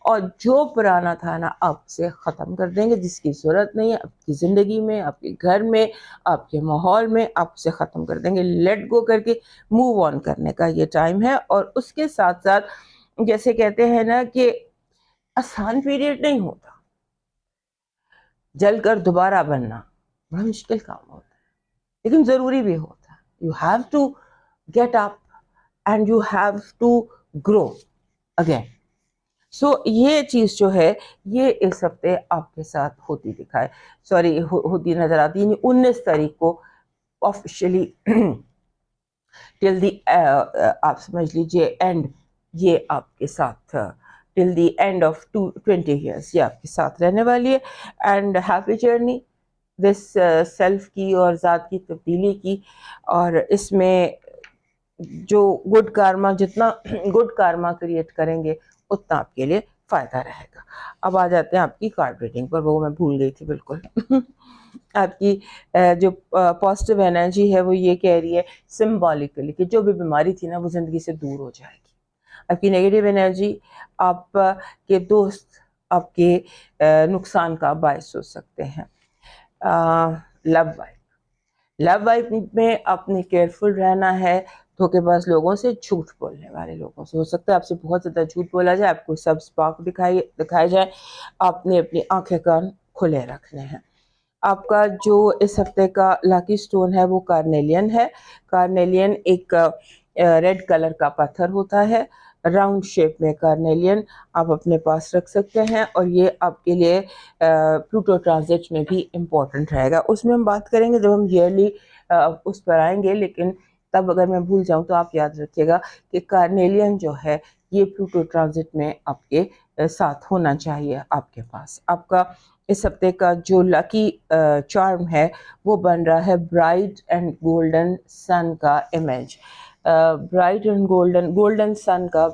اور جو پرانا تھا نا آپ سے ختم کر دیں گے, جس کی ضرورت نہیں ہے آپ کی زندگی میں, آپ کے گھر میں, آپ کے ماحول میں, آپ سے ختم کر دیں گے. لیٹ گو کر کے موو آن کرنے کا یہ ٹائم ہے. اور اس کے ساتھ ساتھ جیسے کہتے ہیں نا کہ آسان پیریڈ نہیں ہوتا, جل کر دوبارہ بننا بڑا مشکل کام ہوتا ہے, لیکن ضروری بھی ہوتا ہے. You have to get up and you have to grow again. So یہ چیز جو ہے یہ اس ہفتے آپ کے ساتھ ہوتی نظر آتی. یعنی 19 تاریخ کو آفیشلی ٹل دی آپ سمجھ لیجیے اینڈ, یہ آپ کے ساتھ ٹل دی اینڈ آف 20 ایئرس یہ آپ کے ساتھ رہنے والی ہے. And happy journey this self کی اور ذات کی تبدیلی کی. اور اس میں جو گڈ کارما, جتنا گڈ کارما کریٹ کریں گے اتنا آپ کے لیے فائدہ رہے گا. اب آ جاتے ہیں آپ کی کارڈ ریڈنگ پر, وہ میں بھول گئی تھی بالکل. آپ کی جو پازیٹیو انرجی ہے وہ یہ کہہ رہی ہے سمبولکلی کہ جو بھی بیماری تھی نا وہ زندگی سے دور ہو جائے گی. آپ کی نیگیٹو انرجی آپ کے دوست آپ کے نقصان کا باعث ہو سکتے ہیں. لو وائف میں آپ نے کیئرفل رہنا ہے. دھوکے باز لوگوں سے, جھوٹ بولنے والے لوگوں سے, ہو سکتا ہے آپ سے بہت زیادہ جھوٹ بولا جائے, آپ کو سب سپاق دکھائے جائے. آپ نے اپنی آنکھیں کان کھلے رکھنے ہیں. آپ کا جو اس ہفتے کا لاکی سٹون ہے وہ کارنیلین ہے. کارنیلین ایک ریڈ کلر کا پتھر ہوتا ہے, راؤنڈ شیپ میں. کارنیلین آپ اپنے پاس رکھ سکتے ہیں, اور یہ آپ کے لیے پلوٹو ٹرانزٹ میں بھی امپورٹنٹ رہے گا. اس میں ہم بات کریں گے جب ہم ایئرلی اس پر آئیں گے, لیکن تب اگر میں بھول جاؤں تو آپ یاد رکھیے گا کہ کارنیلین جو ہے یہ پلوٹو ٹرانزٹ میں آپ کے ساتھ ہونا چاہیے آپ کے پاس. آپ کا اس ہفتے کا جو لکی چارم ہے وہ بن رہا ہے برائٹ اینڈ گولڈن سن کا امیج. برائٹ اینڈ گولڈن سن کا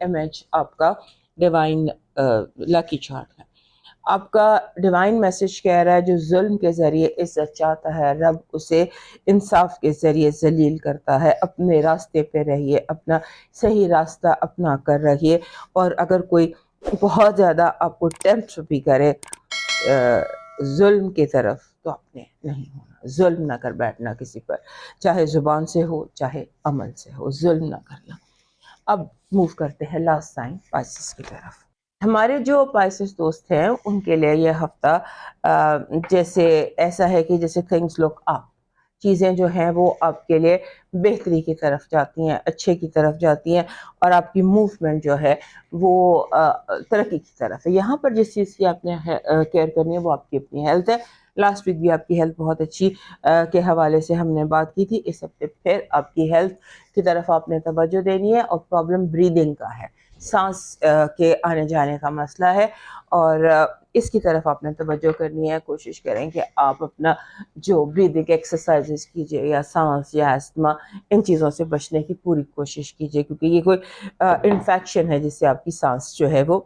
امیج آپ کا ڈیوائن لکی چارم ہے. آپ کا ڈیوائن میسج کہہ رہا ہے جو ظلم کے ذریعے عزت چاہتا ہے رب اسے انصاف کے ذریعے ذلیل کرتا ہے. اپنے راستے پہ رہیے, اپنا صحیح راستہ اپنا کر رہیے. اور اگر کوئی بہت زیادہ آپ کو ٹیمپٹ بھی کرے ظلم کی طرف, تو آپ نے نہیں ہونا. ظلم نہ کر بیٹھنا کسی پر, چاہے زبان سے ہو چاہے عمل سے ہو, ظلم نہ کرنا. اب موو کرتے ہیں لاسٹ سائن پائسس کی طرف. ہمارے جو پائسس دوست ہیں ان کے لیے یہ ہفتہ جیسے ایسا ہے کہ جیسے تھنگس لک اپ, چیزیں جو ہیں وہ آپ کے لیے بہتری کی طرف جاتی ہیں, اچھے کی طرف جاتی ہیں, اور آپ کی موومنٹ جو ہے وہ ترقی کی طرف ہے. یہاں پر جس چیز کی آپ نے کیئر کرنی ہے وہ آپ کی اپنی ہیلتھ ہے. لاسٹ ویک بھی آپ کی ہیلتھ بہت اچھی کے حوالے سے ہم نے بات کی تھی. اس ہفتے پھر آپ کی ہیلتھ کی طرف آپ نے توجہ دینی ہے, اور پرابلم بریدنگ کا ہے, سانس کے آنے جانے کا مسئلہ ہے, اور اس کی طرف آپ نے توجہ کرنی ہے. کوشش کریں کہ آپ اپنا جو بریدنگ ایکسرسائزز کیجیے, یا سانس یا استھما, ان چیزوں سے بچنے کی پوری کوشش کیجیے, کیونکہ یہ کوئی انفیکشن ہے جس سے آپ کی سانس جو ہے وہ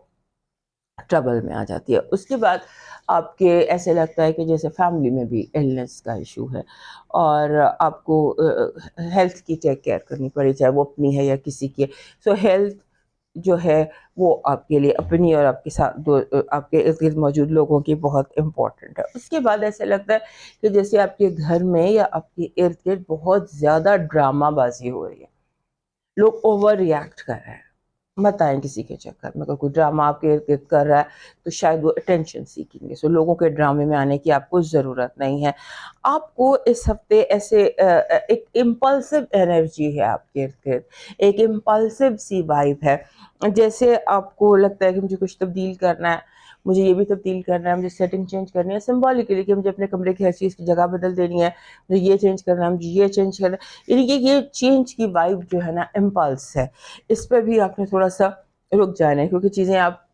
ٹربل میں آ جاتی ہے. اس کے بعد آپ کے ایسے لگتا ہے کہ جیسے فیملی میں بھی ایلنس کا ایشو ہے, اور آپ کو ہیلتھ کی ٹیک کیئر کرنی پڑی, چاہے وہ اپنی ہے یا کسی کی. سو ہیلتھ جو ہے وہ آپ کے لیے اپنی اور آپ کے ساتھ آپ کے ارد گرد موجود لوگوں کی بہت امپورٹنٹ ہے. اس کے بعد ایسا لگتا ہے کہ جیسے آپ کے گھر میں یا آپ کے ارد گرد بہت زیادہ ڈرامہ بازی ہو رہی ہے, لوگ اوور ریئیکٹ کر رہے ہیں. مت آئیں کسی کے چکر میں. اگر کوئی ڈرامہ آپ کے ارد گرد کر رہا ہے تو شاید وہ اٹینشن سیکھیں گے. سو لوگوں کے ڈرامے میں آنے کی آپ کو ضرورت نہیں ہے. آپ کو اس ہفتے ایسے ایک امپلسو انرجی ہے آپ کے ارد گرد, ایک امپلسو سی وائب ہے, جیسے آپ کو لگتا ہے کہ مجھے کچھ تبدیل کرنا ہے, مجھے یہ بھی تبدیل کرنا ہے، مجھے سیٹنگ چینج کرنی ہے سمبولکلی کہ مجھے اپنے کمرے کی ہر چیز کی جگہ بدل دینی ہے، مجھے یہ چینج کرنا ہے، مجھے یہ چینج کرنا ہے، یعنی کہ یہ چینج کی وائب جو ہے نا امپلس ہے، اس پہ بھی آپ نے تھوڑا سا رک جانا ہے، کیونکہ چیزیں آپ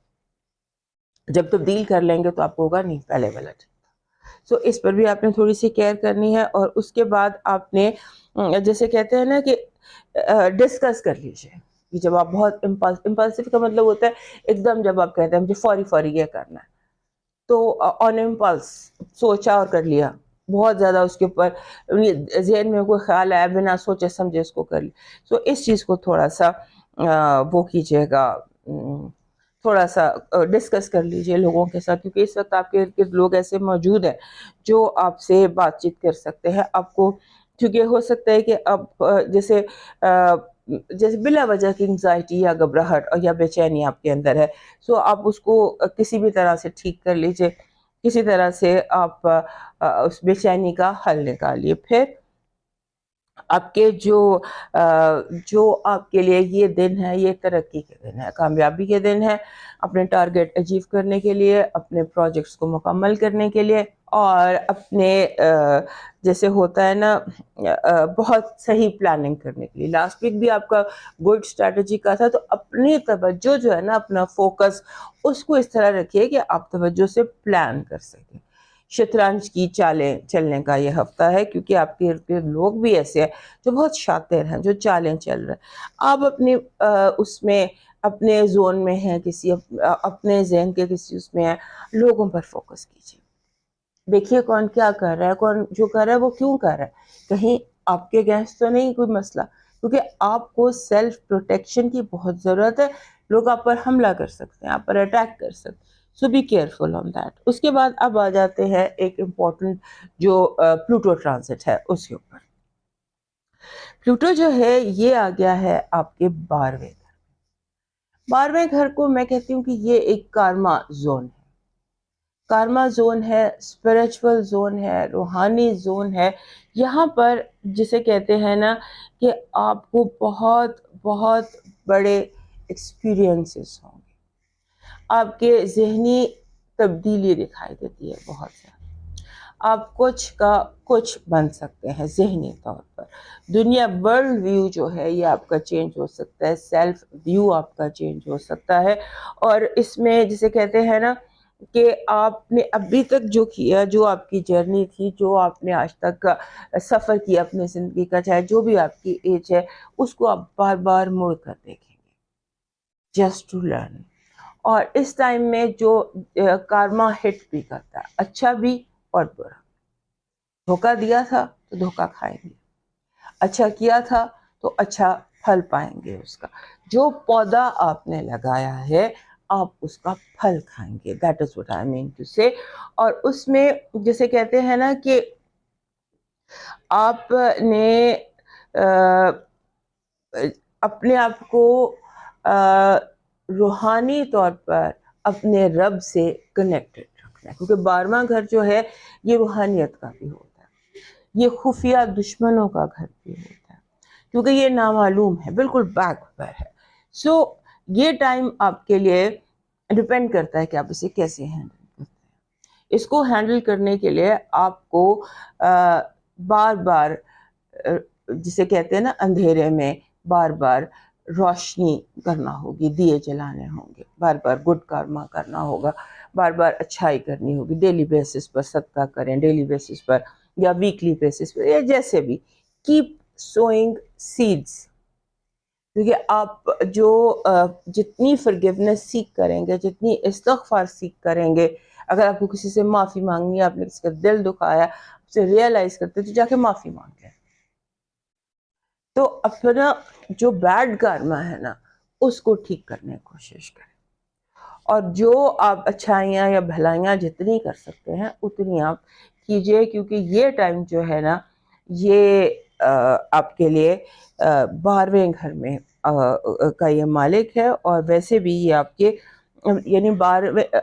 جب تبدیل کر لیں گے تو آپ کو ہوگا نہیں پہلے والا۔ سو اس پر بھی آپ نے تھوڑی سی کیئر کرنی ہے، اور اس کے بعد آپ نے جیسے کہتے ہیں نا کہ ڈسکس کر لیجیے کہ جب آپ بہت امپلسو کا مطلب ہوتا ہے ایک دم جب آپ کہتے ہیں مجھے فوری فوری یہ کرنا ہے، تو آن امپلس سوچا اور کر لیا، بہت زیادہ اس کے اوپر ذہن میں کوئی خیال آیا بنا سوچے سمجھے اس کو کر لیا۔ سو اس چیز کو تھوڑا سا وہ کیجیے گا، تھوڑا سا ڈسکس کر لیجیے لوگوں کے ساتھ، کیونکہ اس وقت آپ کے ارد گرد لوگ ایسے موجود ہیں جو آپ سے بات چیت کر سکتے ہیں، آپ کو کیونکہ ہو سکتا ہے کہ اب جیسے بلا وجہ کی انگزائٹی یا گھبراہٹ اور یا بے چینی آپ کے اندر ہے، سو آپ اس کو کسی بھی طرح سے ٹھیک کر لیجیے، کسی طرح سے آپ اس بے چینی کا حل نکالیے۔ پھر آپ کے جو آپ کے لیے یہ دن ہے، یہ ترقی کے دن ہے، کامیابی کے دن ہے، اپنے ٹارگٹ اچیو کرنے کے لیے، اپنے پروجیکٹس کو مکمل کرنے کے لیے، اور اپنے جیسے ہوتا ہے نا بہت صحیح پلاننگ کرنے کے لیے۔ لاسٹ ویک بھی آپ کا گڈ اسٹریٹجی کا تھا، تو اپنی توجہ جو ہے نا، اپنا فوکس اس کو اس طرح رکھیے کہ آپ توجہ سے پلان کر سکیں۔ شطرنج کی چالیں چلنے کا یہ ہفتہ ہے، کیونکہ آپ کے ارد گرد لوگ بھی ایسے ہیں جو بہت شاطر ہیں، جو چالیں چل رہے ہیں۔ آپ اپنی اس میں اپنے زون میں ہیں، کسی اپنے ذہن کے کسی اس میں ہیں، لوگوں پر فوکس کیجیے، دیکھیے کون کیا کر رہا ہے، کون جو کر رہا ہے وہ کیوں کر رہا ہے، کہیں آپ کے اگینسٹ تو نہیں کوئی مسئلہ، کیونکہ آپ کو سیلف پروٹیکشن کی بہت ضرورت ہے، لوگ آپ پر حملہ کر سکتے ہیں، آپ پر اٹیک کر سکتے ہیں، سو بی کیئرفل آن دیٹ۔ اس کے بعد اب آ جاتے ہیں ایک امپورٹنٹ جو پلوٹو ٹرانزٹ ہے اس کے اوپر۔ پلوٹو جو ہے یہ آ گیا ہے آپ کے 12ویں گھر۔ 12ویں گھر کو میں کہتی ہوں کہ یہ ایک کارما زون ہے، کارما زون ہے، اسپرچول زون ہے، روحانی زون ہے۔ یہاں پر جسے کہتے ہیں نا کہ آپ کو بہت بہت بڑے ایکسپیرینسز ہوں گے، آپ کے ذہنی تبدیلی دکھائی دیتی ہے بہت زیادہ، آپ کچھ کا کچھ بن سکتے ہیں ذہنی طور پر، دنیا ورلڈ ویو جو ہے یہ آپ کا چینج ہو سکتا ہے، سیلف ویو آپ کا چینج ہو سکتا ہے، اور اس میں جسے کہتے ہیں نا کہ آپ نے ابھی تک جو کیا، جو آپ کی جرنی تھی، جو آپ نے آج تک کا سفر کیا اپنی زندگی کا، چاہے جو بھی آپ کی ایج ہے، اس کو آپ بار بار مڑ کر دیکھیں گے جسٹ ٹو لرن۔ اور اس ٹائم میں جو کارما ہٹ بھی کرتا ہے، اچھا بھی اور برا، دھوکہ دیا تھا تو دھوکہ کھائیں گے، اچھا کیا تھا تو اچھا پھل پائیں گے اس کا، جو پودا آپ نے لگایا ہے آپ اس کا پھل کھائیں گے، that is what I mean to say. اور اس میں جیسے کہتے ہیں نا کہ آپ نے اپنے آپ کو روحانی طور پر اپنے رب سے کنیکٹڈ رکھنا ہے، کیونکہ 12واں گھر جو ہے یہ روحانیت کا بھی ہوتا ہے، یہ خفیہ دشمنوں کا گھر بھی ہوتا ہے، کیونکہ یہ نامعلوم ہے، بالکل بیک پر ہے۔ سو یہ ٹائم آپ کے لیے ڈپینڈ کرتا ہے کہ آپ اسے کیسے ہینڈل کرتے ہیں۔ اس کو ہینڈل کرنے کے لیے آپ کو بار بار جسے کہتے ہیں نا اندھیرے میں بار بار روشنی کرنا ہوگی، دیے جلانے ہوں گے، بار بار گڈ کارما کرنا ہوگا، بار بار اچھائی کرنی ہوگی، ڈیلی بیسس پر صدقہ کریں، ڈیلی بیسس پر یا ویکلی بیسس پر، یا جیسے بھی، کیپ سوئنگ سیڈز، کیونکہ آپ جو جتنی فرگیونیس سیکھ کریں گے، جتنی استغفار سیکھ کریں گے، اگر آپ کو کسی سے معافی مانگنی ہے، آپ نے کسی کا دل دکھایا، آپ سے ریئلائز کرتے تو جا کے معافی مانگ لیں، تو اپنا جو بیڈ کارما ہے نا اس کو ٹھیک کرنے کی کوشش کریں، اور جو آپ اچھائیاں یا بھلائیاں جتنی کر سکتے ہیں اتنی آپ کیجئے، کیونکہ یہ ٹائم جو ہے نا یہ آپ کے لیے 12ویں گھر میں کا یہ مالک ہے، اور ویسے بھی یہ آپ کے یعنی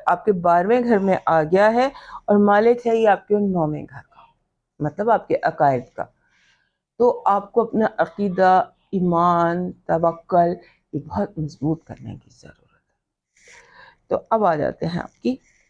آپ کے 12ویں گھر میں آ گیا ہے، اور مالک ہے یہ آپ کے 9ویں گھر کا، مطلب آپ کے عقائد کا۔ تو آپ کو اپنا عقیدہ، ایمان، توکل یہ بہت مضبوط کرنے کی ضرورت ہے۔ تو اب آ جاتے ہیں آپ کی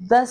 10